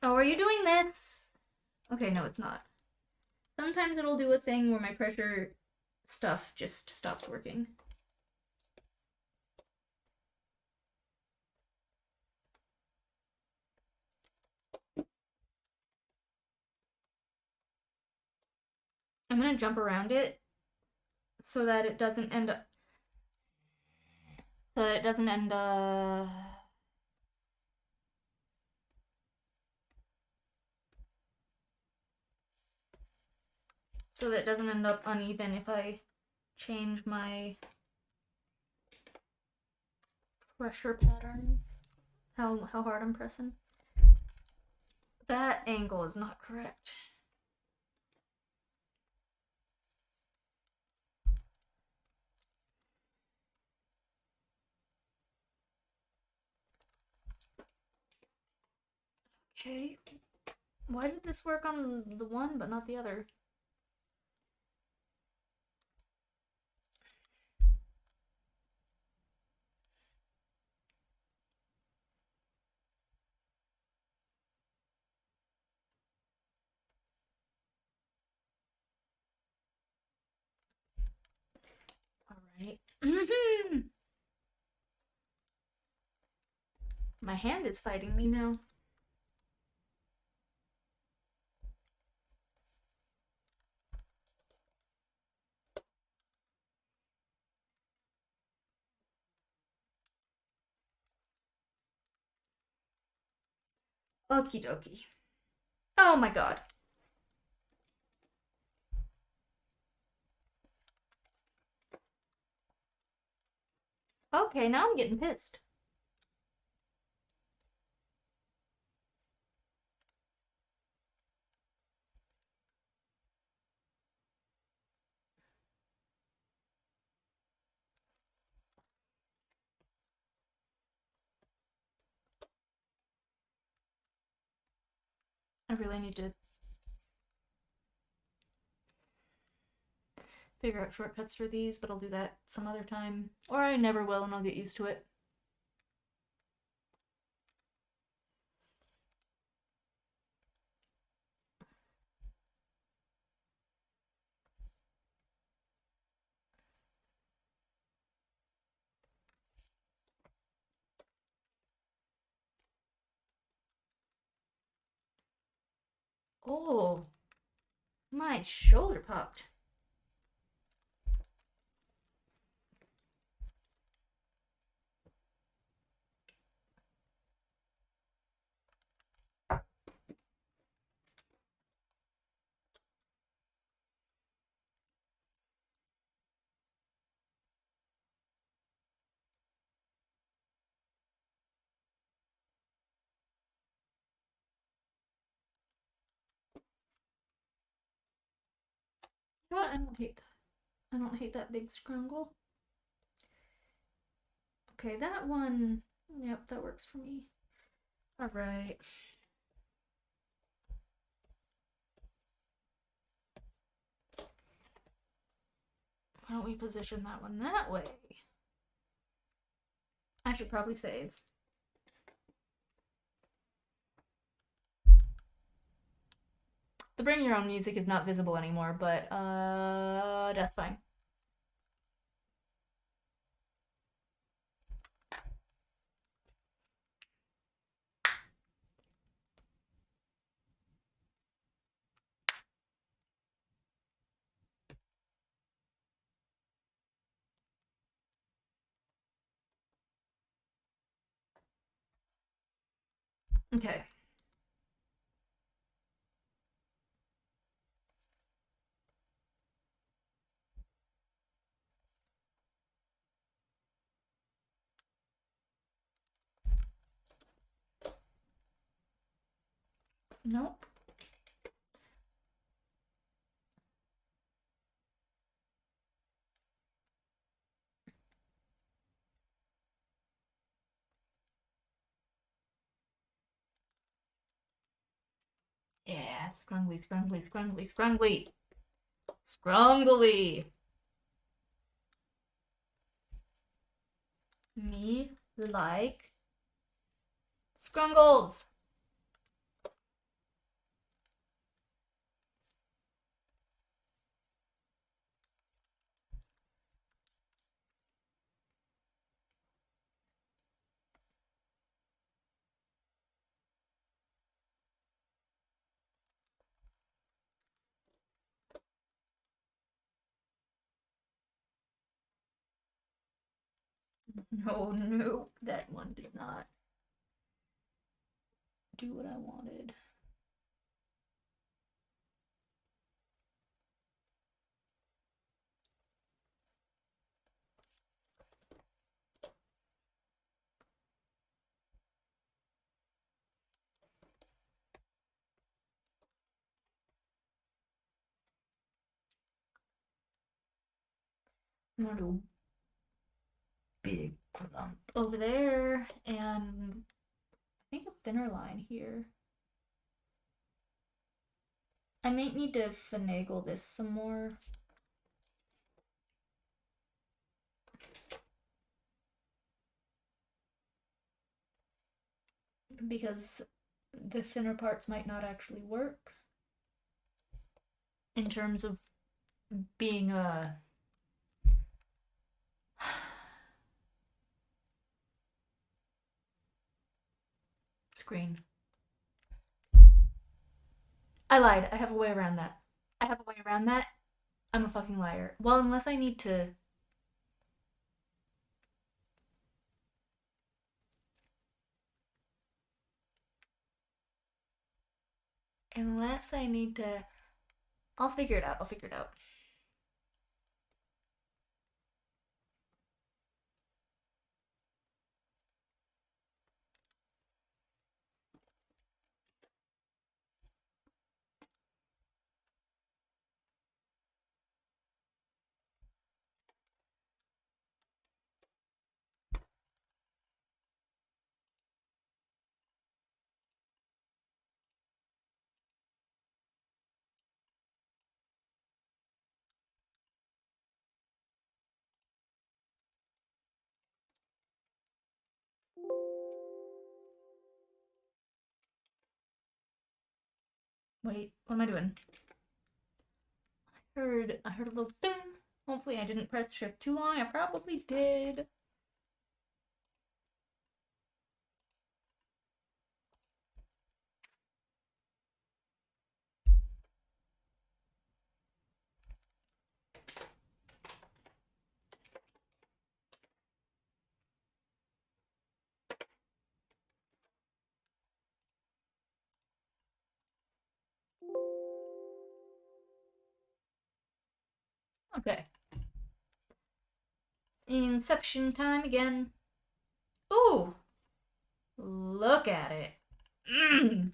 Oh, are you doing this? Okay, no, it's not. Sometimes it'll do a thing where my pressure stuff just stops working. I'm gonna jump around it so that it doesn't end up. So that it doesn't end up. So that it doesn't end up uneven if I change my pressure patterns. How hard I'm pressing. That angle is not correct. Okay. Why did this work on the one but not the other? Alright. My hand is fighting me now. Okie dokie. Oh my god. Okay, now I'm getting pissed. I really need to figure out shortcuts for these, but I'll do that some other time. Or I never will and I'll get used to it. Oh, my shoulder popped. You know what? I don't hate that. I don't hate that big scrungle. Okay, that one Yep, that works for me. All right. Why don't we position that one that way? I should probably save. The bring your own music is not visible anymore, but that's fine. Okay. Nope. Yeah, scrungly, scrungly, scrungly, scrungly. Scrungly. Me like scrungles. No, that one did not do what I wanted. I'm gonna do a big clump over there, and I think a thinner line here. I might need to finagle this some more. Because the thinner parts might not actually work in terms of being a screen. I lied. I have a way around that. I have a way around that. I'm a fucking liar. Well, unless I need to. Unless I need to. I'll figure it out. I'll figure it out. Wait, what am I doing? I heard a little thing. Hopefully I didn't press shift too long. I probably did. Okay. Inception time again. Ooh! Look at it. Mm.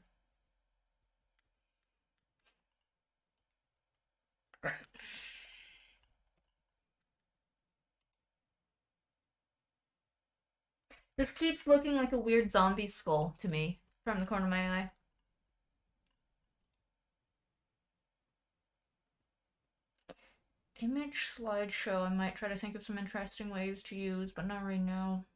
Right. This keeps looking like a weird zombie skull to me from the corner of my eye. Image slideshow. I might try to think of some interesting ways to use, but not right now.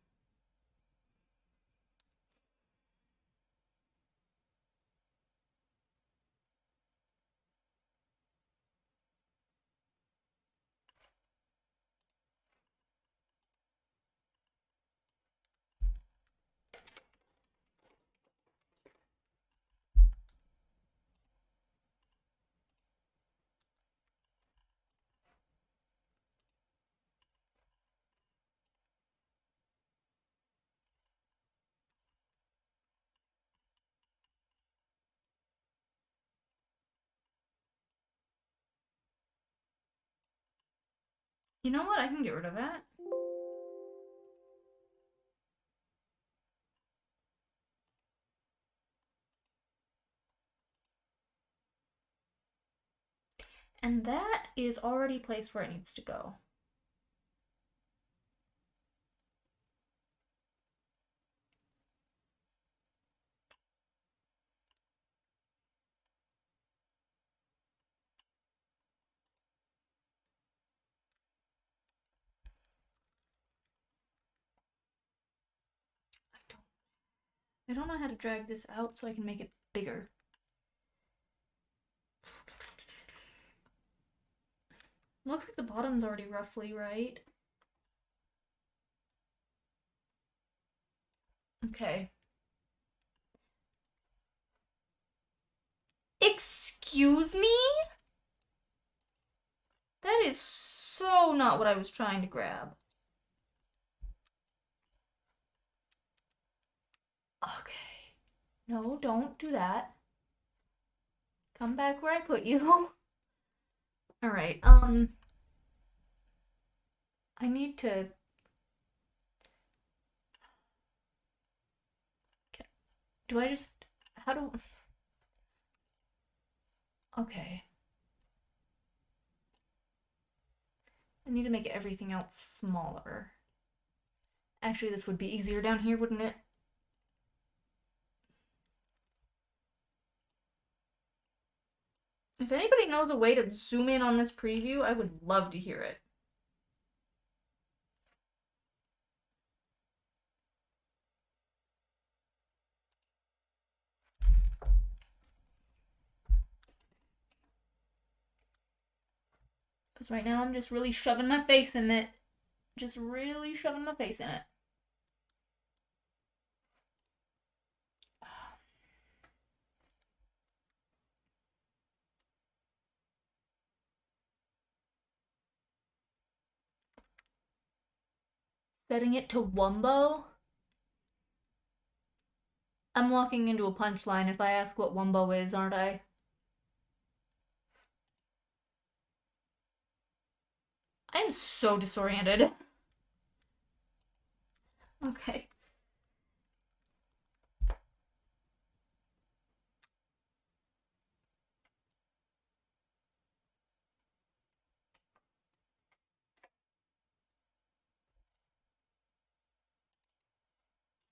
You know what? I can get rid of that. And that is already placed where it needs to go. I don't know how to drag this out so I can make it bigger. Looks like the bottom's already roughly right. Okay. Excuse me? That is so not what I was trying to grab. Okay. No, don't do that. Come back where I put you. Alright, I need to... Do I just... How do... Okay. I need to make everything else smaller. Actually, this would be easier down here, wouldn't it? If anybody knows a way to zoom in on this preview, I would love to hear it. Because right now I'm just really shoving my face in it. Just really shoving my face in it. Setting it to Wumbo? I'm walking into a punchline if I ask what Wumbo is, aren't I? I'm so disoriented. Okay.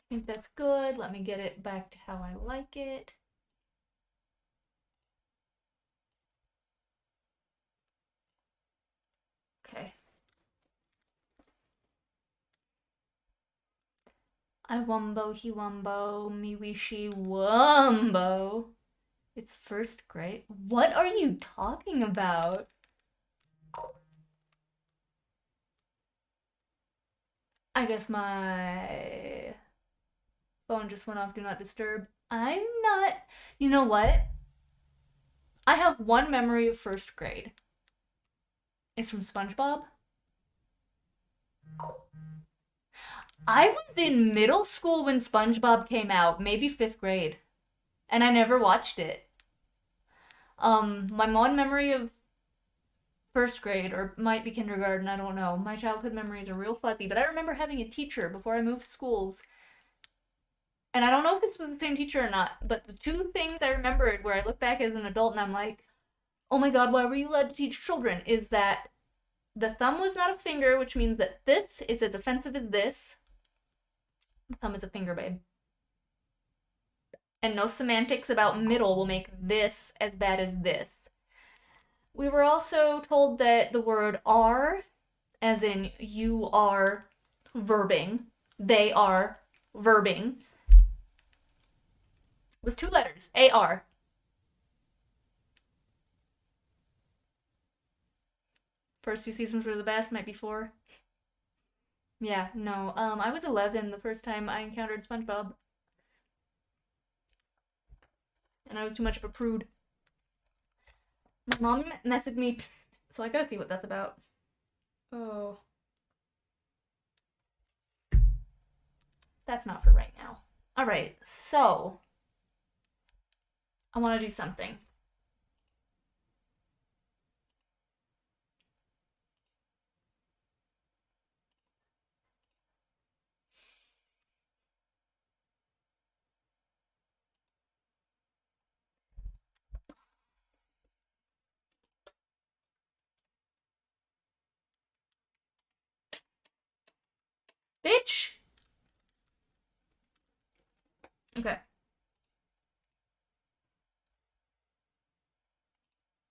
I think that's good. Let me get it back to how I like it. Okay. I wumbo, he wumbo, me we she wumbo. It's first grade. What are you talking about? I guess my phone just went off do not disturb. I'm not. You know what? I have one memory of first grade. It's from SpongeBob. I was in middle school when SpongeBob came out, maybe 5th grade. And I never watched it. My one memory of first grade, or might be kindergarten, I don't know. My childhood memories are real fuzzy, but I remember having a teacher before I moved schools. And I don't know if this was the same teacher or not, but the two things I remembered where I look back as an adult and I'm like, oh my god, why were you allowed to teach children? Is that the thumb was not a finger, which means that this is as offensive as this. Thumb is a finger, babe. And no semantics about middle will make this as bad as this. We were also told that the word are, as in you are verbing, they are verbing, was 2 letters. A-R. First 2 seasons were the best, might be 4. Yeah, no. I was 11 the first time I encountered SpongeBob. And I was too much of a prude. My mom messaged me, psst, so I gotta see what that's about. Oh. That's not for right now. Alright, so. I want to do something. Bitch! Okay.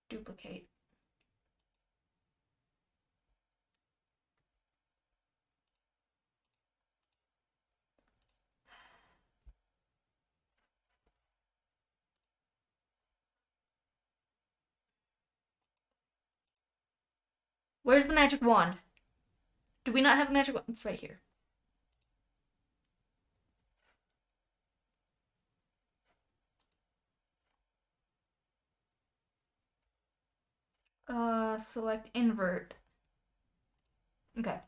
Duplicate. Where's the magic wand? Do we not have a magic wand? It's right here. Select invert. Okay.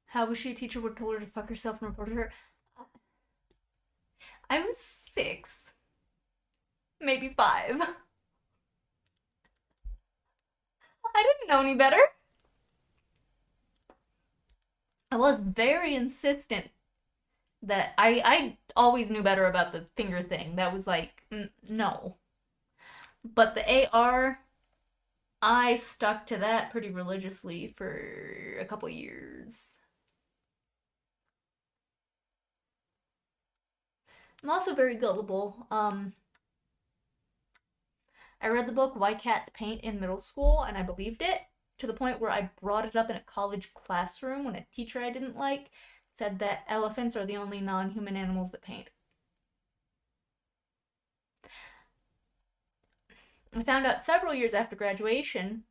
How was she a teacher would told her to fuck herself and reported her? I was 6. Maybe 5. I didn't know any better. I was very insistent that I always knew better about the finger thing. That was like, no. But the AR, I stuck to that pretty religiously for a couple years. I'm also very gullible. I read the book Why Cats Paint in middle school, and I believed it to the point where I brought it up in a college classroom when a teacher I didn't like said that elephants are the only non-human animals that paint. I found out several years after graduation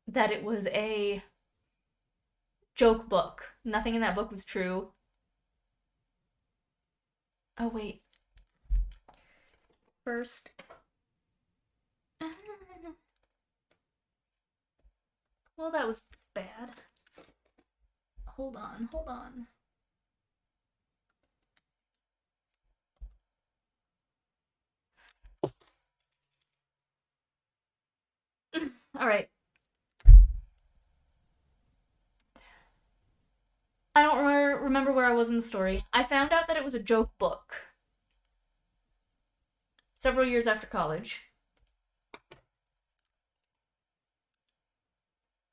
that it was a joke book. Nothing in that book was true. Oh, wait. First. Well, that was bad. Hold on. All right. I don't remember where I was in the story. I found out that it was a joke book several years after college.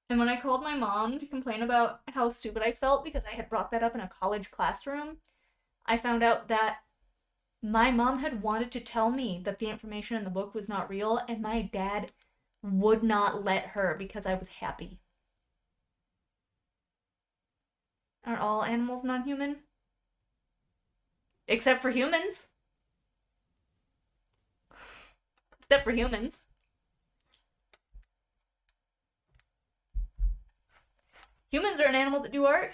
And when I called my mom to complain about how stupid I felt because I had brought that up in a college classroom, I found out that my mom had wanted to tell me that the information in the book was not real, and my dad would not let her because I was happy. Aren't all animals non-human? Except for humans. Except for humans. Humans are an animal that do art.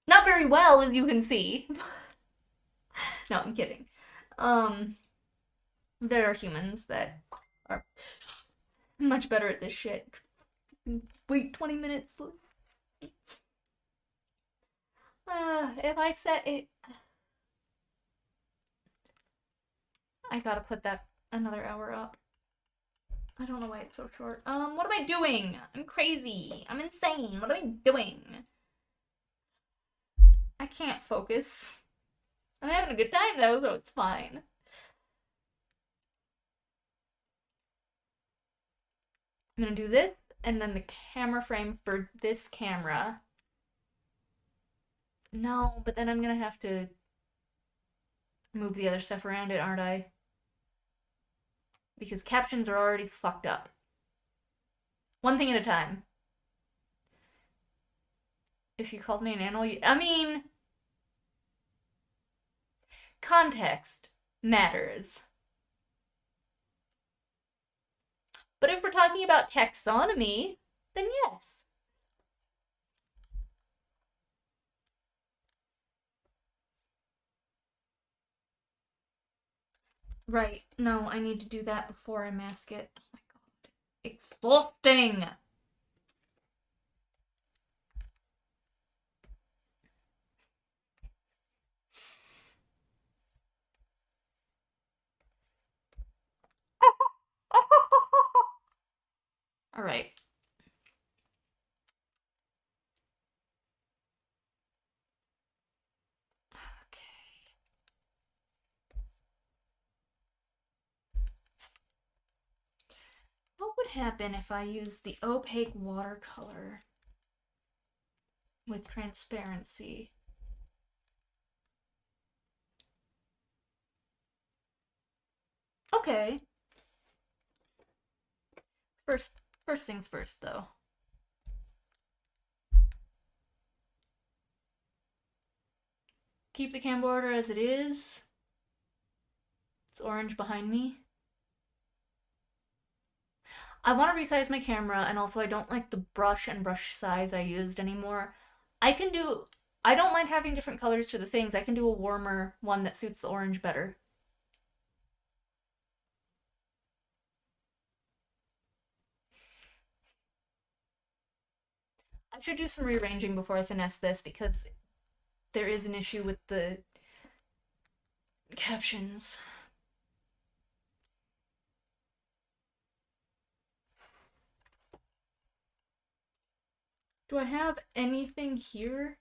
Not very well, as you can see. No, I'm kidding. There are humans that are much better at this shit. Wait 20 minutes. If I set it... I gotta put that another hour up. I don't know why it's so short. What am I doing? I'm crazy. I'm insane. What am I doing? I can't focus. I'm having a good time though, so it's fine. I'm gonna do this, and then the camera frame for this camera. No, but then I'm gonna have to move the other stuff around it, aren't I? Because captions are already fucked up. One thing at a time. If you called me an animal, I mean, context matters. But if we're talking about taxonomy, then yes. Right. No, I need to do that before I mask it. Oh my god. Exhausting! Alright. Okay. What would happen if I use the opaque watercolor with transparency? Okay. First things first, though. Keep the cam border as it is. It's orange behind me. I want to resize my camera, and also I don't like the brush and brush size I used anymore. I don't mind having different colors for the things. I can do a warmer one that suits the orange better. I should do some rearranging before I finesse this because there is an issue with the captions. Do I have anything here?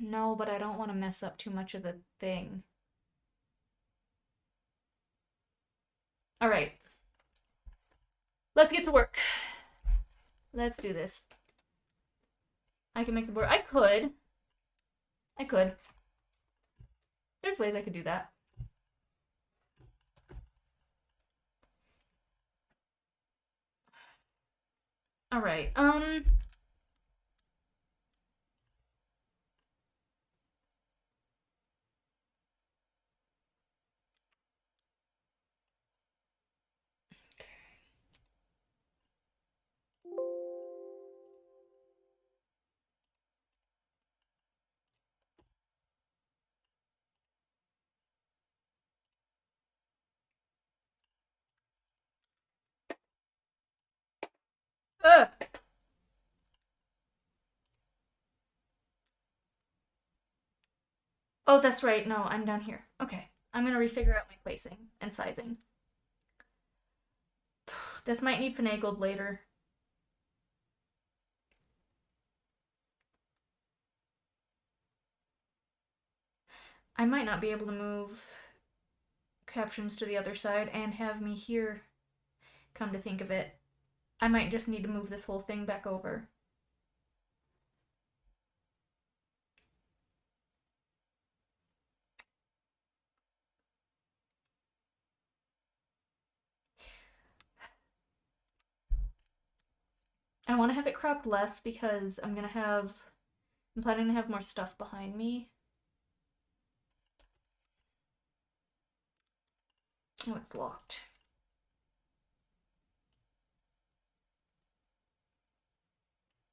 No, but I don't want to mess up too much of the thing. Alright. Let's get to work. Let's do this. I can make the board. I could. There's ways I could do that. Alright, Ugh. Oh, that's right. No, I'm down here. Okay. I'm gonna refigure out my placing and sizing. This might need finagled later. I might not be able to move captions to the other side and have me here, come to think of it. I might just need to move this whole thing back over. I want to have it cropped less because I'm planning to have more stuff behind me. Oh, it's locked.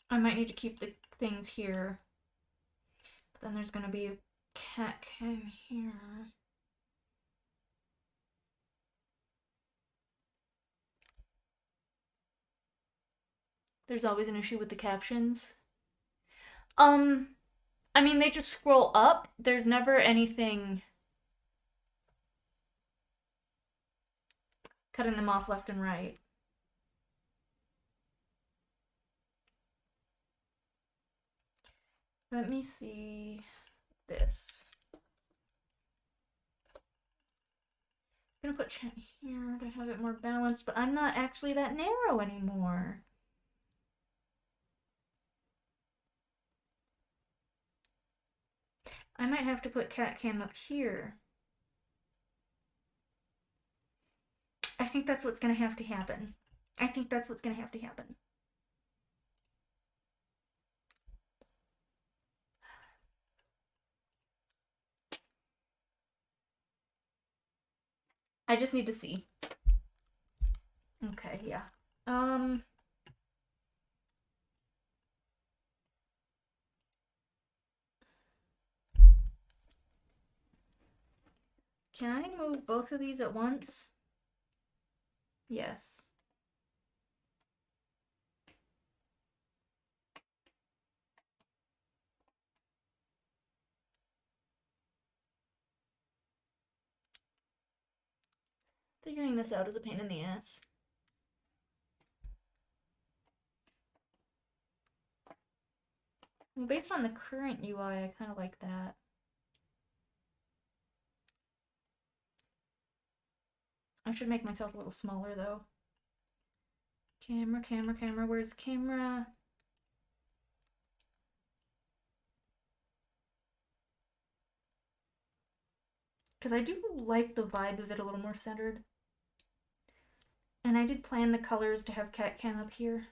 I might need to keep the things here. But then there's gonna be a cat cam here. There's always an issue with the captions. I mean, they just scroll up. There's never anything cutting them off left and right. Let me see this. gonna put chat here to have it more balanced, but I'm not actually that narrow anymore. I might have to put cat cam up here. I think that's what's gonna have to happen. I think that's what's gonna have to happen. I just need to see. Okay, yeah. Can I move both of these at once? Yes. Figuring this out is a pain in the ass. Well, based on the current UI, I kind of like that. I should make myself a little smaller, though. Camera, camera, camera. Where's camera? Because I do like the vibe of it a little more centered. And I did plan the colors to have cat cam up here.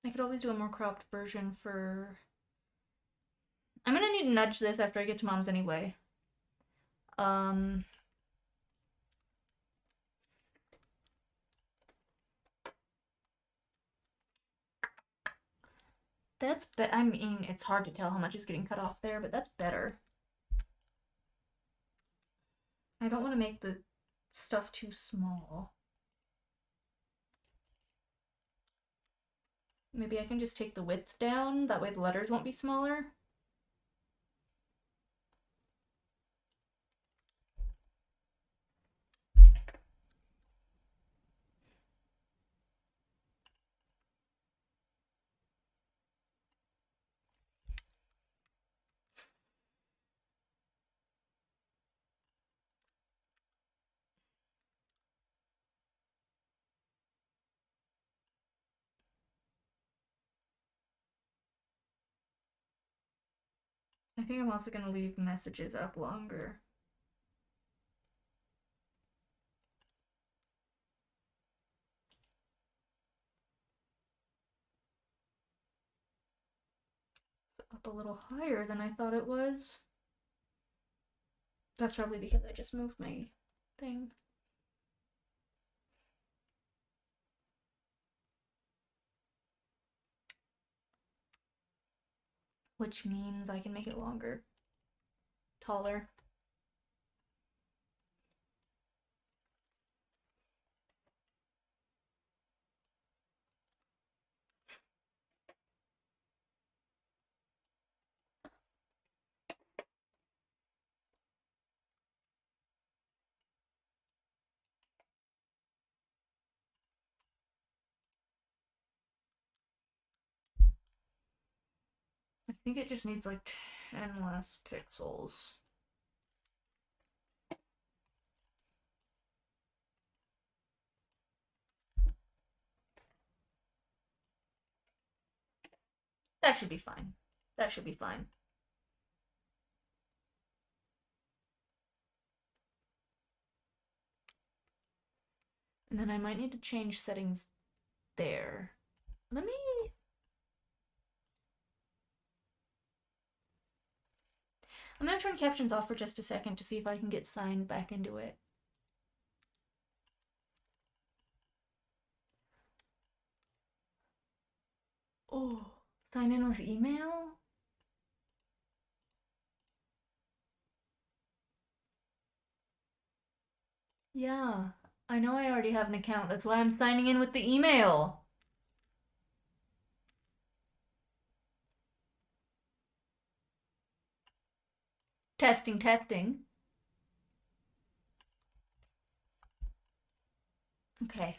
I could always do a more cropped version for... I'm gonna need to nudge this after I get to mom's anyway. That's I mean, it's hard to tell how much is getting cut off there, but that's better. I don't want to make the stuff too small. Maybe I can just take the width down, that way the letters won't be smaller. I think I'm also going to leave messages up longer. It's up a little higher than I thought it was. That's probably because I just moved my thing. Which means I can make it longer. Taller. I think it just needs like 10 less pixels. That should be fine. That should be fine. And then I might need to change settings there. Let me... I'm gonna turn captions off for just a second to see if I can get signed back into it. Oh, sign in with email? Yeah, I know I already have an account. That's why I'm signing in with the email. Testing, testing. Okay.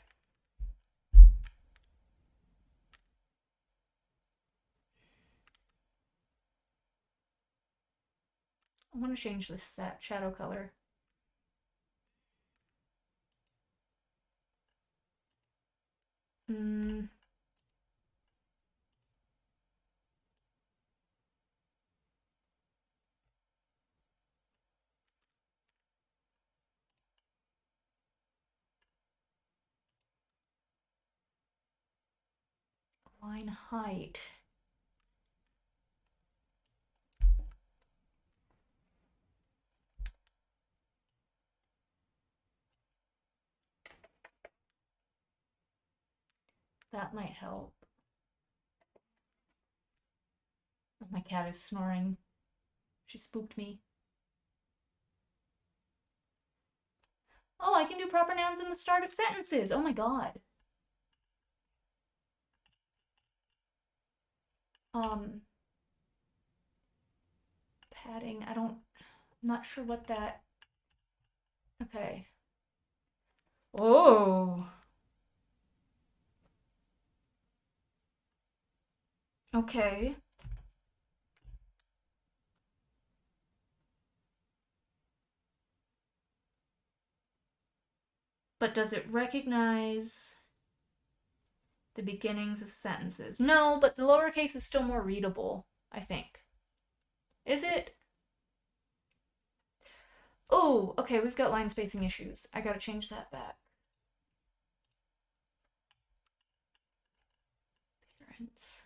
I want to change this shadow color. Line height. That might help. Oh, my cat is snoring. She spooked me. Oh, I can do proper nouns in the start of sentences. Oh my god. Padding. I'm not sure what that. Okay. Oh. Okay. But does it recognize the beginnings of sentences? No, but the lowercase is still more readable, I think. Is it? Oh, okay, we've got line spacing issues. I gotta change that back. Appearance.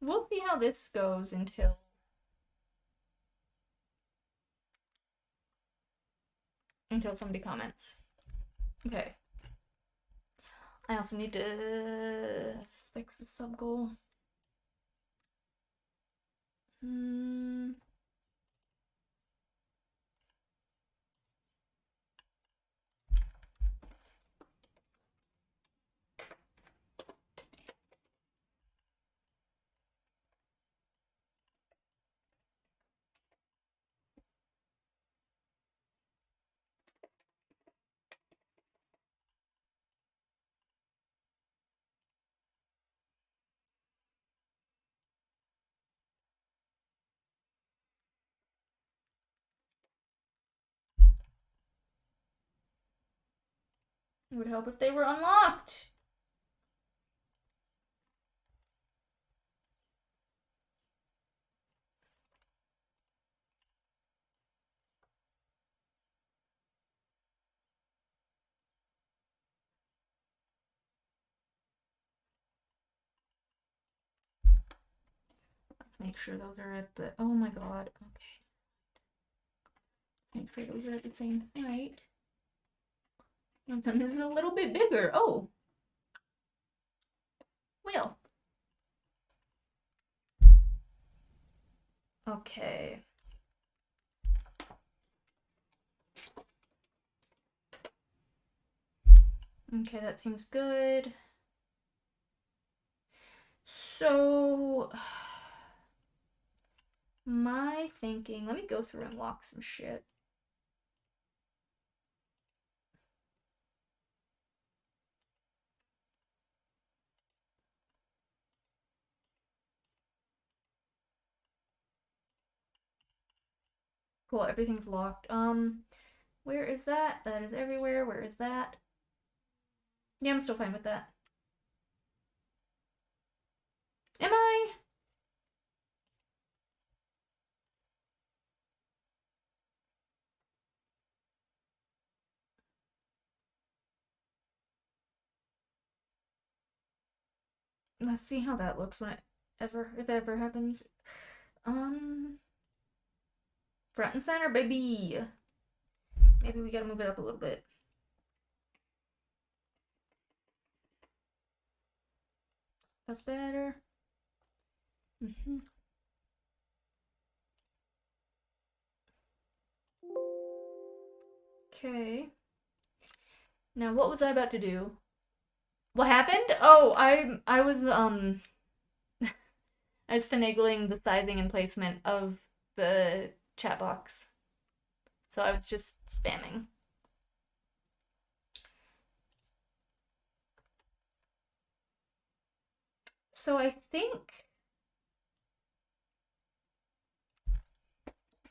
We'll see how this goes until somebody comments. Okay. I also need to fix the sub goal. It would help if they were unlocked. Let's make sure those are at the. Oh my god. Okay. Let's make sure those are at the same height. One of them is a little bit bigger. Oh. Well. Okay. Okay, that seems good. So, my thinking, let me go through and lock some shit. Cool, everything's locked. Where is that? That is everywhere. Where is that? Yeah, I'm still fine with that. Am I? Let's see how that looks when if it ever happens. Front and center, baby. Maybe we gotta move it up a little bit. That's better. Okay. Now, what was I about to do? What happened? Oh, I was I was finagling the sizing and placement of the chat box. So I was just spamming. So I think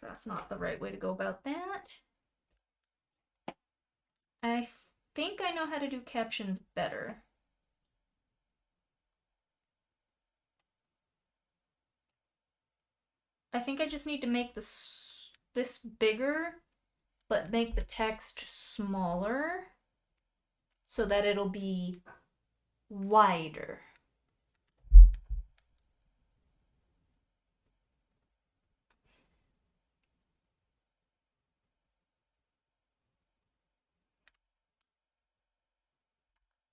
that's not the right way to go about that. I think I know how to do captions better. I think I just need to make this bigger, but make the text smaller so that it'll be wider.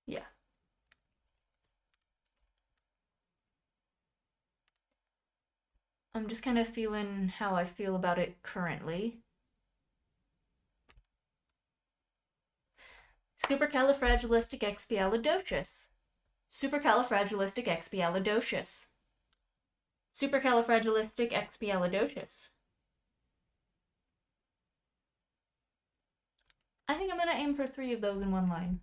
Yeah. I'm just kind of feeling how I feel about it currently. Supercalifragilisticexpialidocious. Supercalifragilisticexpialidocious. Supercalifragilisticexpialidocious. I think I'm gonna aim for 3 of those in one line.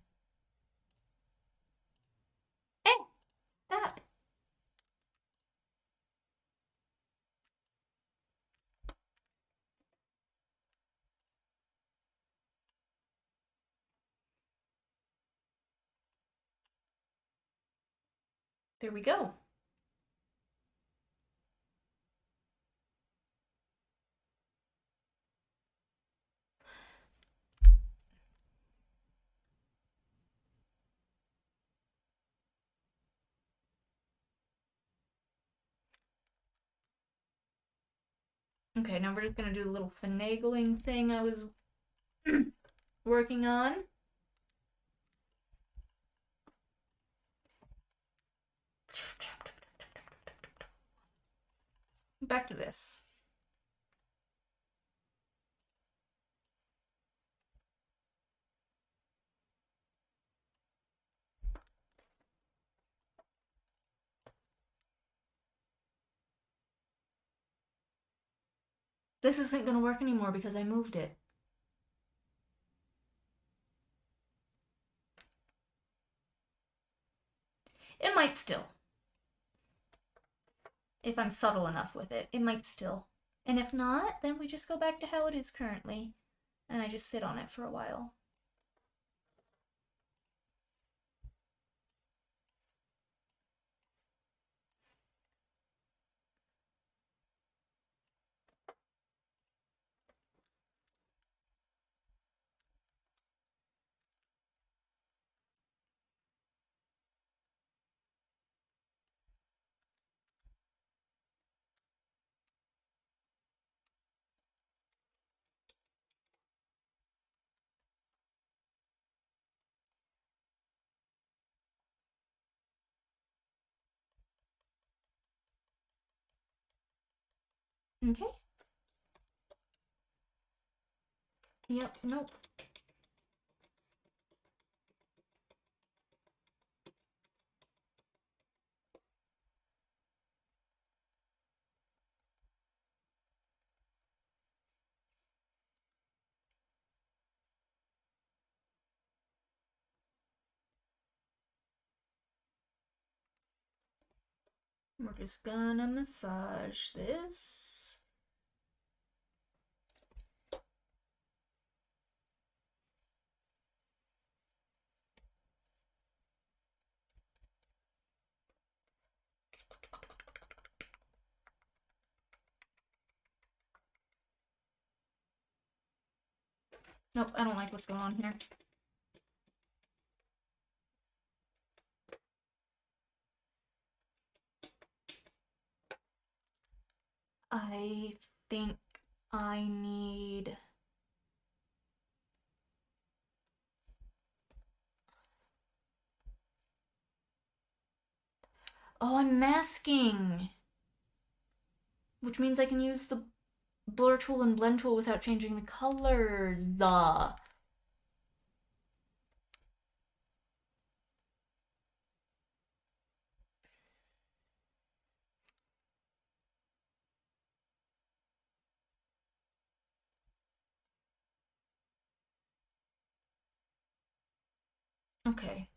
Hey! Stop! There we go. Okay, now we're just gonna do the little finagling thing I was working on. Back to this. This isn't gonna work anymore because I moved it. It might still. If I'm subtle enough with it, it might still. And if not, then we just go back to how it is currently. And I just sit on it for a while. Okay. Yep, nope. We're just gonna massage this. Nope, I don't like what's going on here. I think I need... Oh, I'm masking! Which means I can use the blur tool and blend tool without changing the colors. Okay.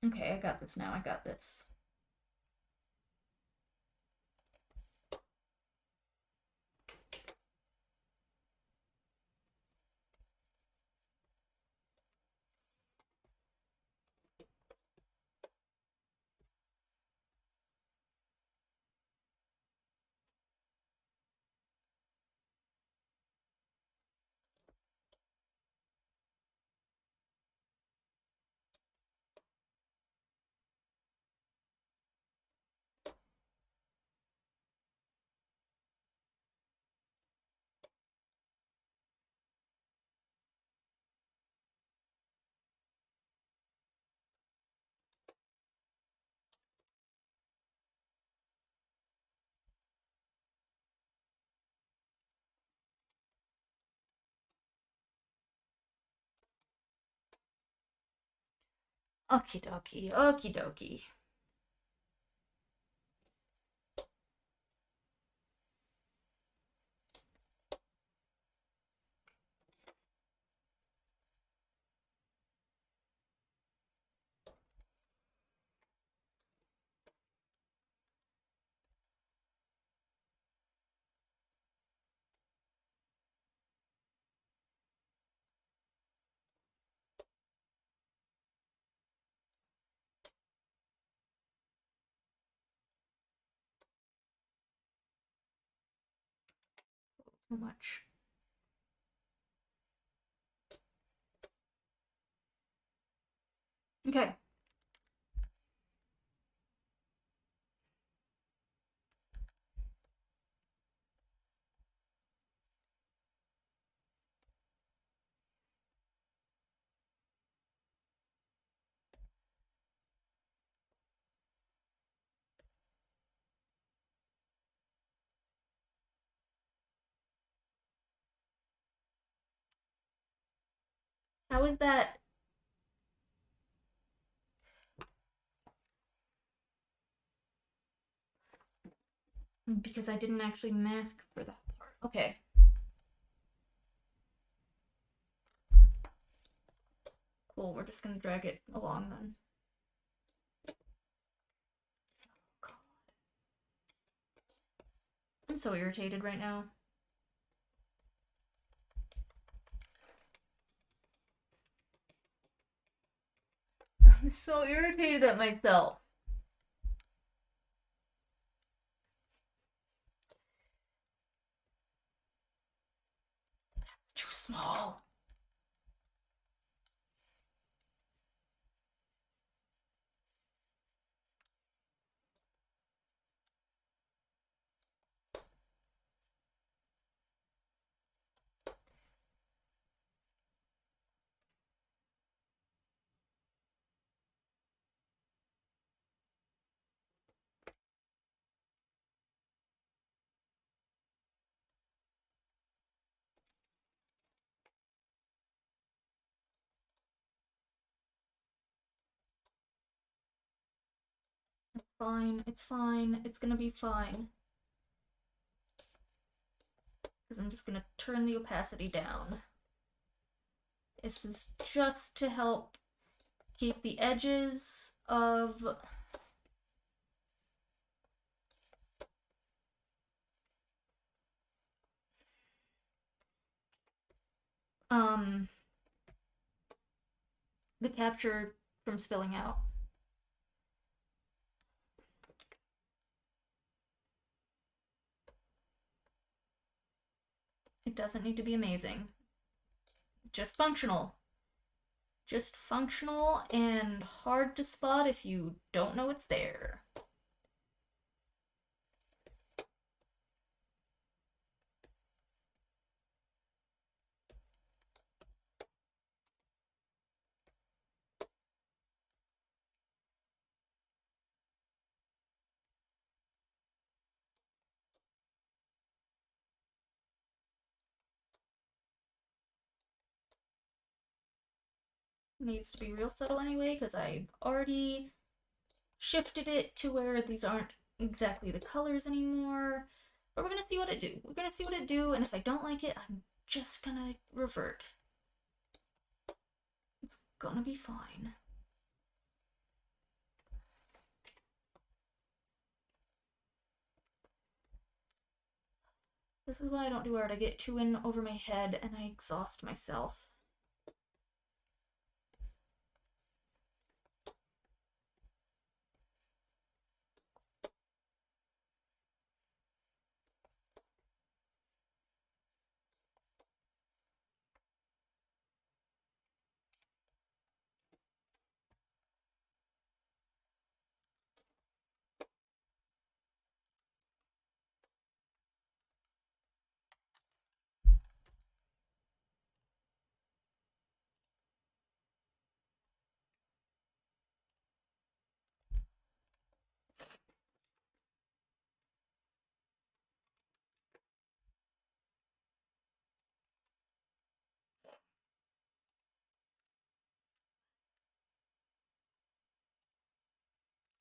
Okay, I got this now. I got this. Okie dokie, okie dokie. Too much. Okay. How is that? Because I didn't actually mask for that part. Okay. Cool, we're just gonna drag it along then. God. I'm so irritated right now. I'm so irritated at myself. It's too small. It's fine, it's fine, it's gonna be fine. Because I'm just gonna turn the opacity down. This is just to help keep the edges of the capture from spilling out. It doesn't need to be amazing. Just functional. Just functional and hard to spot if you don't know it's there. Needs to be real subtle anyway, because I've already shifted it to where these aren't exactly the colors anymore. But we're gonna see what it do. We're gonna see what it do, and if I don't like it, I'm just gonna revert. It's gonna be fine. This is why I don't do art. I get too in over my head and I exhaust myself.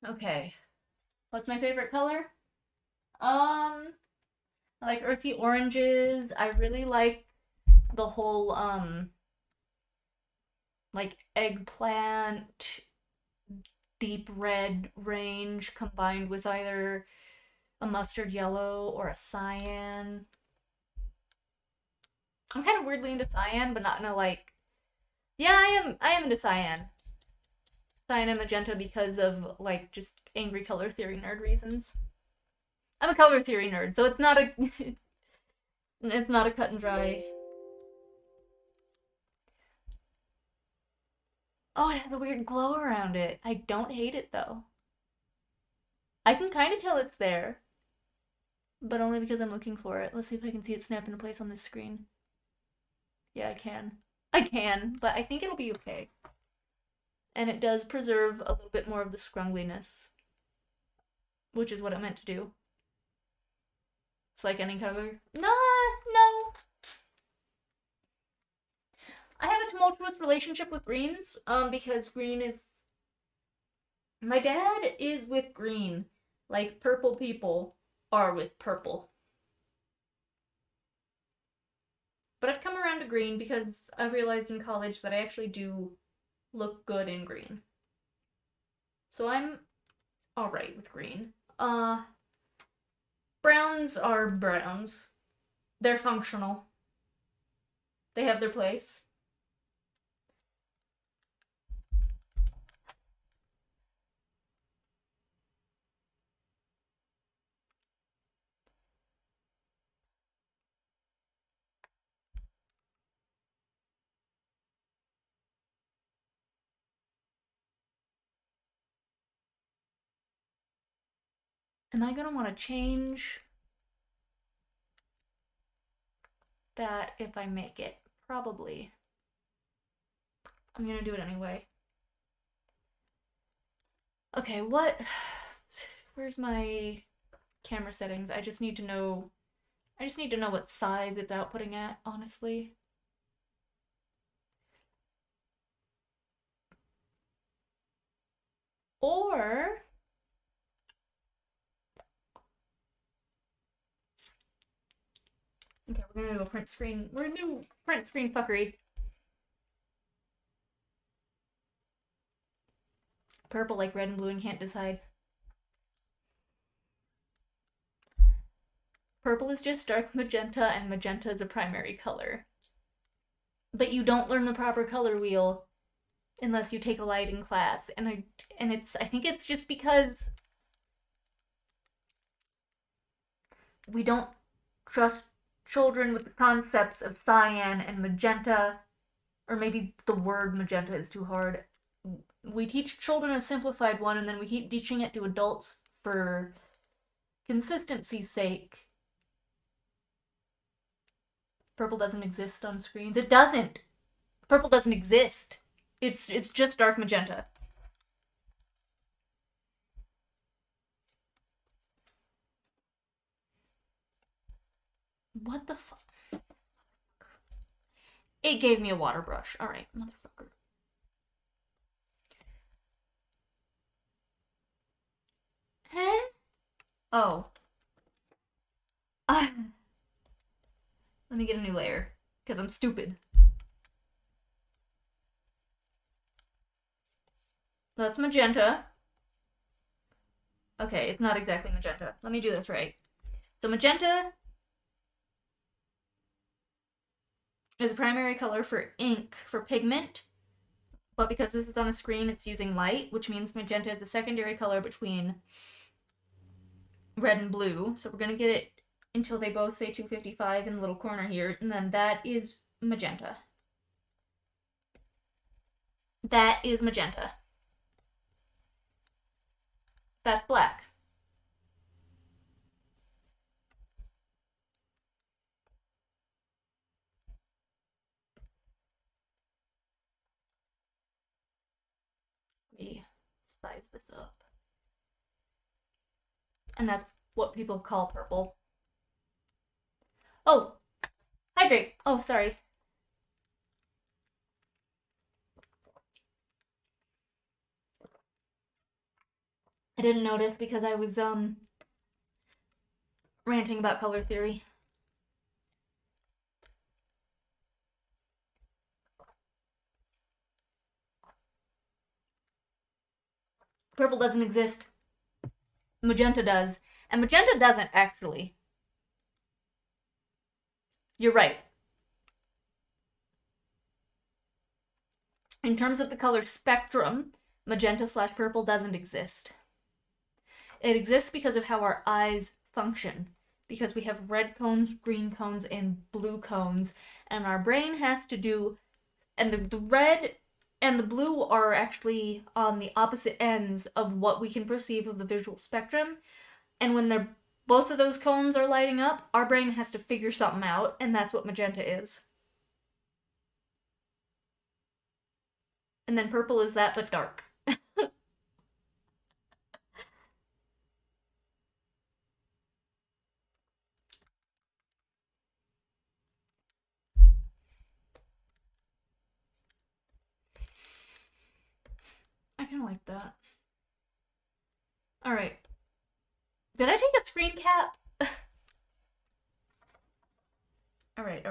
Okay. What's my favorite color? I like earthy oranges. I really like the whole like eggplant deep red range combined with either a mustard yellow or a cyan. I'm kind of weirdly into cyan, but not in a like yeah, I am into cyan. Cyan and magenta because of like just angry color theory nerd reasons. I'm a color theory nerd, so it's not a it's not a cut and dry. Oh, it has a weird glow around it. I don't hate it though. I can kind of tell it's there, but only because I'm looking for it. Let's see if I can see it snap into place on this screen. Yeah, I can. I can, but I think it'll be okay. And it does preserve a little bit more of the scrungliness, which is what it meant to do. It's like any color. Nah, no. I have a tumultuous relationship with greens, because green is. My dad is with green, like purple people are with purple. But I've come around to green because I realized in college that I actually do look good in green. So I'm alright with green. Browns are browns. They're functional. They have their place. Am I gonna want to change that if I make it? Probably. I'm gonna do it anyway. Okay, what? Where's my camera settings? I just need to know. I just need to know what size it's outputting at, honestly. Or okay, we're gonna do a print screen. We're gonna do print screen fuckery. Purple like red and blue and can't decide. Purple is just dark magenta and magenta is a primary color. But you don't learn the proper color wheel unless you take a lighting class. And I think it's just because we don't trust children with the concepts of cyan and magenta, or maybe the word magenta is too hard. We teach children a simplified one and then we keep teaching it to adults for consistency's sake. Purple doesn't exist on screens. It doesn't. Purple doesn't exist. It's just dark magenta. What the fuck? It gave me a water brush. Alright, motherfucker. Huh? Oh. Let me get a new layer, because I'm stupid. That's magenta. Okay, it's not exactly magenta. Let me do this right. So magenta is a primary color for ink, for pigment, but because this is on a screen, it's using light, which means magenta is a secondary color between red and blue. So we're gonna get it until they both say 255 in the little corner here, and then that is magenta. That is magenta. That's black. Let me size this up. And that's what people call purple. Oh, hydrate. Oh, sorry. I didn't notice because I was ranting about color theory. Purple doesn't exist. Magenta does. And magenta doesn't, actually. You're right. In terms of the color spectrum, magenta slash purple doesn't exist. It exists because of how our eyes function. Because we have red cones, green cones, and blue cones. And our brain has to do. And the red and the blue are actually on the opposite ends of what we can perceive of the visual spectrum. And when they're both of those cones are lighting up, our brain has to figure something out, and that's what magenta is. And then purple is that, but dark. I kind of like that. Alright. Did I take a screen cap? Alright.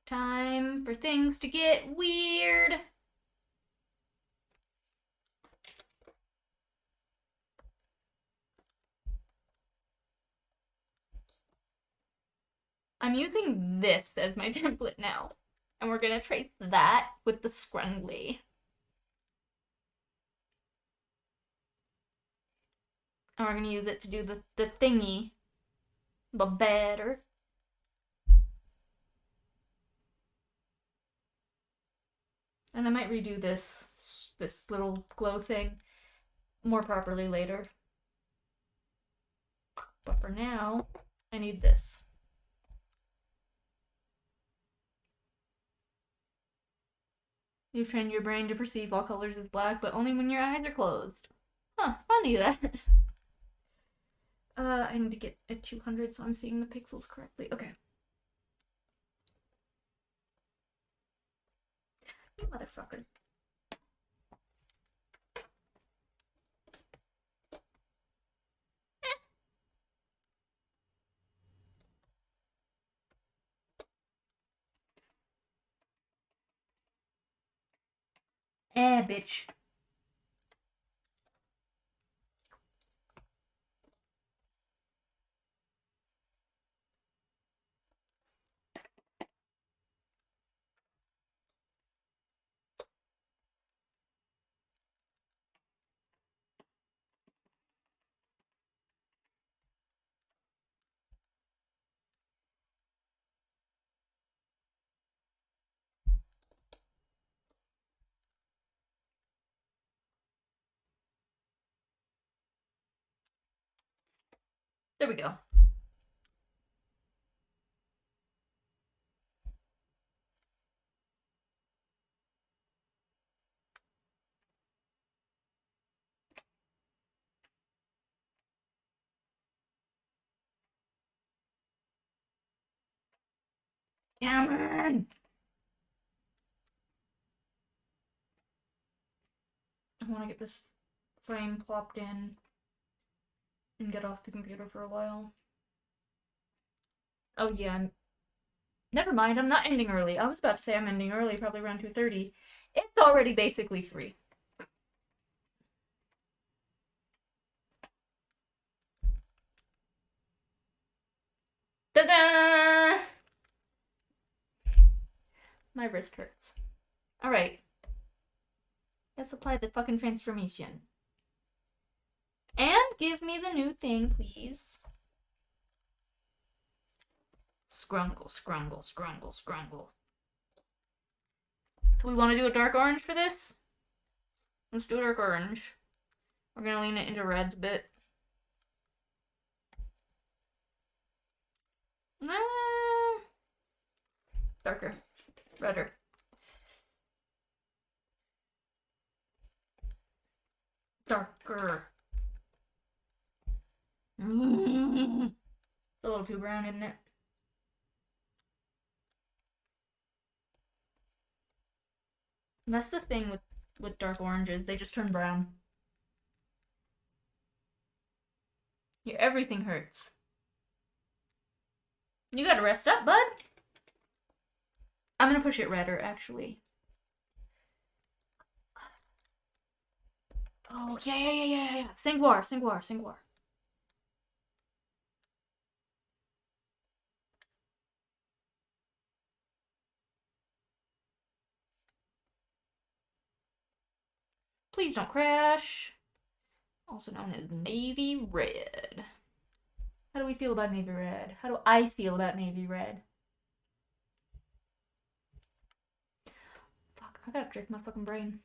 Time for things to get weird. I'm using this as my template now. And we're gonna trace that with the scrungly. And we're gonna use it to do the thingy, but better. And I might redo this little glow thing more properly later. But for now, I need this. You've trained your brain to perceive all colors as black, but only when your eyes are closed. Huh, funny that. I need to get a 200 so I'm seeing the pixels correctly. Okay. You motherfucker. Bitch. There we go. Come on! I want to get this frame plopped in and get off the computer for a while. Oh yeah, never mind, I'm not ending early. I was about to say I'm ending early, probably around 2:30. It's already basically 3. Ta-da! My wrist hurts. Alright. Let's apply the fucking transformation. And give me the new thing, please. Scrungle, scrungle, scrungle, scrungle. So we want to do a dark orange for this? Let's do a dark orange. We're gonna lean it into reds a bit. Darker. Redder. Darker. It's a little too brown, isn't it? And that's the thing with dark oranges. They just turn brown. Yeah, everything hurts. You gotta rest up, bud. I'm gonna push it redder, actually. Oh, yeah. Singwar. Please don't crash. Also known as navy red. How do we feel about navy red? How do I feel about navy red? Fuck, I gotta trick my fucking brain.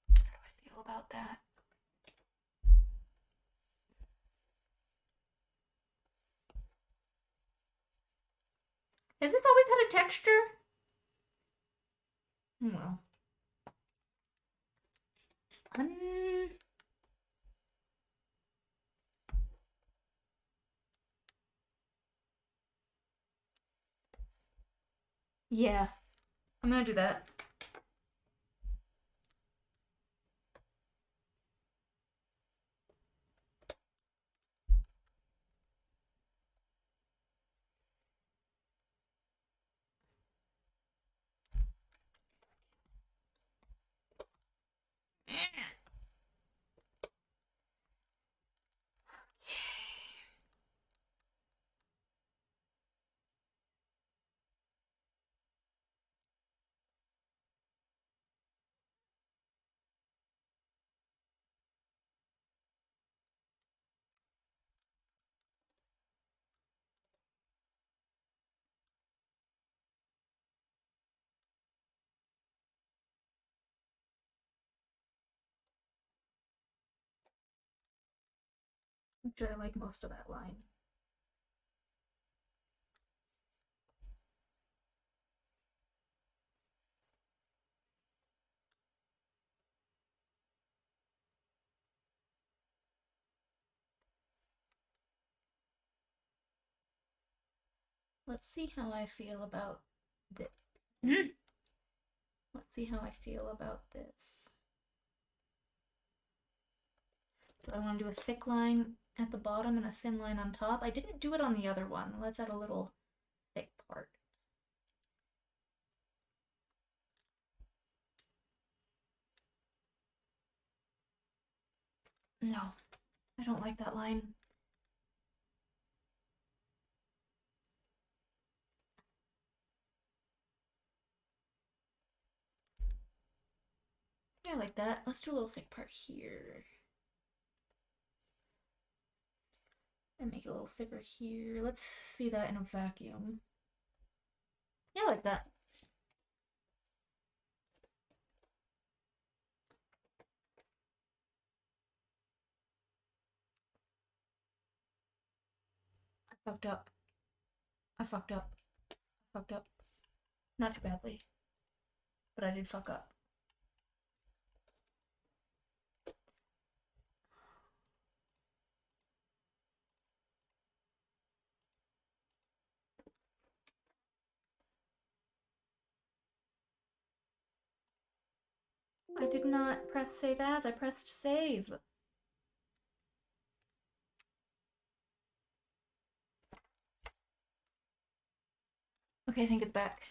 How do I feel about that? Has this always had a texture? Well. Yeah. I'm gonna do that. Actually, I like most of that line. Let's see how I feel about this. Let's see how I feel about this. Do I want to do a thick line at the bottom and a thin line on top? I didn't do it on the other one. Let's add a little thick part. No, I don't like that line. Yeah, I like that. Let's do a little thick part here. And make it a little thicker here. Let's see that in a vacuum. Yeah, I like that. I fucked up. I fucked up. I fucked up. Not too badly. But I did fuck up. I did not press save as, I pressed save. Okay, I think it's back.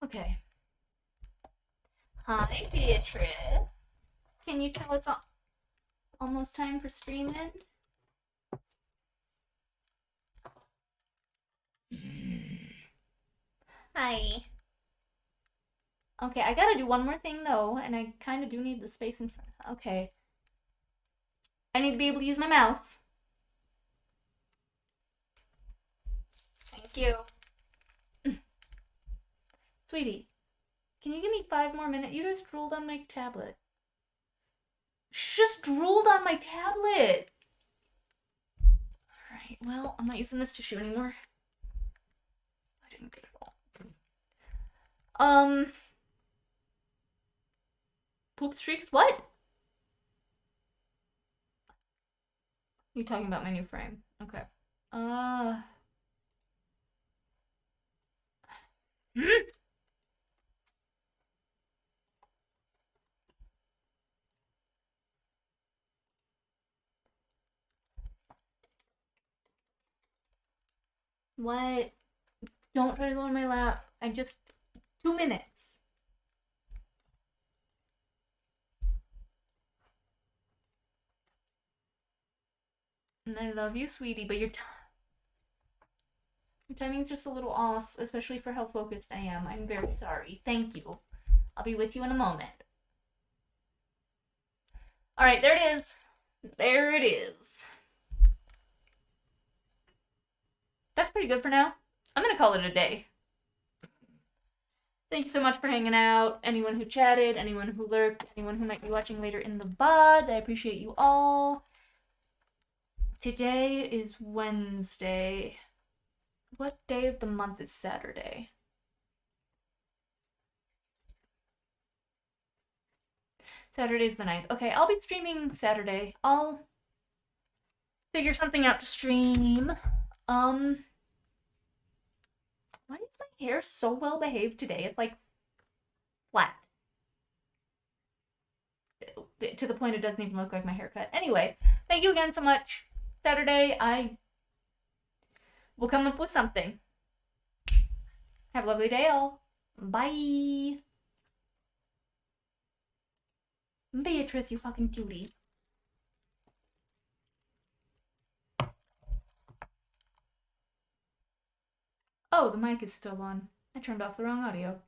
Okay. Hi, Beatrice. Can you tell it's almost time for streaming? Hi. Okay, I gotta do one more thing though, and I kind of do need the space in front. Okay. I need to be able to use my mouse. Thank you. Sweetie, can you give me 5 more minutes? You just drooled on my tablet. She just drooled on my tablet. Alright, well, I'm not using this tissue anymore. I didn't get it all. Poop streaks? What? You talking about my new frame? Okay. What? Don't try to go on my lap. 2 minutes. And I love you, sweetie, but your timing's just a little off, especially for how focused I am. I'm very sorry. Thank you. I'll be with you in a moment. Alright, there it is. There it is. That's pretty good for now. I'm gonna call it a day. Thank you so much for hanging out. Anyone who chatted, anyone who lurked, anyone who might be watching later in the VOD, I appreciate you all. Today is Wednesday. What day of the month is Saturday? Saturday's the 9th. Okay, I'll be streaming Saturday. I'll figure something out to stream. Why is my hair so well behaved today? It's like flat. To the point it doesn't even look like my haircut. Anyway, thank you again so much. Saturday, I will come up with something. Have a lovely day, all. Bye. Beatrice, you fucking cutie. Oh, the mic is still on. I turned off the wrong audio.